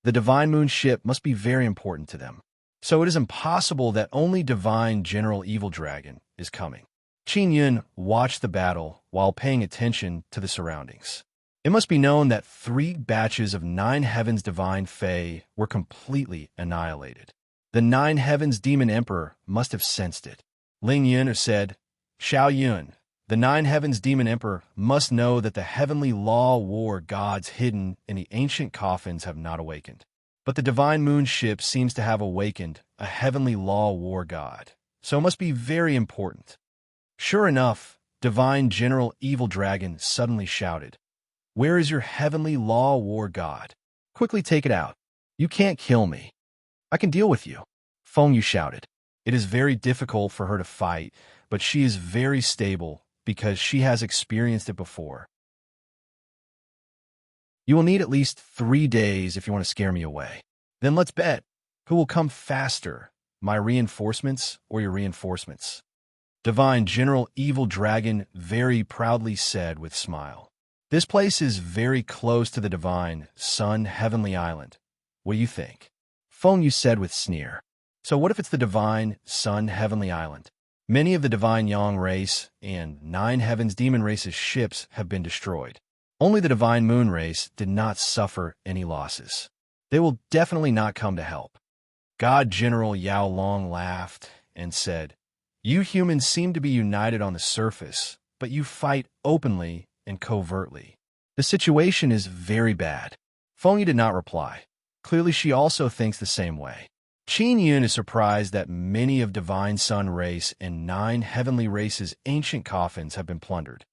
S1: The Divine Moon ship must be very important to them. So it is impossible that only Divine General Evil Dragon is coming. Qin Yun watched the battle while paying attention to the surroundings. It must be known that 3 batches of Nine Heavens Divine Fae were completely annihilated. The Nine Heavens Demon Emperor must have sensed it. Ling Yun said, "Xiao Yun, the Nine Heavens Demon Emperor must know that the heavenly law war gods hidden in the ancient coffins have not awakened. But the Divine Moon ship seems to have awakened a heavenly law war god, so it must be very important." Sure enough, Divine General Evil Dragon suddenly shouted, "Where is your heavenly law war god? Quickly take it out. You can't kill me. I can deal with you." Feng Yu shouted. It is very difficult for her to fight, but she is very stable because she has experienced it before. "You will need at least 3 days if you want to scare me away. Then let's bet. Who will come faster, my reinforcements or your reinforcements?" Divine General Evil Dragon very proudly said with smile. "This place is very close to the Divine Sun Heavenly Island. What do you think?" Feng Yu said with sneer. "So what if it's the Divine Sun Heavenly Island? Many of the Divine Yang race and Nine Heavens Demon race's ships have been destroyed. Only the Divine Moon race did not suffer any losses. They will definitely not come to help." God General Yao Long laughed and said, "You humans seem to be united on the surface, but you fight openly and covertly. The situation is very bad." Feng Yu did not reply. Clearly, she also thinks the same way. Qin Yun is surprised that many of Divine Sun race and Nine Heavenly race's ancient coffins have been plundered.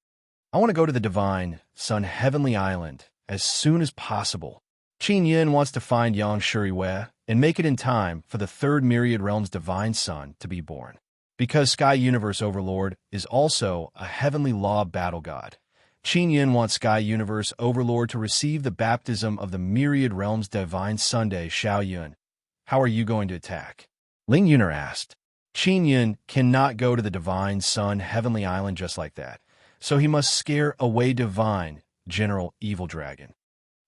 S1: "I want to go to the Divine Sun Heavenly Island as soon as possible." Qin Yun wants to find Yang Shuriwei and make it in time for the 3rd Myriad Realm's Divine Sun to be born. Because Sky Universe Overlord is also a heavenly law battle god, Qin Yun wants Sky Universe Overlord to receive the baptism of the Myriad Realm's Divine Sunday. "Xiao Yun, how are you going to attack?" Ling Yun'er asked. Qin Yun cannot go to the Divine Sun Heavenly Island just like that, so he must scare away Divine General Evil Dragon.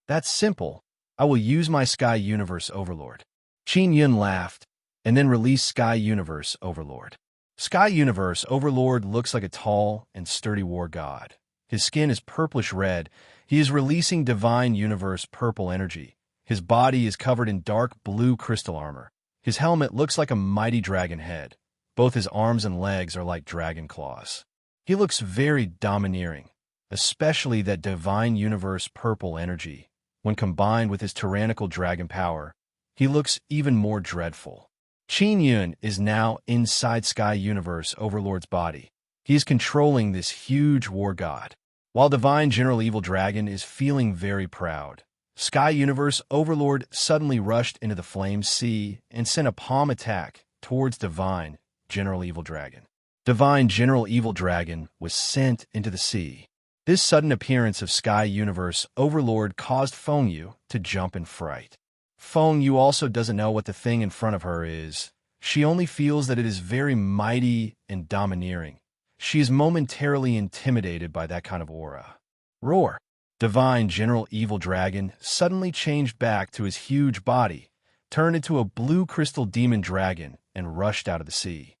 S1: "That's simple. I will use my Sky Universe Overlord." Qin Yun laughed and then released Sky Universe Overlord. Sky Universe Overlord looks like a tall and sturdy war god. His skin is purplish-red. He is releasing Divine Universe Purple energy. His body is covered in dark blue crystal armor. His helmet looks like a mighty dragon head. Both his arms and legs are like dragon claws. He looks very domineering, especially that Divine Universe Purple energy. When combined with his tyrannical dragon power, he looks even more dreadful. Qin Yun is now inside Sky Universe Overlord's body. He is controlling this huge war god. While Divine General Evil Dragon is feeling very proud, Sky Universe Overlord suddenly rushed into the flame sea and sent a palm attack towards Divine General Evil Dragon. Divine General Evil Dragon was sent into the sea. This sudden appearance of Sky Universe Overlord caused Feng Yu to jump in fright. Feng Yu also doesn't know what the thing in front of her is. She only feels that it is very mighty and domineering. She is momentarily intimidated by that kind of aura. Roar! Divine General Evil Dragon suddenly changed back to his huge body, turned into a blue crystal demon dragon, and rushed out of the sea.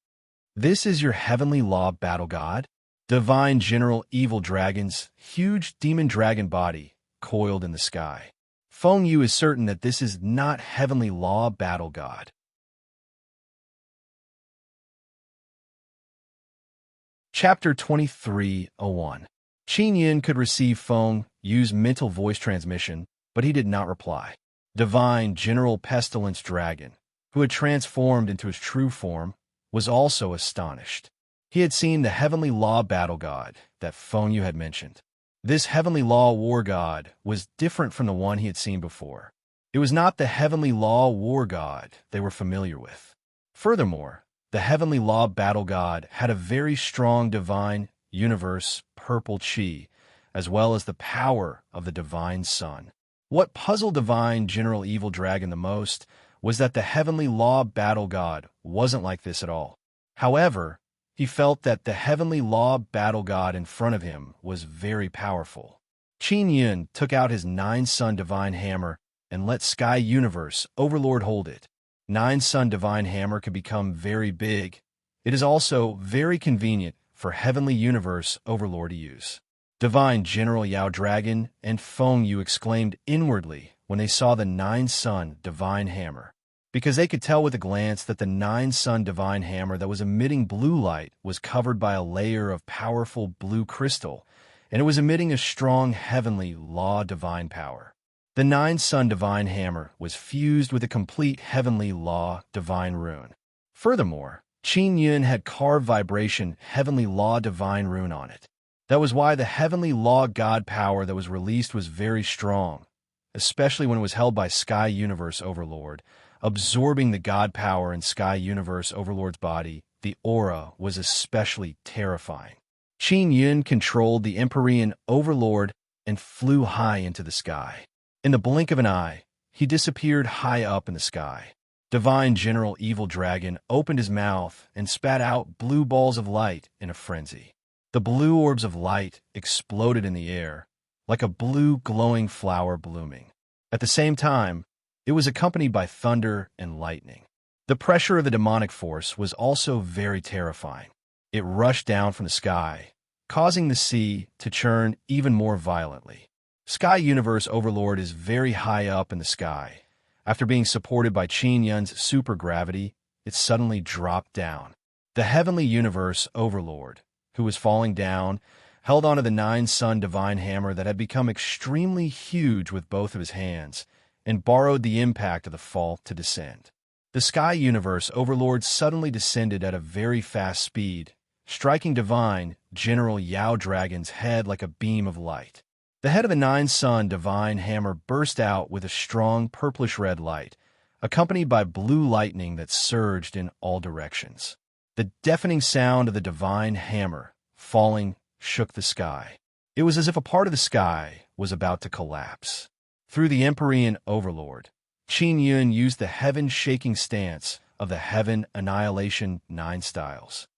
S1: This is your heavenly law battle god? Divine General Evil Dragon's huge demon dragon body coiled in the sky. Feng Yu is certain that this is not heavenly law battle god. Chapter 23:01. Qin Yin could receive Feng Yu's mental voice transmission, but he did not reply. Divine General Pestilence Dragon, who had transformed into his true form, was also astonished. He had seen the heavenly law battle god that Feng Yu had mentioned. This heavenly law war god was different from the one he had seen before. It was not the heavenly law war god they were familiar with. Furthermore, the heavenly law battle god had a very strong divine universe purple chi, as well as the power of the divine sun. What puzzled Divine General Evil Dragon the most was that the heavenly law battle god wasn't like this at all. However, he felt that the heavenly law battle god in front of him was very powerful. Qin Yin took out his Nine-Sun Divine Hammer and let Sky Universe Overlord hold it. Nine-Sun Divine Hammer could become very big. It is also very convenient for Heavenly Universe Overlord to use. Divine General Yao Dragon and Feng Yu exclaimed inwardly when they saw the Nine-Sun Divine Hammer, because they could tell with a glance that the Nine-Sun Divine Hammer that was emitting blue light was covered by a layer of powerful blue crystal, and it was emitting a strong heavenly law divine power. The Nine-Sun Divine Hammer was fused with a complete heavenly law divine rune. Furthermore, Qin Yin had carved vibration heavenly law divine rune on it. That was why the heavenly law god power that was released was very strong, especially when it was held by Sky Universe Overlord. Absorbing the god power in Sky Universe Overlord's body, the aura was especially terrifying. Qin Yin controlled the Empyrean Overlord and flew high into the sky. In the blink of an eye, he disappeared high up in the sky. Divine General Evil Dragon opened his mouth and spat out blue balls of light in a frenzy. The blue orbs of light exploded in the air, like a blue glowing flower blooming. At the same time, it was accompanied by thunder and lightning. The pressure of the demonic force was also very terrifying. It rushed down from the sky, causing the sea to churn even more violently. Sky Universe Overlord is very high up in the sky. After being supported by Qin Yin's supergravity, it suddenly dropped down. The Heavenly Universe Overlord, who was falling down, held onto the Nine-Sun Divine Hammer that had become extremely huge with both of his hands, and borrowed the impact of the fall to descend. The Sky Universe Overlord suddenly descended at a very fast speed, striking Divine General Yao Dragon's head like a beam of light. The head of the Nine-Sun Divine Hammer burst out with a strong purplish-red light, accompanied by blue lightning that surged in all directions. The deafening sound of the Divine Hammer falling shook the sky. It was as if a part of the sky was about to collapse. Through the Empyrean Overlord, Qin Yin used the heaven-shaking stance of the Heaven Annihilation 9 styles.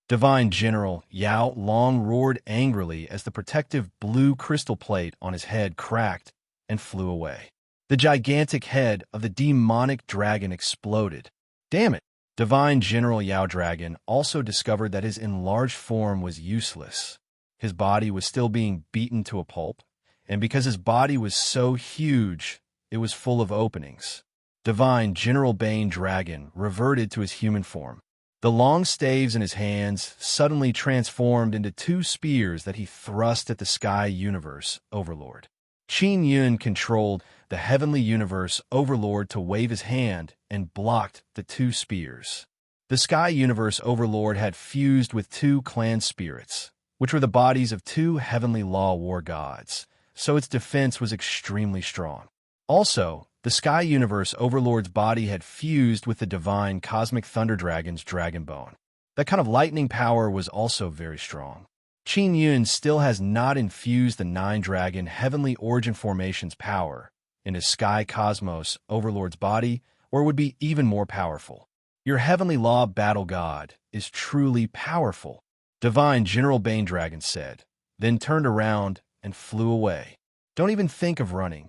S1: Divine General Yao Long roared angrily as the protective blue crystal plate on his head cracked and flew away. The gigantic head of the demonic dragon exploded. Damn it! Divine General Yao Dragon also discovered that his enlarged form was useless. His body was still being beaten to a pulp, and because his body was so huge, it was full of openings. Divine General Bane Dragon reverted to his human form. The long staves in his hands suddenly transformed into two spears that he thrust at the Sky Universe Overlord. Qin Yin controlled the Heavenly Universe Overlord to wave his hand and blocked the two spears. The Sky Universe Overlord had fused with two clan spirits, which were the bodies of two heavenly law war gods, so its defense was extremely strong. Also, the Sky Universe Overlord's body had fused with the divine Cosmic Thunder Dragon's dragon bone. That kind of lightning power was also very strong. Qin Yun still has not infused the nine-dragon heavenly origin formation's power into Sky Cosmos Overlord's body, or would be even more powerful. Your heavenly law battle god is truly powerful, Divine General Bane Dragon said, then turned around and flew away. Don't even think of running.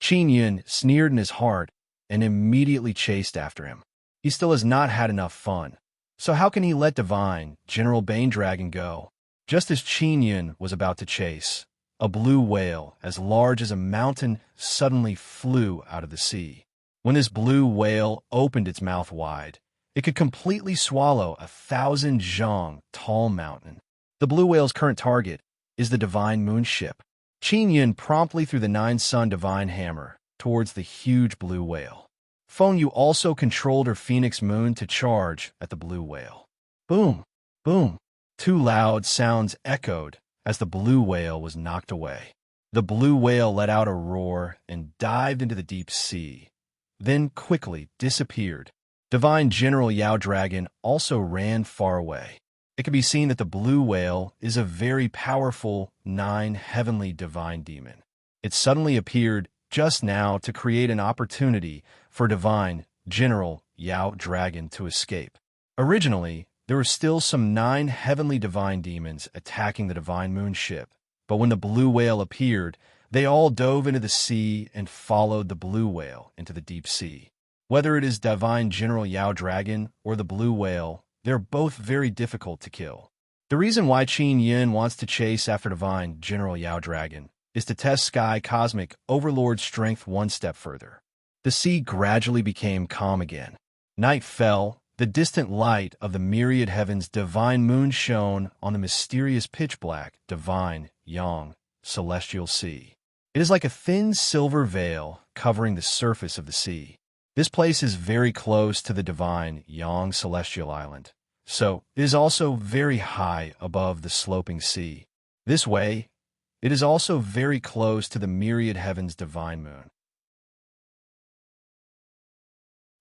S1: Qin Yun sneered in his heart and immediately chased after him. He still has not had enough fun, so how can he let Divine General Bane Dragon go? Just as Qin Yun was about to chase, a blue whale as large as a mountain suddenly flew out of the sea. When this blue whale opened its mouth wide, it could completely swallow 1,000 zhang tall mountain. The blue whale's current target is the Divine Moon ship. Qin Yun promptly threw the Nine-Sun Divine Hammer towards the huge blue whale. Feng Yu also controlled her Phoenix Moon to charge at the blue whale. Boom! Boom! Two loud sounds echoed as the blue whale was knocked away. The blue whale let out a roar and dived into the deep sea, then quickly disappeared. Divine General Yao Dragon also ran far away. It can be seen that the blue whale is a very powerful 9 heavenly divine demon. It suddenly appeared just now to create an opportunity for Divine General Yao Dragon to escape. Originally, there were still some 9 heavenly divine demons attacking the Divine Moon ship, but when the blue whale appeared, they all dove into the sea and followed the blue whale into the deep sea. Whether it is Divine General Yao Dragon or the blue whale, they're both very difficult to kill. The reason why Qin Yun wants to chase after Divine General Yao Dragon is to test Sky Cosmic Overlord's strength one step further. The sea gradually became calm again. Night fell. The distant light of the myriad heavens' divine moon shone on the mysterious pitch-black, divine, yang, celestial sea. It is like a thin silver veil covering the surface of the sea. This place is very close to the divine, yang celestial island, so it is also very high above the sloping sea. This way, it is also very close to the myriad heavens' divine moon.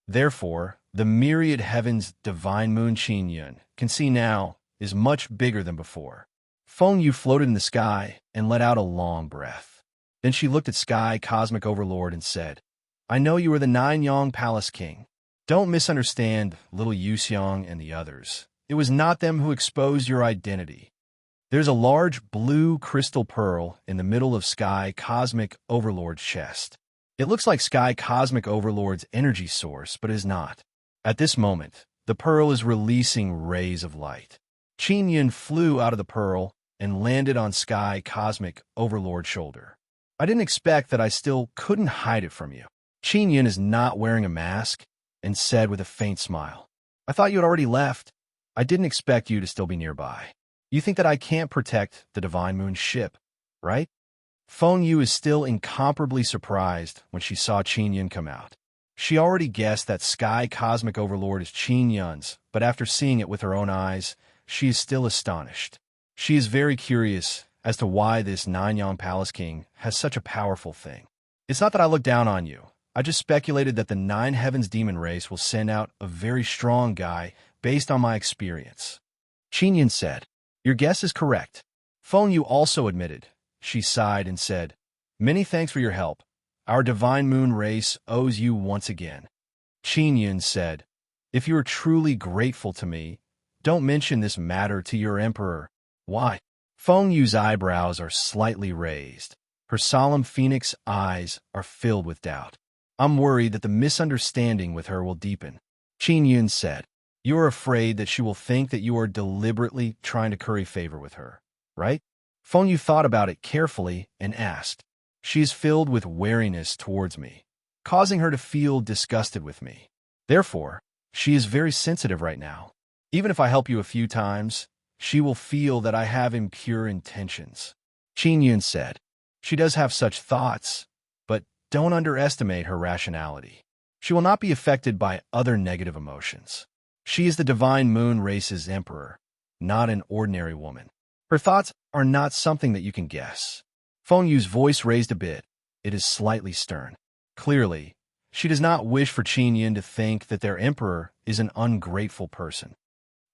S1: Therefore, the myriad heavens' divine moon Qin Yun can see now is much bigger than before. Feng Yu floated in the sky and let out a long breath. Then she looked at Sky Cosmic Overlord and said, I know you are the 9 Yang Palace King. Don't misunderstand little Yuxiang and the others. It was not them who exposed your identity. There's a large blue crystal pearl in the middle of Sky Cosmic Overlord's chest. It looks like Sky Cosmic Overlord's energy source, but is not. At this moment, the pearl is releasing rays of light. Qin Yun flew out of the pearl and landed on Sky Cosmic Overlord's shoulder. I didn't expect that I still couldn't hide it from you. Qin Yun is not wearing a mask and said with a faint smile, I thought you had already left. I didn't expect you to still be nearby. You think that I can't protect the Divine Moon ship, right? Feng Yu is still incomparably surprised when she saw Qin Yun come out. She already guessed that Sky Cosmic Overlord is Qin Yun's, but after seeing it with her own eyes, she is still astonished. She is very curious as to why this 9 Yang Palace King has such a powerful thing. It's not that I look down on you. I just speculated that the 9 Heavens demon race will send out a very strong guy based on my experience. Qin Yun said, Your guess is correct. Feng Yu also admitted. She sighed and said, Many thanks for your help. Our Divine Moon race owes you once again. Qin Yun said, If you are truly grateful to me, don't mention this matter to your emperor. Why? Feng Yu's eyebrows are slightly raised. Her solemn phoenix eyes are filled with doubt. I'm worried that the misunderstanding with her will deepen. Qin Yun said, You are afraid that she will think that you are deliberately trying to curry favor with her, right? Feng Yu thought about it carefully and asked, She is filled with wariness towards me, causing her to feel disgusted with me. Therefore, she is very sensitive right now. Even if I help you a few times, she will feel that I have impure intentions. Qin Yun said, She does have such thoughts, but don't underestimate her rationality. She will not be affected by other negative emotions. She is the Divine Moon race's emperor, not an ordinary woman. Her thoughts are not something that you can guess. Feng Yu's voice raised a bit. It is slightly stern. Clearly, she does not wish for Qin Yun to think that their emperor is an ungrateful person.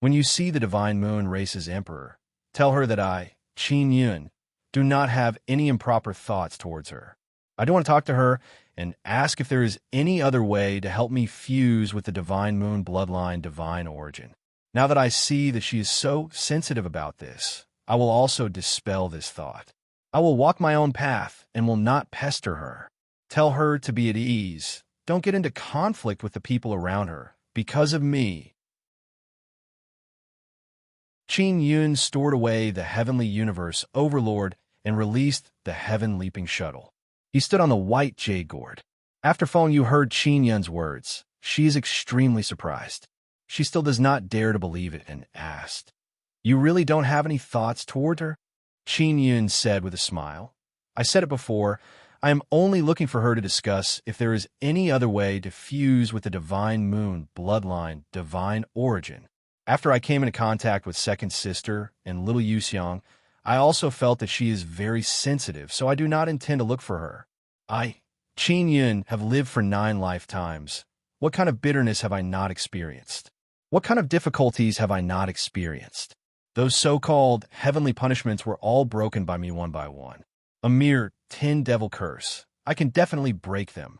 S1: When you see the Divine Moon race's emperor, Tell her that I, Qin Yun, do not have any improper thoughts towards her. I do want to talk to her and ask if there is any other way to help me fuse with the divine moon bloodline divine origin. Now that I see that she is so sensitive about this, I will also dispel this thought. I will walk my own path and will not pester her. Tell her to be at ease. Don't get into conflict with the people around her because of me. Qin Yun stored away the heavenly universe overlord and released the heaven-leaping shuttle. He stood on the white jade gourd. After Feng Yu heard Qin Yun's words, she is extremely surprised. She still does not dare to believe it and asked, "You really don't have any thoughts toward her?" Qin Yun said with a smile, "I said it before, I am only looking for her to discuss if there is any other way to fuse with the divine moon bloodline divine origin. After I came into contact with second sister and little Yuxiang, I also felt that she is very sensitive, so I do not intend to look for her. I, Qin Yun, have lived for 9 lifetimes. What kind of bitterness have I not experienced? What kind of difficulties have I not experienced? Those so-called heavenly punishments were all broken by me one by one. A mere 10 devil curse. I can definitely break them."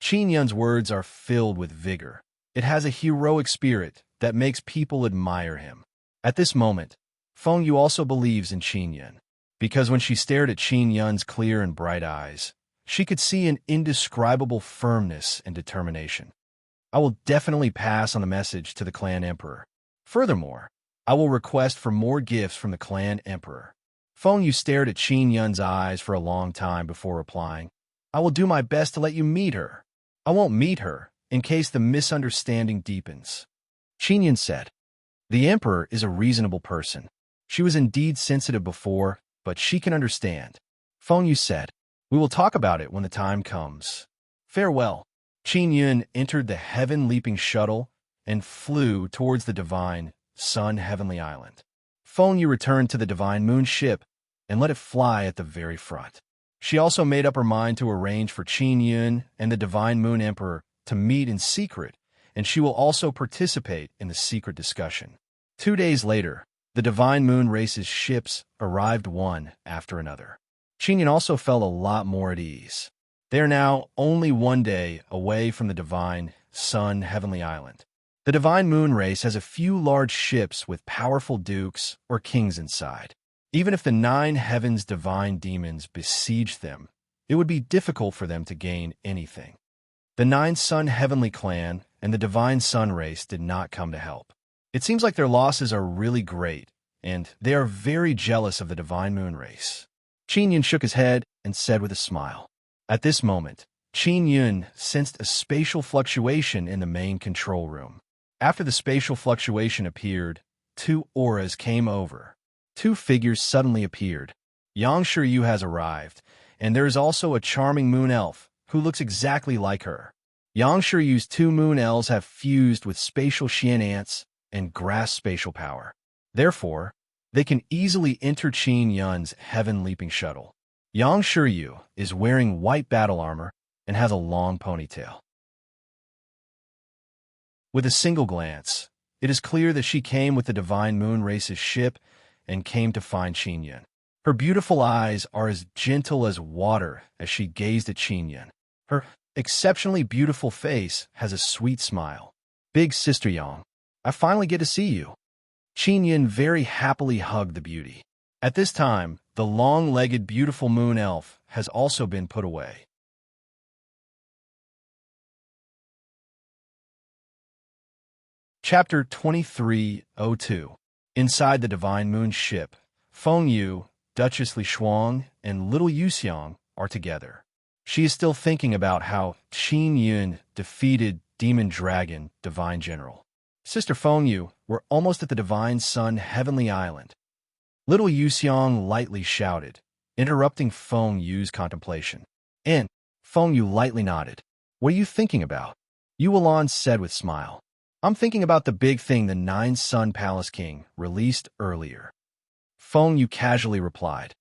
S1: Qin Yun's words are filled with vigor. It has a heroic spirit that makes people admire him. At this moment, Feng Yu also believes in Qin Yun, because when she stared at Qin Yun's clear and bright eyes, she could see an indescribable firmness and determination. I will definitely pass on the message to the clan emperor. Furthermore, I will request for more gifts from the clan emperor. Feng Yu stared at Qin Yun's eyes for a long time before replying, "I will do my best to let you meet her. I won't meet her in case the misunderstanding deepens." Qin Yun said, "The emperor is a reasonable person. She was indeed sensitive before, but she can understand." Feng Yu said, "We will talk about it when the time comes. Farewell." Qin Yun entered the heaven-leaping shuttle and flew towards the divine Sun Heavenly Island. Feng Yu returned to the divine moon ship and let it fly at the very front. She also made up her mind to arrange for Qin Yun and the divine moon emperor to meet in secret, and she will also participate in the secret discussion. 2 days later, the divine moon race's ships arrived one after another. Qin Yun also felt a lot more at ease. They are now only 1 day away from the divine Sun Heavenly Island. The divine moon race has a few large ships with powerful dukes or kings inside. Even if the 9 heavens divine demons besieged them, it would be difficult for them to gain anything. The 9 Sun Heavenly clan and the divine sun race did not come to help. It seems like their losses are really great, and they are very jealous of the divine moon race. Qin Yun shook his head and said with a smile. At this moment, Qin Yun sensed a spatial fluctuation in the main control room. After the spatial fluctuation appeared, 2 auras came over. 2 figures suddenly appeared. Yang Shiryu has arrived, and there is also a charming moon elf who looks exactly like her. Yang Shiryu's 2 moon elves have fused with spatial Xian ants and grasp spatial power. Therefore, they can easily enter Qin Yun's heaven-leaping shuttle. Yang Shiryu is wearing white battle armor and has a long ponytail. With a single glance, it is clear that she came with the divine moon race's ship and came to find Qin Yun. Her beautiful eyes are as gentle as water as she gazed at Qin Yun. Her exceptionally beautiful face has a sweet smile. "Big Sister Yang, I finally get to see you." Qin Yun very happily hugged the beauty. At this time, the long-legged beautiful moon elf has also been put away. Chapter 2302. Inside the divine moon ship, Feng Yu, Duchess Li Shuang, and little Yuxiang are together. She is still thinking about how Qin Yun defeated Demon Dragon Divine General. Sister Feng Yu, we're almost at the Divine Sun Heavenly Island. Little Yuxiang lightly shouted, interrupting Feng Yu's contemplation. And Feng Yu lightly nodded. "What are you thinking about?" Yuan said with smile. "I'm thinking about the big thing the 9 Sun Palace King released earlier." Feng Yu casually replied,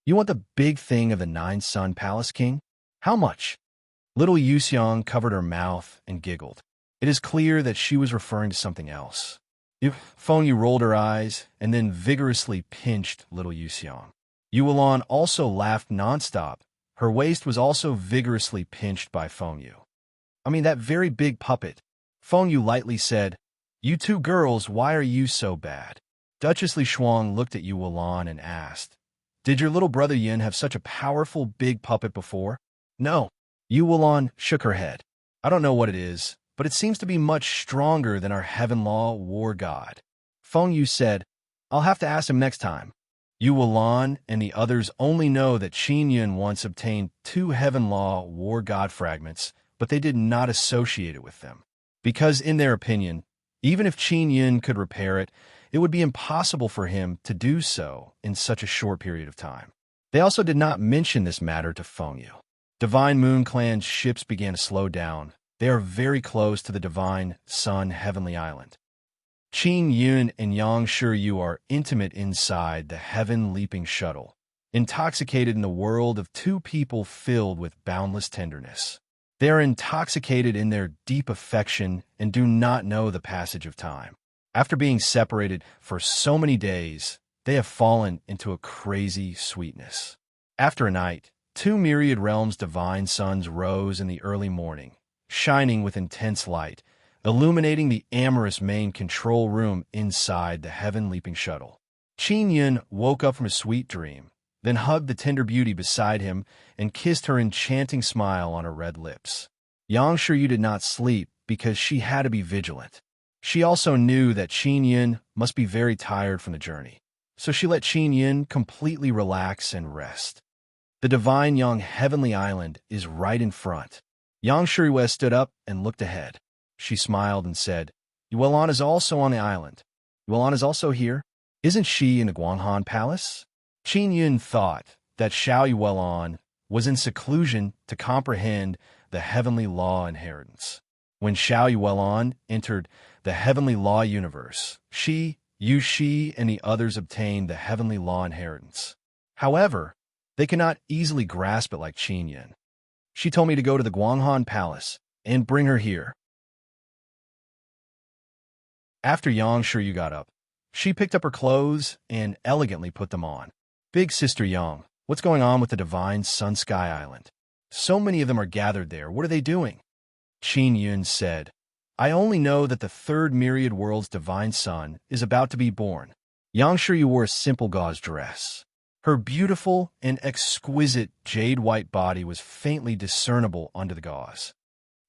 S1: You want the big thing of the 9 Sun Palace King? How much?" Little Yuxiang covered her mouth and giggled. It is clear that she was referring to something else. Feng Yu rolled her eyes and then vigorously pinched little Yuxiang. Yuan also laughed nonstop. Her waist was also vigorously pinched by Feng Yu. I mean, that very big puppet. Feng Yu lightly said, "You two girls, why are you so bad?" Duchess Li Shuang looked at Yuan and asked, "Did your little brother Yin have such a powerful big puppet before?" "No." Yuan shook her head. "I don't know what it is, but it seems to be much stronger than our Heaven Law war god." Feng Yu said, "I'll have to ask him next time." Yuan and the others only know that Qin Yun once obtained 2 Heaven Law war god fragments, but they did not associate it with them. Because in their opinion, even if Qin Yun could repair it, it would be impossible for him to do so in such a short period of time. They also did not mention this matter to Feng Yu. Divine Moon Clan's ships began to slow down. They are very close to the Divine Sun Heavenly Island. Qin Yun and Yang Shiyu are intimate inside the heaven-leaping shuttle, intoxicated in the world of 2 people filled with boundless tenderness. They are intoxicated in their deep affection and do not know the passage of time. After being separated for so many days, they have fallen into a crazy sweetness. After a night, 2 myriad realms' divine suns rose in the early morning, shining with intense light, illuminating the amorous main control room inside the heaven-leaping shuttle. Qin Yun woke up from a sweet dream, then hugged the tender beauty beside him and kissed her enchanting smile on her red lips. Yang Shiyu did not sleep because she had to be vigilant. She also knew that Qin Yun must be very tired from the journey, so she let Qin Yun completely relax and rest. The Divine Yang Heavenly Island is right in front. Yang Shiyu stood up and looked ahead. She smiled and said, "Yuan is also on the island. Yuan is also here. Isn't she in the Guanghan Palace?" Qin Yun thought that Xiao Yuan was in seclusion to comprehend the heavenly law inheritance. When Xiao Yuan entered the heavenly law universe, she, Yu Shi, and the others obtained the heavenly law inheritance. However, they cannot easily grasp it like Qin Yun. She told me to go to the Guanghan Palace and bring her here. After Yang Shiyu got up, she picked up her clothes and elegantly put them on. "Big Sister Yang, what's going on with the Divine Sun Sky Island? So many of them are gathered there. What are they doing?" Qin Yun said, "I only know that the 3rd myriad world's Divine Sun is about to be born." Yang Shiyu wore a simple gauze dress. Her beautiful and exquisite jade-white body was faintly discernible under the gauze.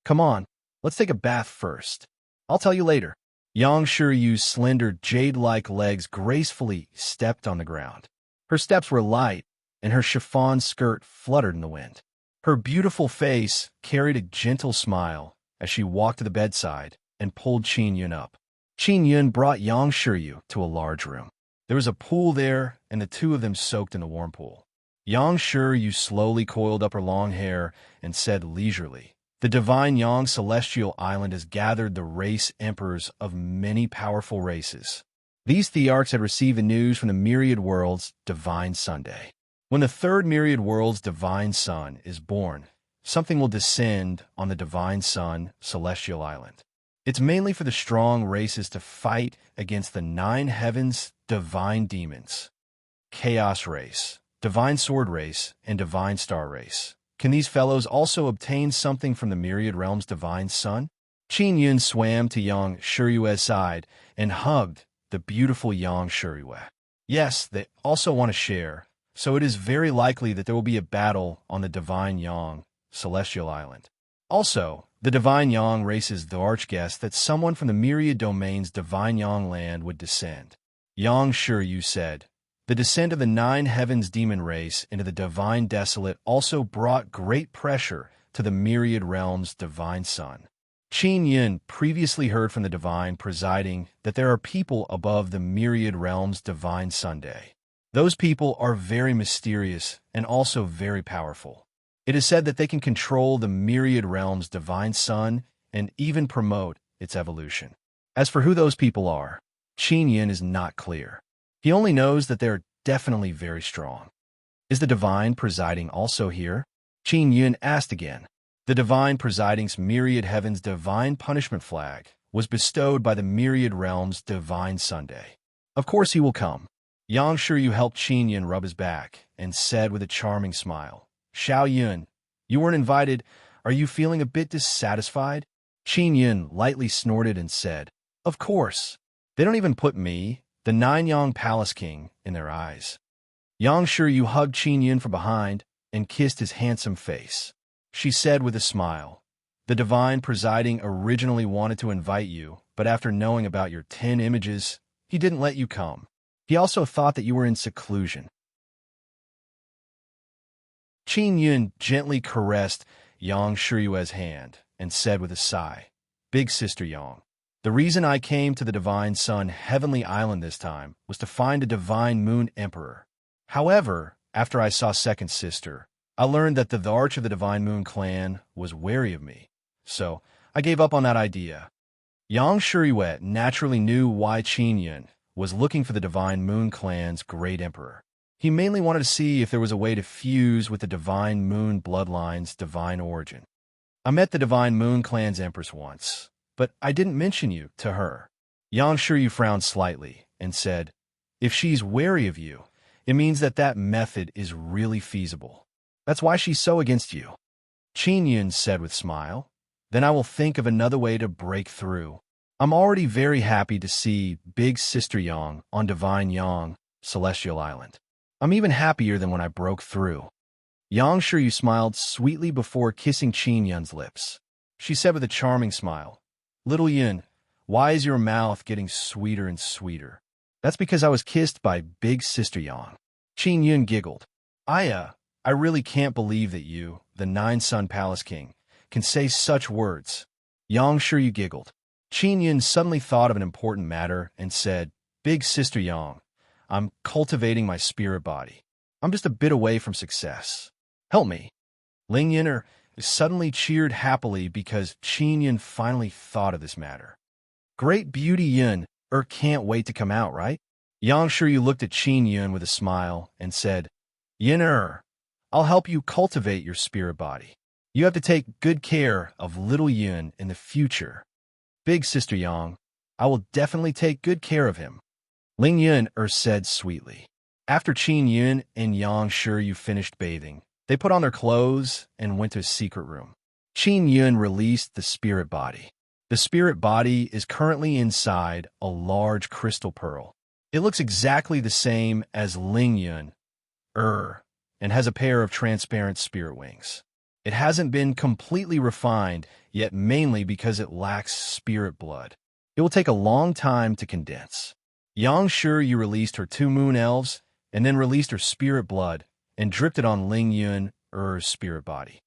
S1: "Come on, let's take a bath first. I'll tell you later." Yang Shiyu's slender jade-like legs gracefully stepped on the ground. Her steps were light, and her chiffon skirt fluttered in the wind. Her beautiful face carried a gentle smile as she walked to the bedside and pulled Qin Yun up. Qin Yun brought Yang Shiyu to a large room. There was a pool there, and the 2 of them soaked in the warm pool. Yang Shiyu slowly coiled up her long hair and said leisurely, "The Divine Yang Celestial Island has gathered the race emperors of many powerful races. These thearchs had received the news from the Myriad World's Divine Sunday. When the 3rd Myriad World's Divine Sun is born, something will descend on the Divine Sun Celestial Island. It's mainly for the strong races to fight against the 9 heavens' divine demons. Chaos Race, Divine Sword Race, and Divine Star Race. Can these fellows also obtain something from the Myriad Realm's Divine Sun?" Qin Yun swam to Yang Shiru's side and hugged the beautiful Yang Shiru. "Yes, they also want to share, so it is very likely that there will be a battle on the Divine Yang Celestial Island. Also, the Divine Yang races the arch-guess that someone from the Myriad Domain's Divine Yang land would descend." Yang Shiru said, "The descent of the 9 heavens demon race into the Divine Desolate also brought great pressure to the Myriad Realm's Divine Sun." Qin Yun previously heard from the Divine Presiding that there are people above the Myriad Realm's Divine Sunday. Those people are very mysterious and also very powerful. It is said that they can control the Myriad Realm's Divine Sun and even promote its evolution. As for who those people are, Qin Yun is not clear. He only knows that they are definitely very strong. "Is the Divine Presiding also here?" Qin Yun asked again. The Divine Presiding's Myriad Heaven's Divine Punishment Flag was bestowed by the myriad realms' divine Sunday. Of course he will come. Yang Shiryu helped Qin Yun rub his back and said with a charming smile, Xiao Yun, you weren't invited. Are you feeling a bit dissatisfied? Qin Yun lightly snorted and said, Of course. They don't even put me, the Nine-Yang Palace King, in their eyes. Yang Shiryu hugged Qin Yun from behind and kissed his handsome face. She said with a smile, The divine presiding originally wanted to invite you, but after knowing about your 10 images, he didn't let you come. He also thought that you were in seclusion. Qin Yun gently caressed Yang Shiryue's hand and said with a sigh, Big Sister Yang, the reason I came to the Divine Sun Heavenly Island this time was to find a Divine Moon Emperor. However, after I saw Second Sister, I learned that the Arch of the Divine Moon clan was wary of me, so I gave up on that idea. Yang Shiryue naturally knew why Qin Yun was looking for the Divine Moon clan's great emperor. He mainly wanted to see if there was a way to fuse with the Divine Moon bloodline's divine origin. I met the Divine Moon clan's empress once, but I didn't mention you to her. Yang Shiryu frowned slightly and said, If she's wary of you, it means that that method is really feasible. That's why she's so against you. Qin Yun said with a smile, Then I will think of another way to break through. I'm already very happy to see Big Sister Yang on Divine Yang, Celestial Island. I'm even happier than when I broke through. Yang Shiryu smiled sweetly before kissing Qin Yun's lips. She said with a charming smile, Little Yun, why is your mouth getting sweeter and sweeter? That's because I was kissed by Big Sister Yang. Qin Yun giggled. I really can't believe that you, the Nine-Sun Palace King, can say such words. Yang Shiryu giggled. Qin Yun suddenly thought of an important matter and said, Big Sister Yang, I'm cultivating my spirit body. I'm just a bit away from success. Help me. Ling Yin'er suddenly cheered happily because Qin Yun finally thought of this matter. Great beauty Yun can't wait to come out, right? Yang Shiryu looked at Qin Yun with a smile and said, Yin'er, I'll help you cultivate your spirit body. You have to take good care of little Yun in the future. Big Sister Yang, I will definitely take good care of him. Ling Yun said sweetly. After Qin Yun and Yang Shiryu finished bathing, they put on their clothes and went to a secret room. Qin Yun released the spirit body. The spirit body is currently inside a large crystal pearl. It looks exactly the same as Ling Yun, and has a pair of transparent spirit wings. It hasn't been completely refined yet, mainly because it lacks spirit blood. It will take a long time to condense. Yang Shiryu released her 2 moon elves and then released her spirit blood and dripped it on Ling Yun's spirit body.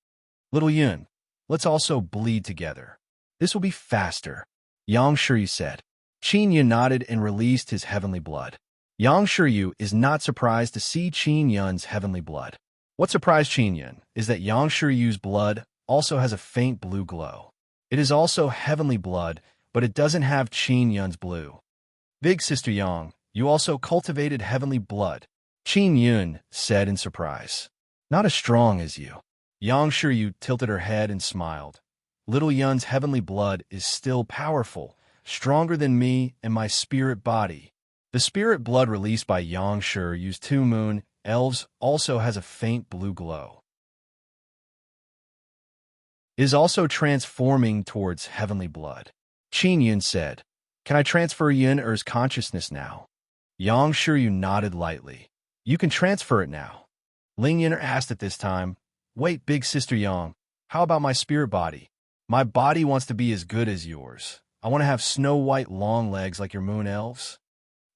S1: Little Yun, let's also bleed together. This will be faster, Yang Shiryu said. Qin Yun nodded and released his heavenly blood. Yang Shiryu is not surprised to see Qin Yun's heavenly blood. What surprised Qin Yun is that Yang Shiryu's blood also has a faint blue glow. It is also heavenly blood, but it doesn't have Qin Yun's blue. Big Sister Yang, you also cultivated heavenly blood, Qin Yun said in surprise. Not as strong as you. Yang Shiryu tilted her head and smiled. Little Yun's heavenly blood is still powerful, stronger than me and my spirit body. The spirit blood released by Yang Shiryu's 2 moon elves also has a faint blue glow. It is also transforming towards heavenly blood. Qin Yun said, Can I transfer Yun'er's consciousness now? Yang Shiryu nodded lightly. You can transfer it now. Ling Yin'er asked at this time, Wait, Big Sister Yang, how about my spirit body? My body wants to be as good as yours. I want to have snow-white long legs like your moon elves.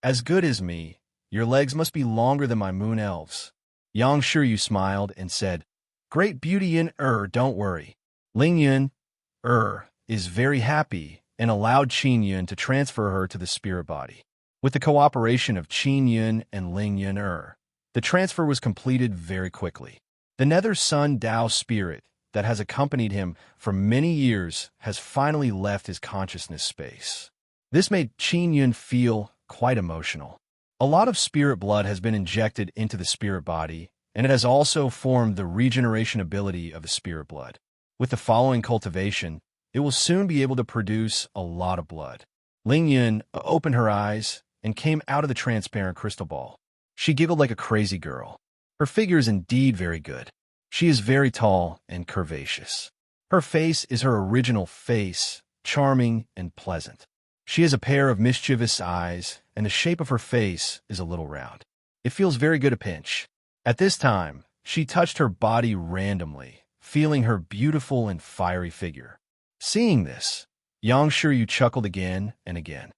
S1: As good as me, your legs must be longer than my moon elves. Yang Shiryu smiled and said, Great beauty Yin'er, don't worry. Ling Yin'er is very happy and allowed Qin Yun to transfer her to the spirit body. With the cooperation of Qin Yun and Ling Yin'er, the transfer was completed very quickly. The Nether Sun Tao spirit that has accompanied him for many years has finally left his consciousness space. This made Qin Yun feel quite emotional. A lot of spirit blood has been injected into the spirit body, and it has also formed the regeneration ability of the spirit blood. With the following cultivation, It will soon be able to produce a lot of blood. Ling Yun opened her eyes and came out of the transparent crystal ball. She giggled like a crazy girl. Her figure is indeed very good. She is very tall and curvaceous. Her face is her original face, charming and pleasant. She has a pair of mischievous eyes, and the shape of her face is a little round. It feels very good to pinch. At this time, she touched her body randomly, feeling her beautiful and fiery figure. Seeing this, Yang Shiryu chuckled again and again.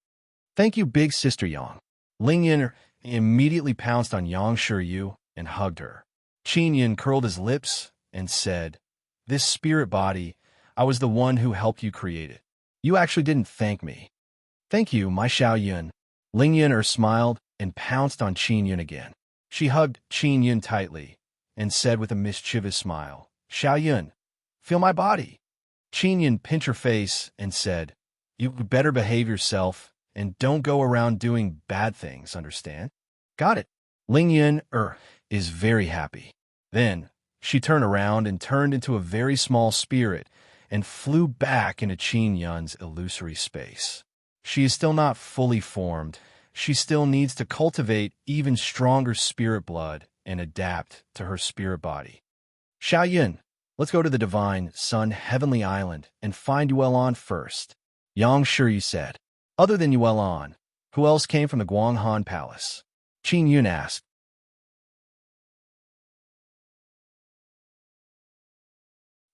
S1: Thank you, big sister Yang. Ling Yin immediately pounced on Yang Shiryu and hugged her. Qin Yin curled his lips and said, "This spirit body, I was the one who helped you create it. You actually didn't thank me." "Thank you, my Xiao Yun." Ling Yin smiled and pounced on Qin Yin again. She hugged Qin Yin tightly and said with a mischievous smile, "Xiao Yun, feel my body." Qin Yin pinched her face and said, "You better behave yourself and don't go around doing bad things, understand?" "Got it." Ling Yin is very happy. Then she turned around and turned into a very small spirit and flew back into Qin Yun's illusory space. She is still not fully formed. She still needs to cultivate even stronger spirit blood and adapt to her spirit body. "Xiao Yun, let's go to the Divine Sun Heavenly Island and find Yuelon first," Yang Shiryu said. "Other than Yuelon, who else came from the Guanghan Palace?" Qin Yun asked.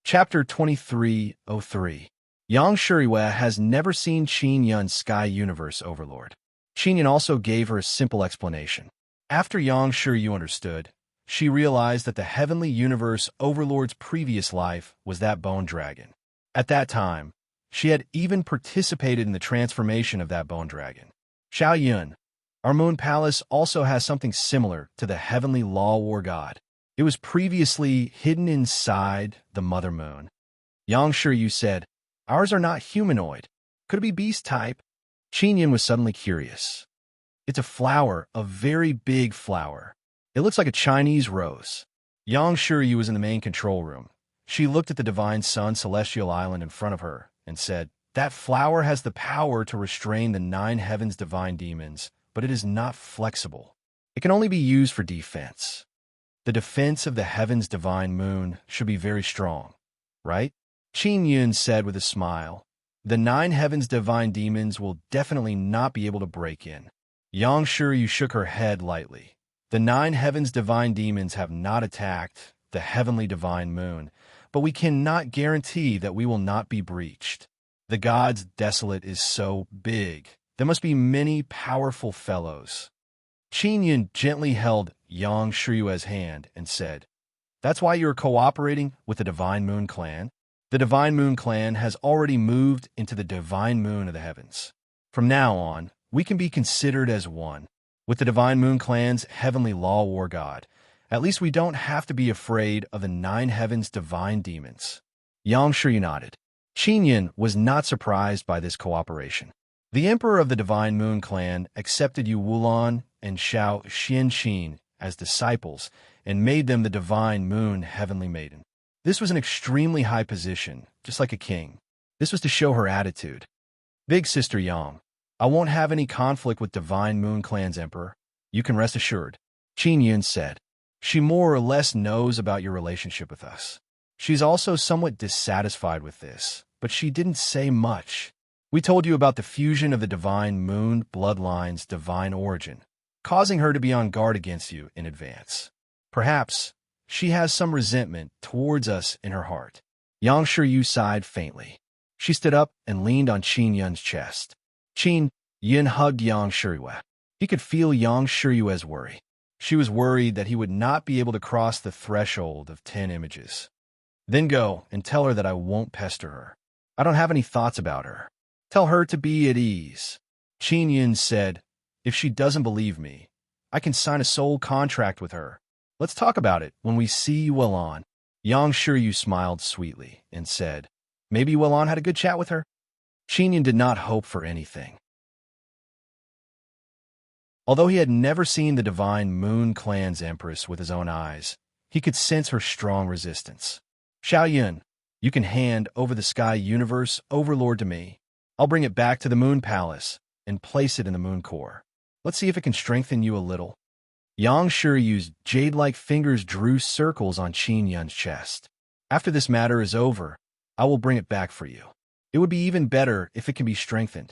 S1: Chapter 2303. Yang Shiryu has never seen Qin Yun's Sky Universe Overlord. Qin Yun also gave her a simple explanation. After Yang Shiryu understood, she realized that the Heavenly Universe Overlord's previous life was that bone dragon. At that time, she had even participated in the transformation of that bone dragon. "Xiao Yun, our moon palace also has something similar to the Heavenly Law War God. It was previously hidden inside the Mother Moon." Yang Shiryu said, "Ours are not humanoid. Could it be beast type?" Qin Yin was suddenly curious. "It's a flower, a very big flower. It looks like a Chinese rose." Yang Shiryu was in the main control room. She looked at the Divine Sun Celestial Island in front of her and said, "That flower has the power to restrain the 9 heavens' divine demons, but it is not flexible. It can only be used for defense. The defense of the heavens' divine moon should be very strong, right?" Qin Yun said with a smile. "The 9 heavens' divine demons will definitely not be able to break in." Yang Shiryu shook her head lightly. "The 9 heavens' divine demons have not attacked the heavenly divine moon, but we cannot guarantee that we will not be breached. The gods' desolate is so big. There must be many powerful fellows." Qin Yun gently held Yang Shiryu's hand and said, "That's why you're cooperating with the Divine Moon Clan? The Divine Moon Clan has already moved into the Divine Moon of the heavens. From now on, we can be considered as one. With the Divine Moon Clan's Heavenly Law War God, at least we don't have to be afraid of the 9 heavens' divine demons." Yang Shiryu nodded. Qin Yun was not surprised by this cooperation. The Emperor of the Divine Moon Clan accepted Yu Wulon and Xiao Xianqin as disciples and made them the Divine Moon Heavenly Maiden. This was an extremely high position, just like a king. This was to show her attitude. "Big Sister Yang, I won't have any conflict with Divine Moon Clan's Emperor. You can rest assured," Qin Yun said. "She more or less knows about your relationship with us. She's also somewhat dissatisfied with this, but she didn't say much. We told you about the fusion of the Divine Moon bloodline's divine origin, causing her to be on guard against you in advance. Perhaps she has some resentment towards us in her heart." Yang Shiryu sighed faintly. She stood up and leaned on Qin Yun's chest. Qin Yun hugged Yang Shiryu. He could feel Yang Shiryu's worry. She was worried that he would not be able to cross the threshold of 10 images. "Then go and tell her that I won't pester her. I don't have any thoughts about her. Tell her to be at ease." Qin Yun said, "If she doesn't believe me, I can sign a soul contract with her. Let's talk about it when we see Yuelon." Yang Shiryu smiled sweetly and said, "Maybe Yuelon had a good chat with her?" Qin Yun did not hope for anything. Although he had never seen the Divine Moon Clan's Empress with his own eyes, he could sense her strong resistance. "Xiao Yun, You can hand over the sky universe overlord to me. I'll bring it back to the moon palace and place it in the moon core. Let's see if it can strengthen you a little. Yang Shiryu's jade-like fingers drew circles on Qin Yun's chest. After this matter is over, I will bring it back for you. It would be even better if it can be strengthened.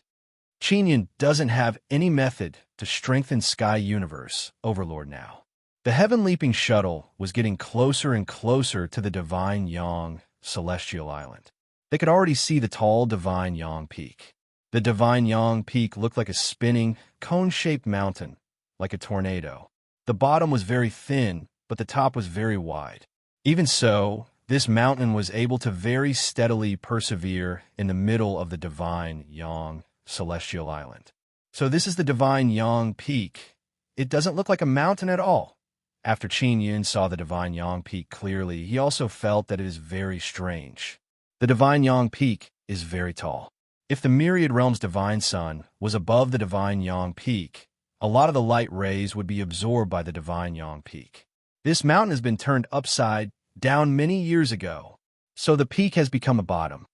S1: Qin Yun doesn't have any method to strengthen Sky Universe Overlord now. The heaven-leaping shuttle was getting closer and closer to the Divine Yang Celestial Island. They could already see the tall Divine Yang Peak. The Divine Yang Peak looked like a spinning, cone-shaped mountain, like a tornado. The bottom was very thin, but the top was very wide. Even so, this mountain was able to very steadily persevere in the middle of the Divine Yang Celestial Island. So this is the Divine Yang Peak. It doesn't look like a mountain at all. After Qin Yun saw the Divine Yang Peak clearly, he also felt that it is very strange. The Divine Yang Peak is very tall. If the Myriad Realm's Divine Sun was above the Divine Yang Peak, a lot of the light rays would be absorbed by the Divine Yang Peak. This mountain has been turned upside down many years ago, so the peak has become a bottom.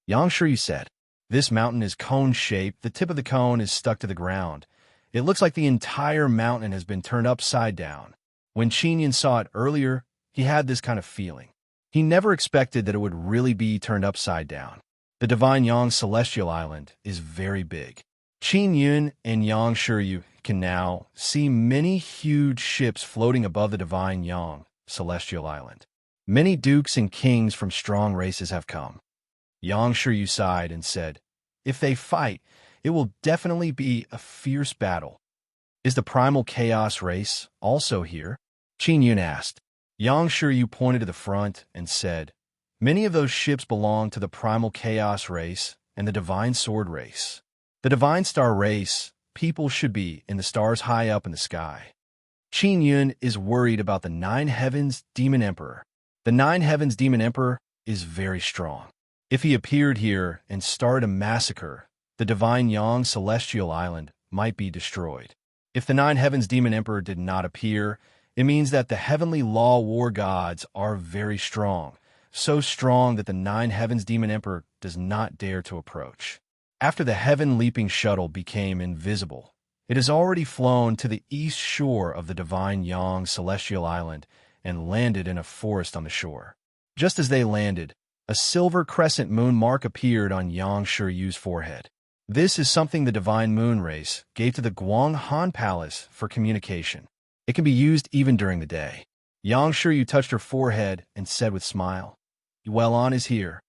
S1: Yang Shiryu said, "This mountain is cone-shaped. The tip of the cone is stuck to the ground. It looks like the entire mountain has been turned upside down." When Qin Yun saw it earlier, he had this kind of feeling. He never expected that it would really be turned upside down. The Divine Yang Celestial Island is very big. Qin Yun and Yang Shiryu can now see many huge ships floating above the Divine Yang Celestial Island. Many dukes and kings from strong races have come. Yang Shiryu sighed and said, "If they fight, it will definitely be a fierce battle." "Is the primal chaos race also here?" Qin Yun asked. Yang Shiryu pointed to the front and said, "Many of those ships belong to the primal chaos race and the divine sword race. The divine star race, people should be in the stars high up in the sky." Qin Yun is worried about the Nine Heavens Demon Emperor. The Nine Heavens Demon Emperor is very strong. If he appeared here and started a massacre, the Divine Yang Celestial Island might be destroyed. If the Nine Heavens Demon Emperor did not appear, it means that the heavenly law war gods are very strong, so strong that the Nine Heavens Demon Emperor does not dare to approach. After the heaven-leaping shuttle became invisible, it has already flown to the east shore of the Divine Yang Celestial Island and landed in a forest on the shore. Just as they landed, a silver crescent moon mark appeared on Yang Shiryu's forehead. This is something the Divine Moon Race gave to the Guang Han Palace for communication. It can be used even during the day. Yang Shiryu touched her forehead and said with a smile, "Yuan is here."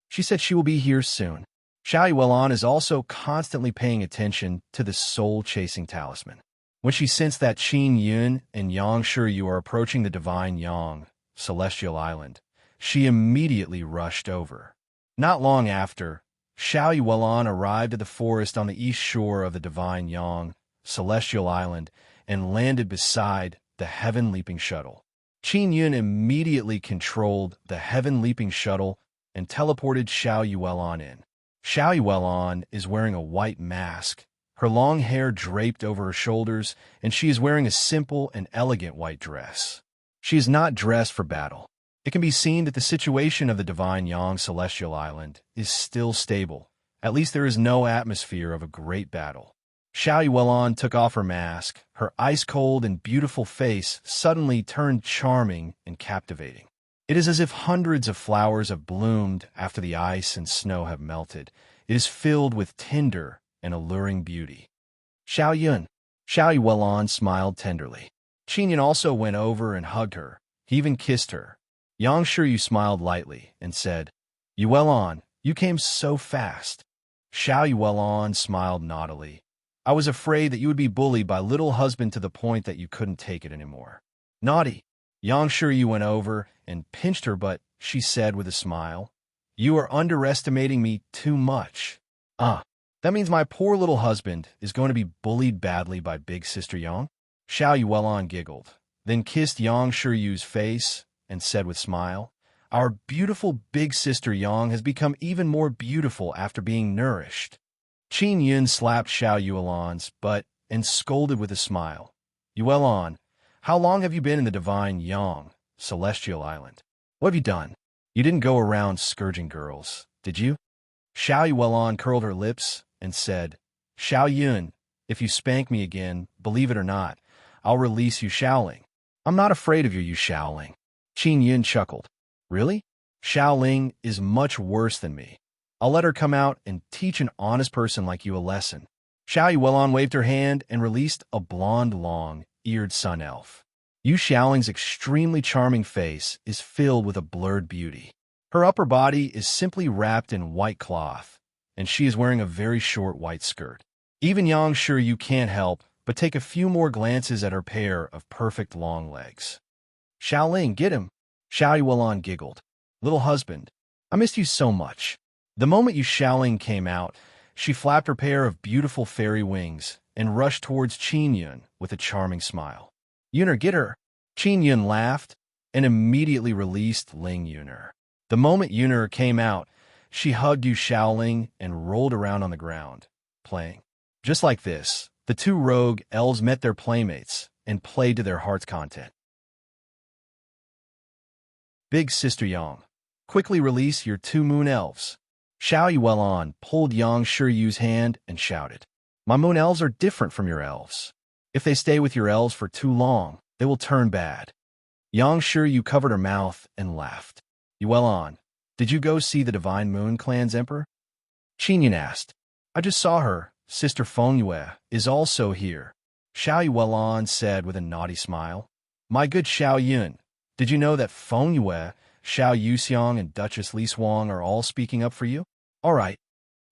S1: She said she will be here soon. Xiao Yuan is also constantly paying attention to the soul-chasing talisman. When she sensed that Qin Yun and Yang Shiryu are approaching the Divine Yang Celestial Island, she immediately rushed over. Not long after, Xiao Yuan arrived at the forest on the east shore of the Divine Yang Celestial Island and landed beside the heaven-leaping shuttle. Qin Yun immediately controlled the heaven-leaping shuttle and teleported Xiao Yuan in. Xiao Yuan is wearing a white mask, her long hair draped over her shoulders, and she is wearing a simple and elegant white dress. She is not dressed for battle. It can be seen that the situation of the Divine Yang Celestial Island is still stable. At least there is no atmosphere of a great battle. Xiao Yuan took off her mask. Her ice-cold and beautiful face suddenly turned charming and captivating. It is as if hundreds of flowers have bloomed after the ice and snow have melted. It is filled with tender and alluring beauty. Xiao Yuan smiled tenderly. Qin Yun also went over and hugged her. He even kissed her. Yang Shiryu smiled lightly and said, "Yuan, you came so fast." Xiao Yuan smiled naughtily. "I was afraid that you would be bullied by little husband to the point that you couldn't take it anymore." "Naughty." Yang Shiryu went over and pinched her, but she said with a smile, "You are underestimating me too much." That means my poor little husband is going to be bullied badly by Big Sister Yang?" Xiao Yuan giggled, then kissed Yang Shiryu's face and said with a smile, "Our beautiful Big Sister Yang has become even more beautiful after being nourished." Qin Yun slapped Xiao Yuan's butt and scolded with a smile, "Yuan, how long have you been in the Divine Yang Celestial Island?" What have you done? You didn't go around scourging girls, did you? Xiao Yuelon curled her lips and said, Xiao Yun, if you spank me again, believe it or not, I'll release you Shaoling. I'm not afraid of you Shaoling. Qin Yun chuckled. Really? Shaoling is much worse than me. I'll let her come out and teach an honest person like you a lesson. Xiao Yuelon waved her hand and released a blonde, long-eared sun elf. Yu Xiaoling's extremely charming face is filled with a blurred beauty. Her upper body is simply wrapped in white cloth, and she is wearing a very short white skirt. Even Yang sure you can't help but take a few more glances at her pair of perfect long legs. Shaoling, get him! Xiao Yuelon giggled. Little husband, I missed you so much. The moment Yu Shaoling came out, she flapped her pair of beautiful fairy wings and rushed towards Qin Yun with a charming smile. Yuner, get her! Qin Yun laughed and immediately released Ling Yuner. The moment Yuner came out, she hugged Yu Shaoling and rolled around on the ground, playing. Just like this, the two rogue elves met their playmates and played to their heart's content. Big Sister Yang, quickly release your two moon elves. Xiao Yuelon pulled Yang Shiyu's hand and shouted, My moon elves are different from your elves. If they stay with your elves for too long, they will turn bad. Yang Shiyu covered her mouth and laughed. Yuelon, did you go see the Divine Moon Clan's emperor? Qin Yun asked. I just saw her. Sister Fengyue is also here. Xiao Yuelon said with a naughty smile. My good Xiao Yun, did you know that Fengyue, Xiao Yuxiang, and Duchess Li Suang are all speaking up for you? All right.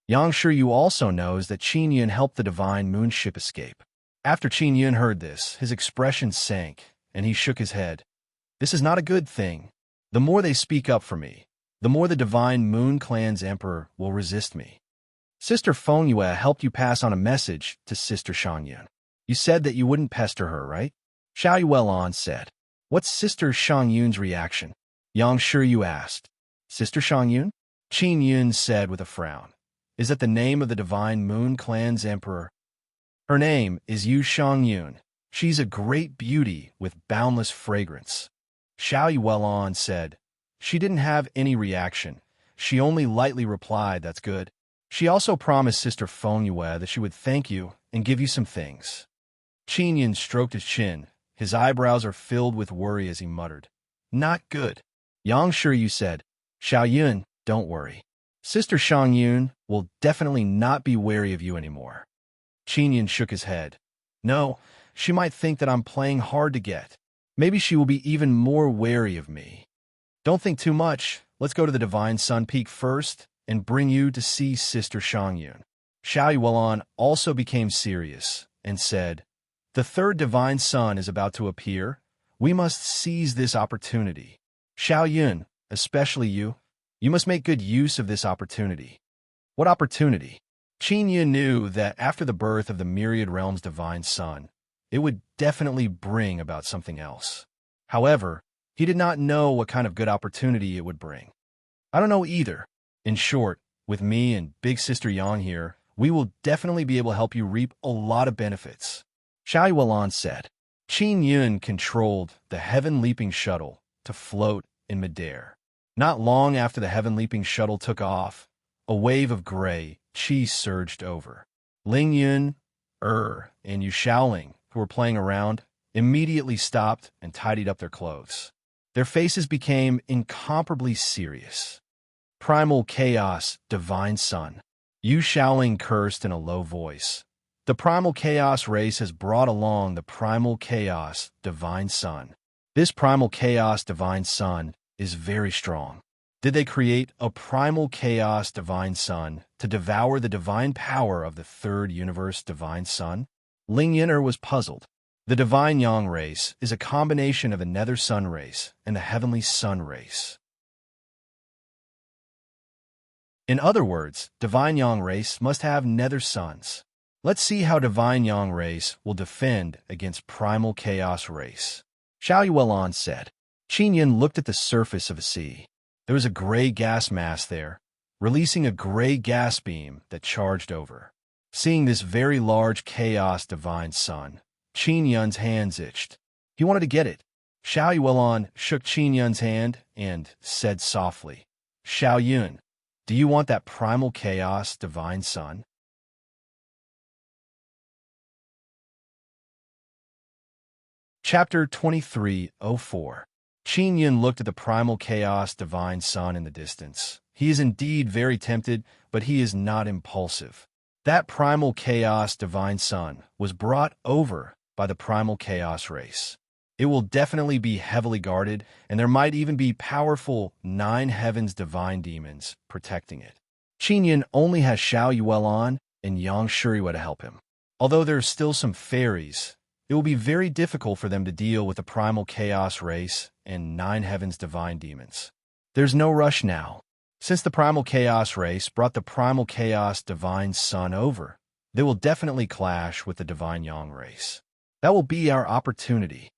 S1: Yang Shiyu also knows that Qin Yun helped the Divine Moon ship escape. After Qin Yun heard this, his expression sank, and he shook his head. This is not a good thing. The more they speak up for me, the more the Divine Moon Clan's emperor will resist me. Sister Fengyue helped you pass on a message to Sister Shangyun. You said that you wouldn't pester her, right? Xiao Yuelon said. What's Sister Shangyun's reaction? Yang Shiyu asked. Sister Shangyun? Qin Yun said with a frown. Is that the name of the Divine Moon Clan's emperor? Her name is Yu Shangyun. She's a great beauty with boundless fragrance. Xiao Yuelon said. She didn't have any reaction. She only lightly replied, that's good. She also promised Sister Fengyue that she would thank you and give you some things. Qin Yun stroked his chin. His eyebrows are filled with worry as he muttered. Not good. Yang Shiyu said, Xiao Yun, don't worry. Sister Shangyun will definitely not be wary of you anymore. Qin Yun shook his head. No, she might think that I'm playing hard to get. Maybe she will be even more wary of me. Don't think too much. Let's go to the Divine Sun Peak first and bring you to see Sister Shangyun. Xiao Yuelon also became serious and said, The third Divine Sun is about to appear. We must seize this opportunity. Xiao Yun, especially you must make good use of this opportunity. What opportunity? Qin Yun knew that after the birth of the Myriad Realm's Divine Sun, it would definitely bring about something else. However, he did not know what kind of good opportunity it would bring. I don't know either. In short, with me and Big Sister Yang here, we will definitely be able to help you reap a lot of benefits. Xiao Yuelon said. Qin Yun controlled the heaven-leaping shuttle to float in midair. Not long after the heaven-leaping shuttle took off, a wave of gray qi surged over. Ling Yun, and Yu Shaoling, who were playing around, immediately stopped and tidied up their clothes. Their faces became incomparably serious. Primal Chaos, Divine Sun. Yu Shaoling cursed in a low voice. The Primal Chaos race has brought along the Primal Chaos, Divine Sun. This Primal Chaos, Divine Sun is very strong. Did they create a Primal Chaos, Divine Sun to devour the divine power of the third universe, Divine Sun? Ling Yin'er was puzzled. The Divine Yang race is a combination of a Nether Sun race and a Heavenly Sun race. In other words, Divine Yang race must have Nether Suns. Let's see how Divine Yang race will defend against Primal Chaos race. Xiao Yuelon said. Qin Yun looked at the surface of a sea. There was a gray gas mass there, releasing a gray gas beam that charged over. Seeing this very large Chaos Divine Sun, Qin Yun's hands itched. He wanted to get it. Xiao Yuelon shook Qin Yun's hand and said softly, Xiao Yun, do you want that primal chaos, divine sun? Chapter 23:04. Qin Yun looked at the primal chaos, divine sun in the distance. He is indeed very tempted, but he is not impulsive. That primal chaos, divine sun, was brought over by the primal chaos race. It will definitely be heavily guarded, and there might even be powerful nine heavens divine demons protecting it. Qin Yun only has Xiao Yuelon and Yang Shuriwa to help him. Although there are still some fairies, it will be very difficult for them to deal with the primal chaos race and nine heavens divine demons. There's no rush now. Since the primal chaos race brought the primal chaos divine sun over, they will definitely clash with the divine yang race. That will be our opportunity.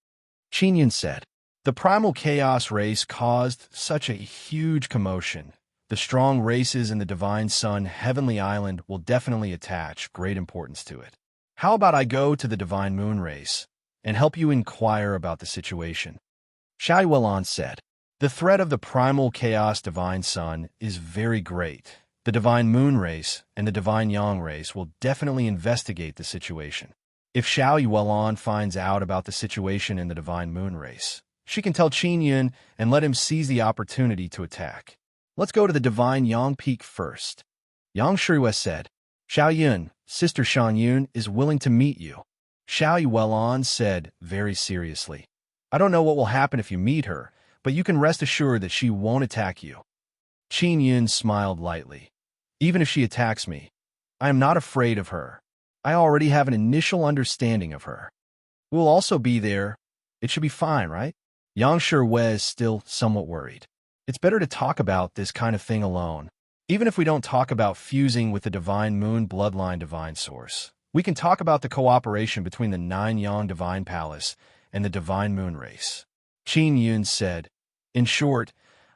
S1: Qin Yun said, the primal chaos race caused such a huge commotion. The strong races in the divine sun heavenly island will definitely attach great importance to it. How about I go to the divine moon race and help you inquire about the situation? Xiao Yuelon said, the threat of the primal chaos divine sun is very great. The divine moon race and the divine yang race will definitely investigate the situation. If Xiao Yuelon finds out about the situation in the divine moon race, she can tell Qin Yun and let him seize the opportunity to attack. Let's go to the divine yang peak first. Yang Shuriwa said, Xiao Yun, Sister Shan Yun is willing to meet you. Xiao Yuelon said very seriously, I don't know what will happen if you meet her, but you can rest assured that she won't attack you. Qin Yun smiled lightly. Even if she attacks me, I am not afraid of her. I already have an initial understanding of her. We will also be there. It should be fine, right? Yang Shuriwa is still somewhat worried. It's better to talk about this kind of thing alone. Even if we don't talk about fusing with the divine moon bloodline divine source, we can talk about the cooperation between the nine yang divine palace and the divine moon race. Qin Yun said, in short,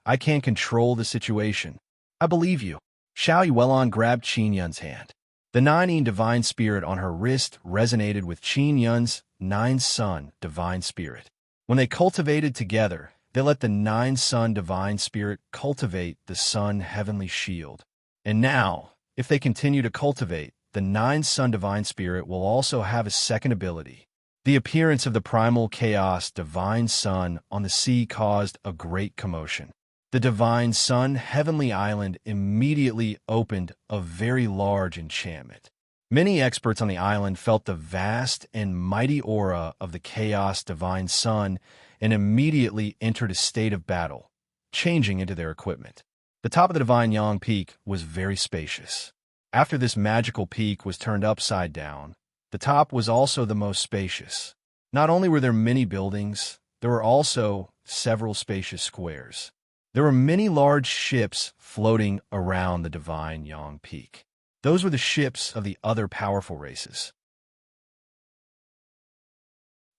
S1: I can't control the situation. I believe you. Xiao Yuelon grabbed Qin Yun's hand. The nine divine spirit on her wrist resonated with Qin Yun's nine sun divine spirit. When they cultivated together, they let the nine sun divine spirit cultivate the sun heavenly shield. And now, if they continue to cultivate, the nine sun divine spirit will also have a second ability. The appearance of the primal chaos divine sun on the sea caused a great commotion. The divine sun heavenly island immediately opened a very large enchantment. Many experts on the island felt the vast and mighty aura of the chaos divine sun and immediately entered a state of battle, changing into their equipment. The top of the divine yang peak was very spacious. After this magical peak was turned upside down, the top was also the most spacious. Not only were there many buildings, there were also several spacious squares. There were many large ships floating around the divine yang peak. Those were the ships of the other powerful races.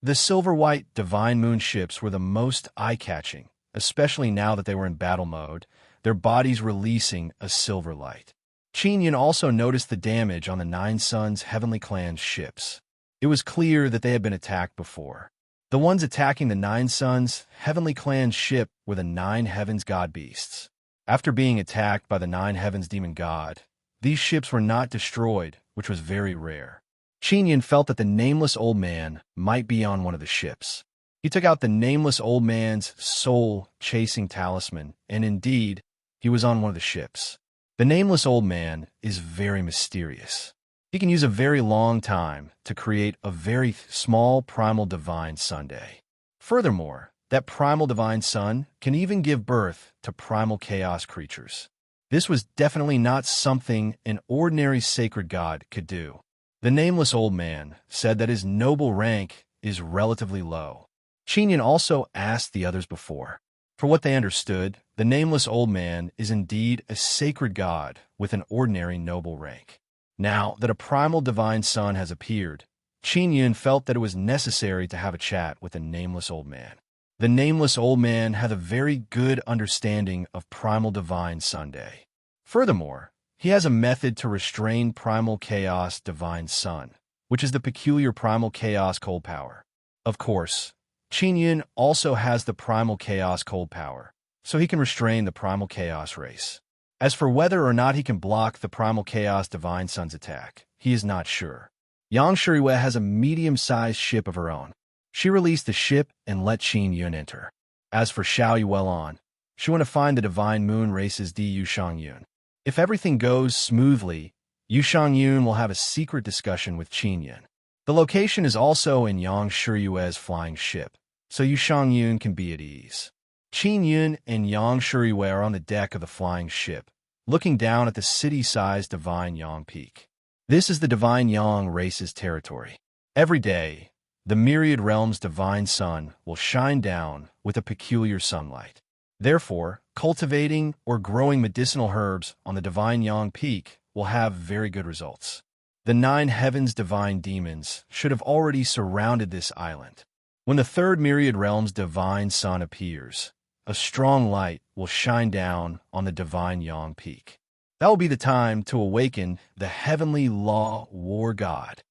S1: The silver-white divine moon ships were the most eye-catching, especially now that they were in battle mode, their bodies releasing a silver light. Qin Yun also noticed the damage on the Nine Suns Heavenly Clan's ships. It was clear that they had been attacked before. The ones attacking the Nine Suns Heavenly Clan's ship were the Nine Heavens God Beasts. After being attacked by the Nine Heavens Demon God, these ships were not destroyed, which was very rare. Qin Yun felt that the Nameless Old Man might be on one of the ships. He took out the Nameless Old Man's soul-chasing talisman, and indeed, he was on one of the ships. The Nameless Old Man is very mysterious. He can use a very long time to create a very small primal divine Sunday. Furthermore, that primal divine sun can even give birth to primal chaos creatures. This was definitely not something an ordinary sacred god could do. The Nameless Old Man said that his noble rank is relatively low. Qin Yun also asked the others before. For what they understood, the Nameless Old Man is indeed a sacred god with an ordinary noble rank. Now that a primal divine sun has appeared, Qin Yun felt that it was necessary to have a chat with the Nameless Old Man. The Nameless Old Man had a very good understanding of primal divine Sunday. Furthermore, he has a method to restrain primal chaos divine sun, which is the peculiar primal chaos cold power. Of course, Qin Yun also has the primal chaos cold power, so he can restrain the primal chaos race. As for whether or not he can block the primal chaos divine sun's attack, he is not sure. Yang Shirue has a medium-sized ship of her own. She released the ship and let Qin Yun enter. As for Xiao Yuelan, she went to find the divine moon race's Yu Shangyun. If everything goes smoothly, Yu Shangyun will have a secret discussion with Qin Yun. The location is also in Yang Shirue's flying ship, so Yu Shangyun can be at ease. Qin Yun and Yang Shirue are on the deck of the flying ship, looking down at the city-sized Divine Yang Peak. This is the Divine Yang race's territory. Every day, the myriad realms' divine sun will shine down with a peculiar sunlight. Therefore, cultivating or growing medicinal herbs on the Divine Yang Peak will have very good results. The 9 heavens' divine demons should have already surrounded this island. When the third myriad realm's divine sun appears, a strong light will shine down on the Divine Yang Peak. That will be the time to awaken the heavenly law war god.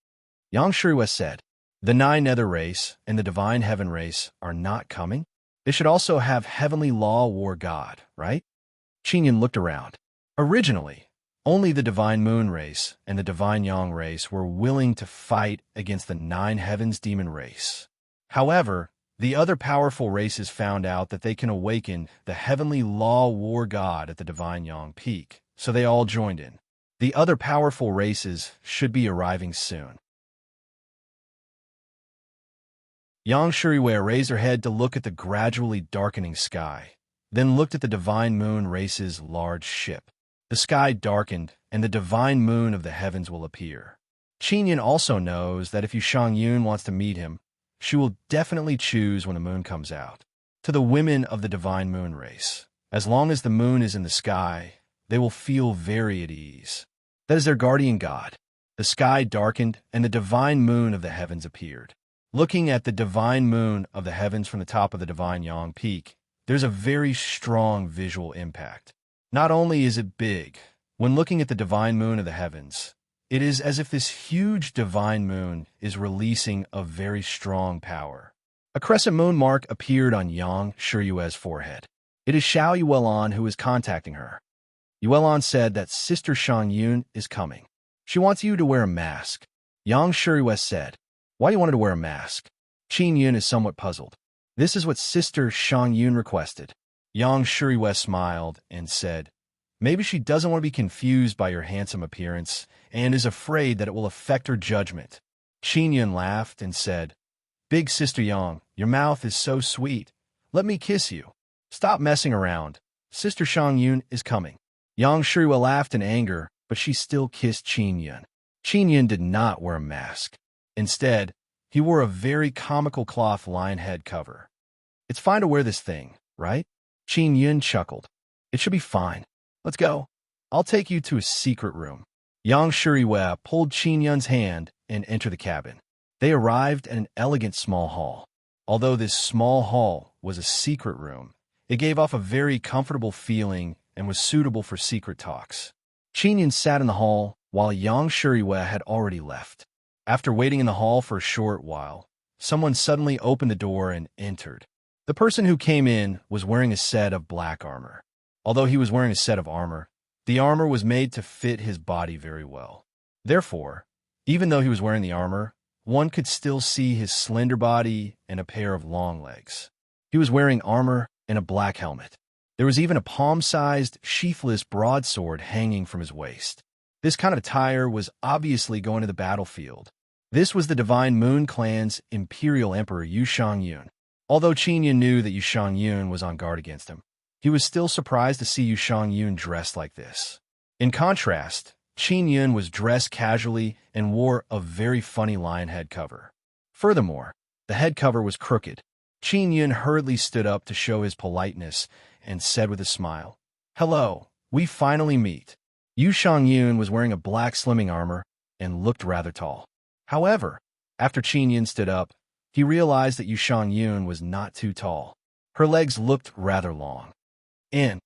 S1: Yang Shirue said, the 9 nether race and the divine heaven race are not coming? They should also have heavenly law war god, right? Qin Yun looked around. Originally, only the divine moon race and the divine yang race were willing to fight against the 9 heavens demon race. However, the other powerful races found out that they can awaken the heavenly law war god at the Divine Yang Peak, so they all joined in. The other powerful races should be arriving soon. Yang Shirue raised her head to look at the gradually darkening sky, then looked at the divine moon race's large ship. The sky darkened, and the divine moon of the heavens will appear. Qin Yun also knows that if Yu Shangyun wants to meet him, she will definitely choose when the moon comes out. To the women of the divine moon race, as long as the moon is in the sky, they will feel very at ease. That is their guardian god. The sky darkened, and the divine moon of the heavens appeared. Looking at the divine moon of the heavens from the top of the Divine Yang Peak, there's a very strong visual impact. Not only is it big, when looking at the divine moon of the heavens, it is as if this huge divine moon is releasing a very strong power. A crescent moon mark appeared on Yang Shirue's forehead. It is Xiao Yuelan who is contacting her. Yuelan said that Sister Shangyun is coming. She wants you to wear a mask. Yang Shirue said, why do you want her to wear a mask? Qin Yun is somewhat puzzled. This is what Sister Shangyun requested. Yang Shirue smiled and said, maybe she doesn't want to be confused by your handsome appearance and is afraid that it will affect her judgment. Qin Yun laughed and said, big Sister Yang, your mouth is so sweet. Let me kiss you. Stop messing around. Sister Shangyun is coming. Yang Shirue laughed in anger, but she still kissed Qin Yun. Qin Yun did not wear a mask. Instead, he wore a very comical cloth lion head cover. It's fine to wear this thing, right? Qin Yun chuckled. It should be fine. Let's go. I'll take you to a secret room. Yang Shirue pulled Qin Yun's hand and entered the cabin. They arrived at an elegant small hall. Although this small hall was a secret room, it gave off a very comfortable feeling and was suitable for secret talks. Qin Yun sat in the hall while Yang Shirue had already left. After waiting in the hall for a short while, someone suddenly opened the door and entered. The person who came in was wearing a set of black armor. Although he was wearing a set of armor, the armor was made to fit his body very well. Therefore, even though he was wearing the armor, one could still see his slender body and a pair of long legs. He was wearing armor and a black helmet. There was even a palm-sized, sheathless broadsword hanging from his waist. This kind of attire was obviously going to the battlefield. This was the Divine Moon Clan's Imperial Emperor Yu Shangyun. Although Qin Yun knew that Yu Shangyun was on guard against him, he was still surprised to see Yu Shangyun dressed like this. In contrast, Qin Yun was dressed casually and wore a very funny lion head cover. Furthermore, the head cover was crooked. Qin Yun hurriedly stood up to show his politeness and said with a smile, hello, we finally meet. Yu Shangyun was wearing a black slimming armor and looked rather tall. However, after Qin Yun stood up, he realized that Yu Shangyun was not too tall. Her legs looked rather long. Yu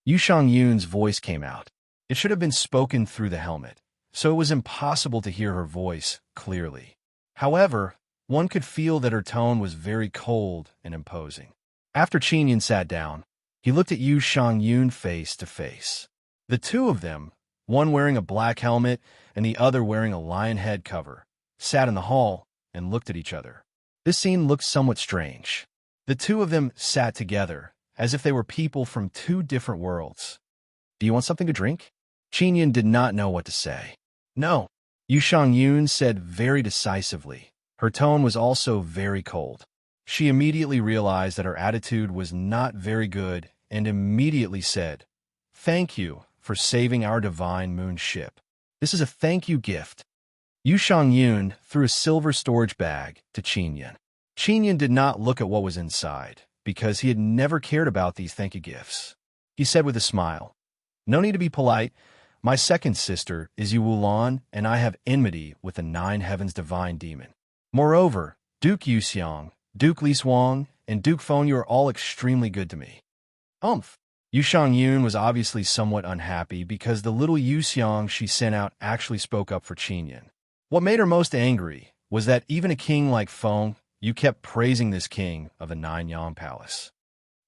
S1: Shangyun's voice came out. It should have been spoken through the helmet, so it was impossible to hear her voice clearly. However, One could feel that her tone was very cold and imposing. After Qin Yun sat down, he looked at Yu Shangyun face to face. The two of them, one wearing a black helmet and the other wearing a lion head cover, sat in the hall and looked at each other. This scene looked somewhat strange. The two of them sat together, as if they were people from two different worlds. "Do you want something to drink?" Qin Yun did not know what to say. "No," Yu Shangyun said very decisively. Her tone was also very cold. She immediately realized that her attitude was not very good and immediately said, "Thank you for saving our divine moon ship. This is a thank you gift." Yu Shangyun threw a silver storage bag to Qin Yun. Qin Yun did not look at what was inside, because he had never cared about these thank you gifts. He said with a smile, "No need to be polite. My second sister is Yu Wulan, and I have enmity with the Nine Heavens divine demon. Moreover, Duke Yu Xiang, Duke Li Suang, and Duke Feng are all extremely good to me." Yu Shangyun was obviously somewhat unhappy because the little Yu Xiang she sent out actually spoke up for Qin Yun. What made her most angry was that even a king like Feng, you kept praising this king of the Nine Yang Palace.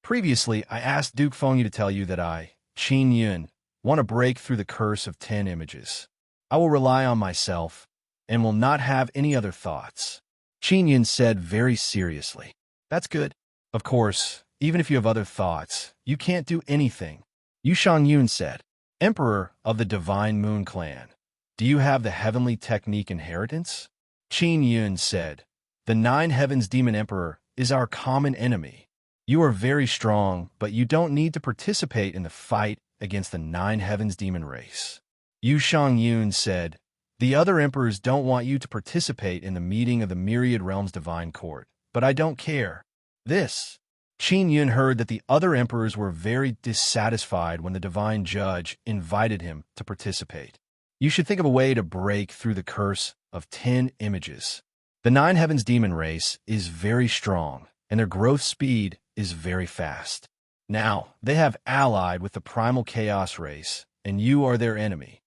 S1: Previously, I asked Duke Feng to tell you that I, Qin Yun, want to break through the curse of 10 images. I will rely on myself and will not have any other thoughts. Qin Yun said very seriously. "That's good. Of course, even if you have other thoughts, you can't do anything." Yu Shangyun said, "Emperor of the Divine Moon Clan, do you have the heavenly technique inheritance?" Qin Yun said, "The Nine Heavens Demon Emperor is our common enemy. You are very strong, but you don't need to participate in the fight against the Nine Heavens Demon race." Yu Shangyun said, "The other emperors don't want you to participate in the meeting of the Myriad Realms Divine Court, but I don't care." Qin Yun heard that the other emperors were very dissatisfied when the divine judge invited him to participate. "You should think of a way to break through the curse of 10 images. The Nine Heavens Demon race is very strong, and their growth speed is very fast. Now, they have allied with the Primal Chaos race, and you are their enemy."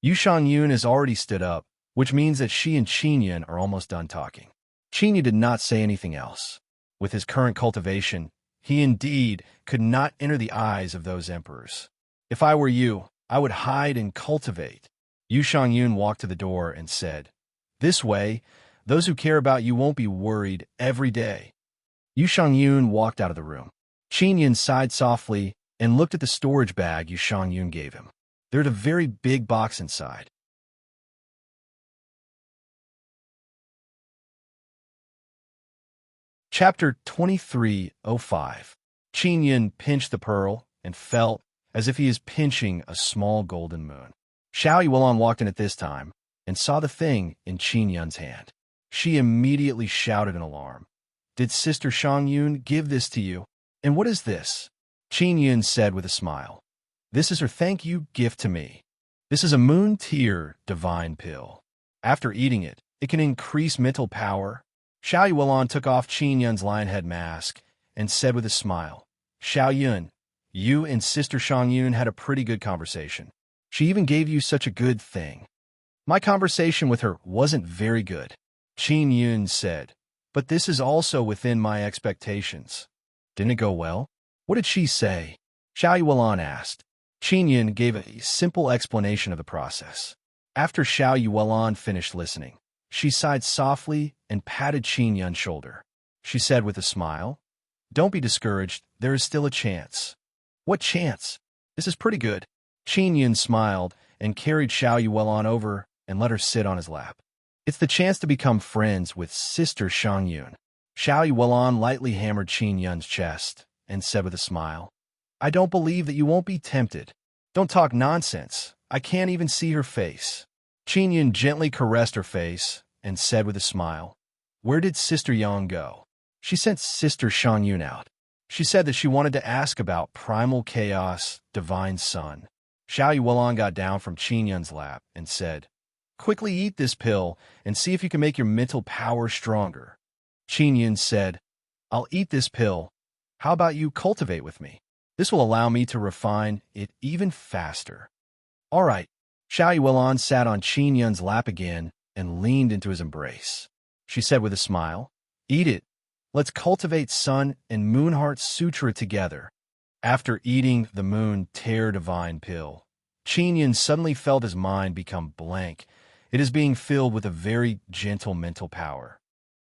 S1: Yu Shangyun has already stood up, which means that she and Qin Yun are almost done talking. Qin Yun did not say anything else. With his current cultivation, he indeed could not enter the eyes of those emperors. "If I were you, I would hide and cultivate." Yu Shangyun walked to the door and said, "This way, those who care about you won't be worried every day." Yu Shangyun walked out of the room. Qin Yun sighed softly and looked at the storage bag Yu Shangyun gave him. There was a very big box inside. Chapter 2305. Qin Yun pinched the pearl and felt as if he is pinching a small golden moon. Xiao Yuan walked in at this time and saw the thing in Qin Yun's hand. She immediately shouted in alarm. "Did Sister Shangyun give this to you? And what is this?" Qin Yun said with a smile. "This is her thank you gift to me. This is a moon tear divine pill. After eating it, it can increase mental power." Xiao Yuan took off Qin Yun's lion head mask and said with a smile, "Xiao Yun, you and Sister Shangyun had a pretty good conversation. She even gave you such a good thing." "My conversation with her wasn't very good," Qin Yun said, "but this is also within my expectations." "Didn't it go well? What did she say?" Xiao Yuan asked. Qin Yun gave a simple explanation of the process. After Xiao Yuan finished listening, she sighed softly and patted Qin Yun's shoulder. She said with a smile, "Don't be discouraged, there is still a chance." "What chance?" "This is pretty good." Qin Yun smiled and carried Xiao Yuan over and let her sit on his lap. "It's the chance to become friends with Sister Shangyun." Xiao Yuan lightly hammered Qin Yun's chest and said with a smile, "I don't believe that you won't be tempted." "Don't talk nonsense. I can't even see her face." Qin Yun gently caressed her face and said with a smile, "Where did Sister Yang go?" "She sent Sister Shangyun out. She said that she wanted to ask about Primal Chaos, Divine Sun." Xiao Yuan got down from Qin Yun's lap and said, "Quickly eat this pill and see if you can make your mental power stronger." Qin Yun said, "I'll eat this pill. How about you cultivate with me? This will allow me to refine it even faster." "All right." Xiao Yuan sat on Qin Yun's lap again and leaned into his embrace. she said with a smile. Eat it. Let's cultivate Sun and Moon Heart Sutra together. After eating the Moon Tear Divine Pill, Qin Yun suddenly felt his mind become blank. It is being filled with a very gentle mental power.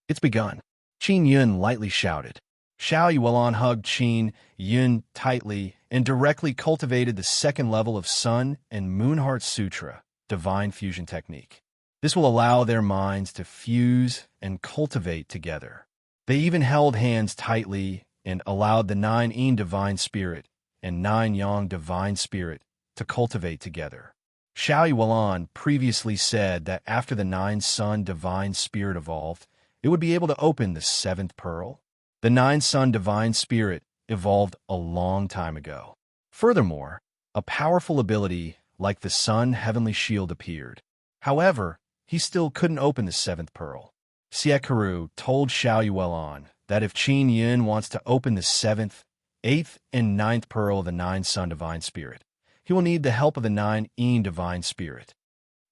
S1: It's begun. Qin Yun lightly shouted. Xiao Yuan hugged Qin Yun tightly and directly cultivated the second level of Sun and Moon Heart Sutra, Divine Fusion Technique. This will allow their minds to fuse and cultivate together. They even held hands tightly and allowed the 9 Yin Divine Spirit and 9 Yang Divine Spirit to cultivate together. Xiao Yuan previously said that after the 9 Sun Divine Spirit evolved, it would be able to open the 7th pearl. The 9 Sun Divine Spirit evolved a long time ago. Furthermore, a powerful ability like the Sun Heavenly Shield appeared. However, he still couldn't open the 7th pearl. Siekaru told Xiao Yuan that if Qin Yun wants to open the 7th, 8th, and 9th pearl of the 9 Sun Divine Spirit, he will need the help of the 9 Yin Divine Spirit.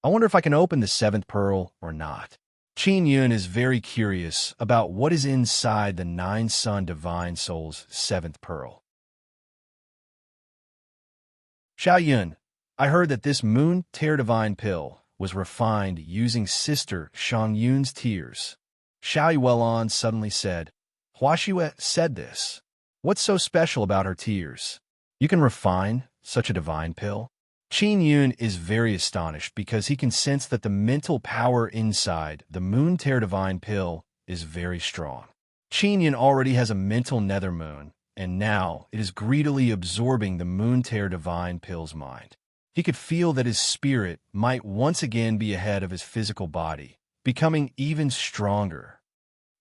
S1: I wonder if I can open the 7th pearl or not. Qin Yun is very curious about what is inside the 9 Sun Divine Soul's 7th pearl. Xiao Yun, I heard that this Moon Tear Divine Pill was refined using Sister Shang Yun's tears. Xiao Yuan suddenly said, Huaxue said this. What's so special about her tears? You can refine such a divine pill? Qin Yun is very astonished because he can sense that the mental power inside the Moon Tear Divine Pill is very strong. Qin Yun already has a mental nether moon, and now it is greedily absorbing the Moon Tear Divine Pill's mind. He could feel that his spirit might once again be ahead of his physical body, becoming even stronger.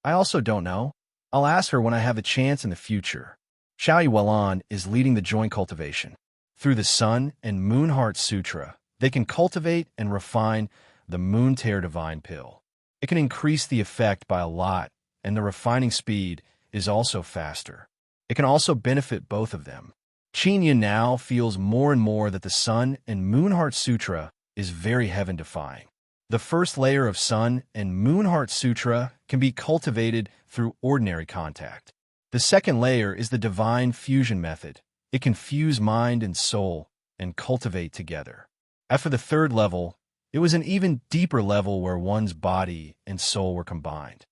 S1: I also don't know. I'll ask her when I have a chance in the future. Xiao Yuan is leading the joint cultivation. Through the Sun and Moon Heart Sutra, they can cultivate and refine the Moon Tear Divine Pill. It can increase the effect by a lot, and the refining speed is also faster. It can also benefit both of them. Qin Yun now feels more and more that the Sun and Moon Heart Sutra is very heaven-defying. The first layer of Sun and Moon Heart Sutra can be cultivated through ordinary contact. The second layer is the Divine Fusion Method. It can fuse mind and soul and cultivate together. After the third level, it was an even deeper level where one's body and soul were combined.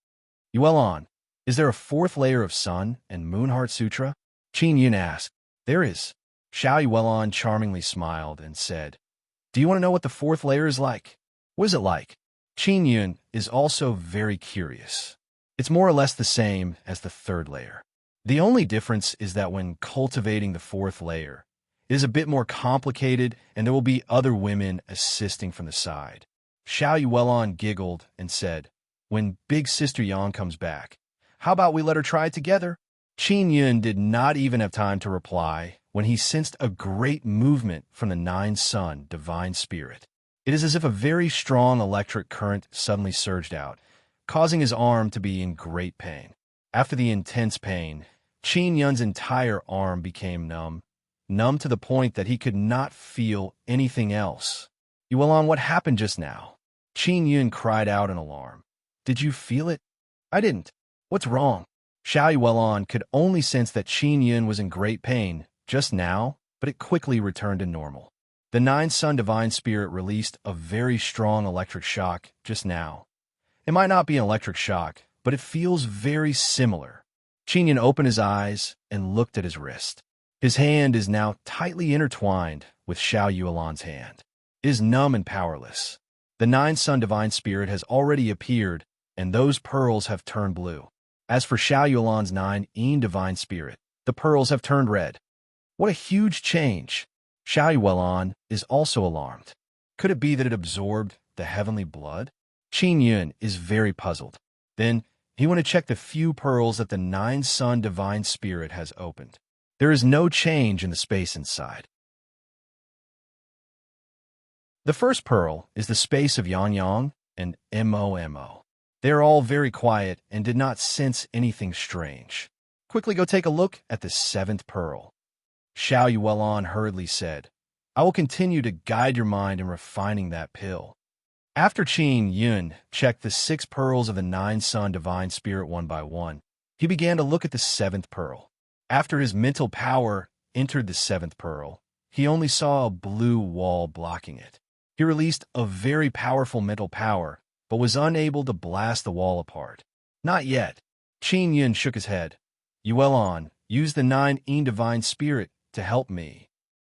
S1: Yuan, is there a fourth layer of Sun and Moon Heart Sutra? Qin Yun asked. There is. Xiao Yuan charmingly smiled and said, Do you want to know what the fourth layer is like? What is it like? Qin Yun is also very curious. It's more or less the same as the third layer. The only difference is that when cultivating the fourth layer, it is a bit more complicated and there will be other women assisting from the side. Xiao Yuan giggled and said, When Big Sister Yang comes back, how about we let her try it together? Qin Yun did not even have time to reply when he sensed a great movement from the 9 Sun Divine Spirit. It is as if a very strong electric current suddenly surged out, causing his arm to be in great pain. After the intense pain, Qin Yun's entire arm became numb to the point that he could not feel anything else. Yuan, what happened just now? Qin Yun cried out in alarm. Did you feel it? I didn't. What's wrong? Xiao Yuan could only sense that Qin Yun was in great pain just now, but it quickly returned to normal. The 9 Sun Divine Spirit released a very strong electric shock just now. It might not be an electric shock, but it feels very similar. Qin Yun opened his eyes and looked at his wrist. His hand is now tightly intertwined with Xiao Yuan's hand. It is numb and powerless. The 9 Sun Divine Spirit has already appeared, and those pearls have turned blue. As for Xiao Yuan's 9 Yin Divine Spirit, the pearls have turned red. What a huge change! Xiao Yuan is also alarmed. Could it be that it absorbed the heavenly blood? Qin Yun is very puzzled. Then, he went to check the few pearls that the 9 Sun Divine Spirit has opened. There is no change in the space inside. The first pearl is the space of Yang Yang and Mo. They are all very quiet and did not sense anything strange. Quickly go take a look at the 7th pearl. Xiao Yuan hurriedly said, I will continue to guide your mind in refining that pill. After Qin Yun checked the 6 pearls of the 9 sun divine spirit one by one, he began to look at the 7th pearl. After his mental power entered the 7th pearl, he only saw a blue wall blocking it. He released a very powerful mental power, but was unable to blast the wall apart. Not yet. Qin Yun shook his head. Yuelon, use the 9 divine spirit to help me.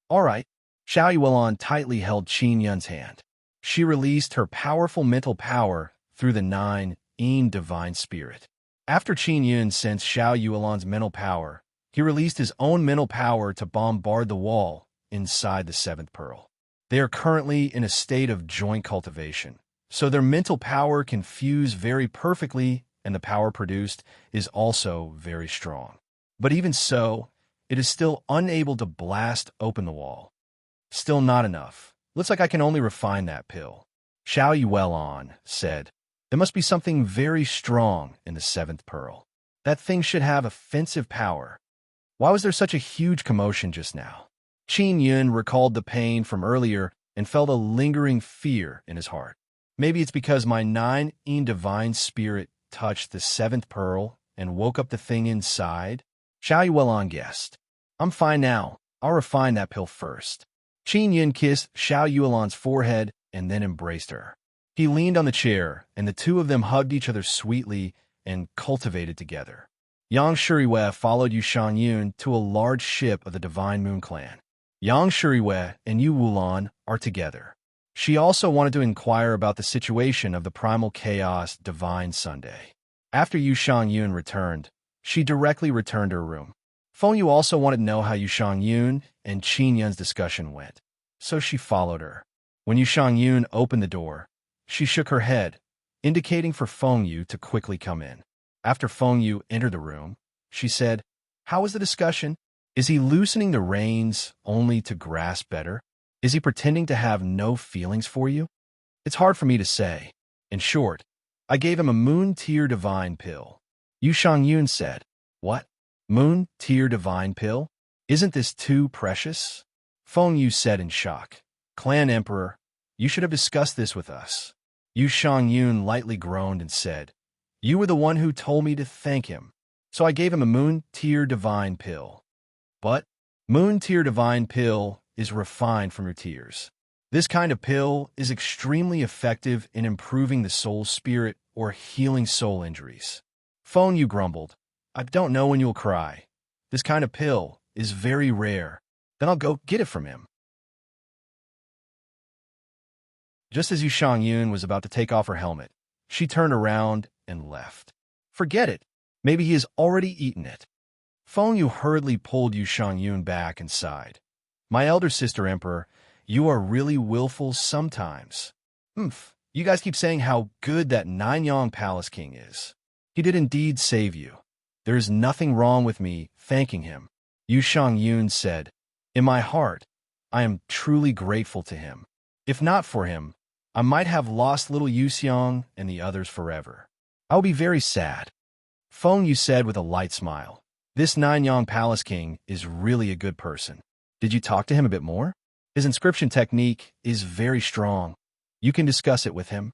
S1: All right. Xiao Yuelon tightly held Qin Yun's hand. She released her powerful mental power through the 9 divine spirit. After Qin Yun sensed Xiao Yuelon's mental power, he released his own mental power to bombard the wall inside the 7th pearl. They are currently in a state of joint cultivation, so their mental power can fuse very perfectly, and the power produced is also very strong. But even so, it is still unable to blast open the wall. Still not enough. Looks like I can only refine that pill. Xiao Yuelon said, there must be something very strong in the 7th pearl. That thing should have offensive power. Why was there such a huge commotion just now? Qin Yun recalled the pain from earlier and felt a lingering fear in his heart. Maybe it's because my 9 divine spirit touched the 7th pearl and woke up the thing inside? Xiao Yuelon guessed. I'm fine now. I'll refine that pill first. Qin Yun kissed Xiao Yuelon's forehead and then embraced her. He leaned on the chair, and the two of them hugged each other sweetly and cultivated together. Yang Shuriwei followed Yu Shangyun to a large ship of the Divine Moon Clan. Yang Shuriwei and Yu Wulan are together. She also wanted to inquire about the situation of the Primal Chaos Divine Sunday. After Yu Shangyun returned, she directly returned to her room. Feng Yu also wanted to know how Yu Shangyun and Qin Yun's discussion went, so she followed her. When Yu Shangyun opened the door, she shook her head, indicating for Feng Yu to quickly come in. After Feng Yu entered the room, she said, how was the discussion? Is he loosening the reins only to grasp better? Is he pretending to have no feelings for you? It's hard for me to say. In short, I gave him a moon-tier divine pill. Yu Shangyun said, what? Moon-tier divine pill? Isn't this too precious? Feng Yu said in shock. Clan Emperor, you should have discussed this with us. Yu Shangyun lightly groaned and said, you were the one who told me to thank him, so I gave him a moon-tier divine pill. But moon-tier divine pill is refined from your tears. This kind of pill is extremely effective in improving the soul spirit or healing soul injuries. Feng Yu grumbled, I don't know when you'll cry. This kind of pill is very rare. Then I'll go get it from him. Just as Yu Shangyun was about to take off her helmet, she turned around and left. Forget it. Maybe he has already eaten it. Feng Yu hurriedly pulled Yu Shangyun back and sighed. My elder sister, Emperor, you are really willful sometimes. You guys keep saying how good that Nanyang Palace King is. He did indeed save you. There is nothing wrong with me thanking him. Yu Shangyun said, in my heart, I am truly grateful to him. If not for him, I might have lost little Yuxiang and the others forever. I will be very sad. Feng Yu said with a light smile, this Nanyang Palace King is really a good person. Did you talk to him a bit more? His inscription technique is very strong. You can discuss it with him.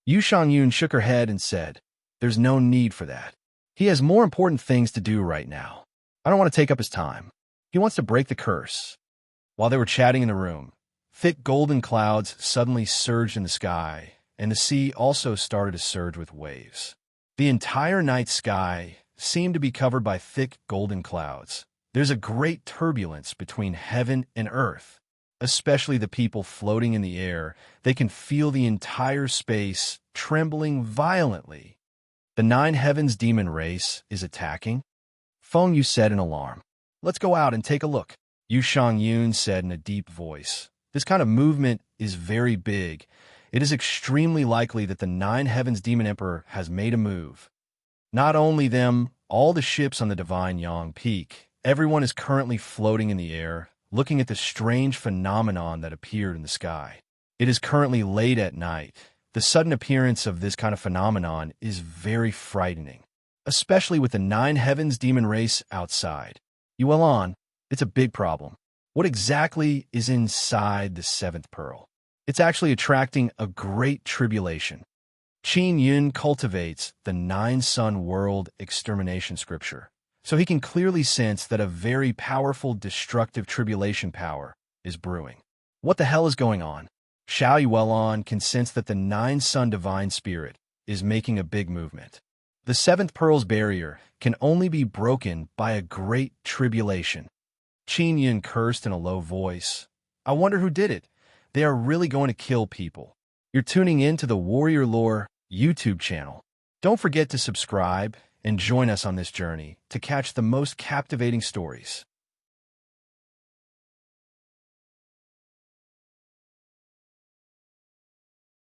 S1: Yu Shangyun shook her head and said, there's no need for that. He has more important things to do right now. I don't want to take up his time. He wants to break the curse. While they were chatting in the room, thick golden clouds suddenly surged in the sky, and the sea also started to surge with waves. The entire night sky seemed to be covered by thick golden clouds. There's a great turbulence between heaven and earth, especially the people floating in the air. They can feel the entire space trembling violently. The 9 heavens demon race is attacking? Feng Yu said in alarm. Let's go out and take a look. Yu Shangyun said in a deep voice. This kind of movement is very big. It is extremely likely that the 9 heavens demon emperor has made a move. Not only them, all the ships on the Divine Yang Peak. Everyone is currently floating in the air, looking at the strange phenomenon that appeared in the sky. It is currently late at night. The sudden appearance of this kind of phenomenon is very frightening, especially with the 9 heavens demon race outside. Yuelon, it's a big problem. What exactly is inside the 7th pearl? It's actually attracting a great tribulation. Qin Yun cultivates the nine-sun world extermination scripture, so he can clearly sense that a very powerful destructive tribulation power is brewing. What the hell is going on? Xiao Yuelon can sense that the nine-sun divine spirit is making a big movement. The seventh pearl's barrier can only be broken by a great tribulation. Qin Yun cursed in a low voice. I wonder who did it. They are really going to kill people. You're tuning in to the Warrior Lore YouTube channel. Don't forget to subscribe and join us on this journey to catch the most captivating stories.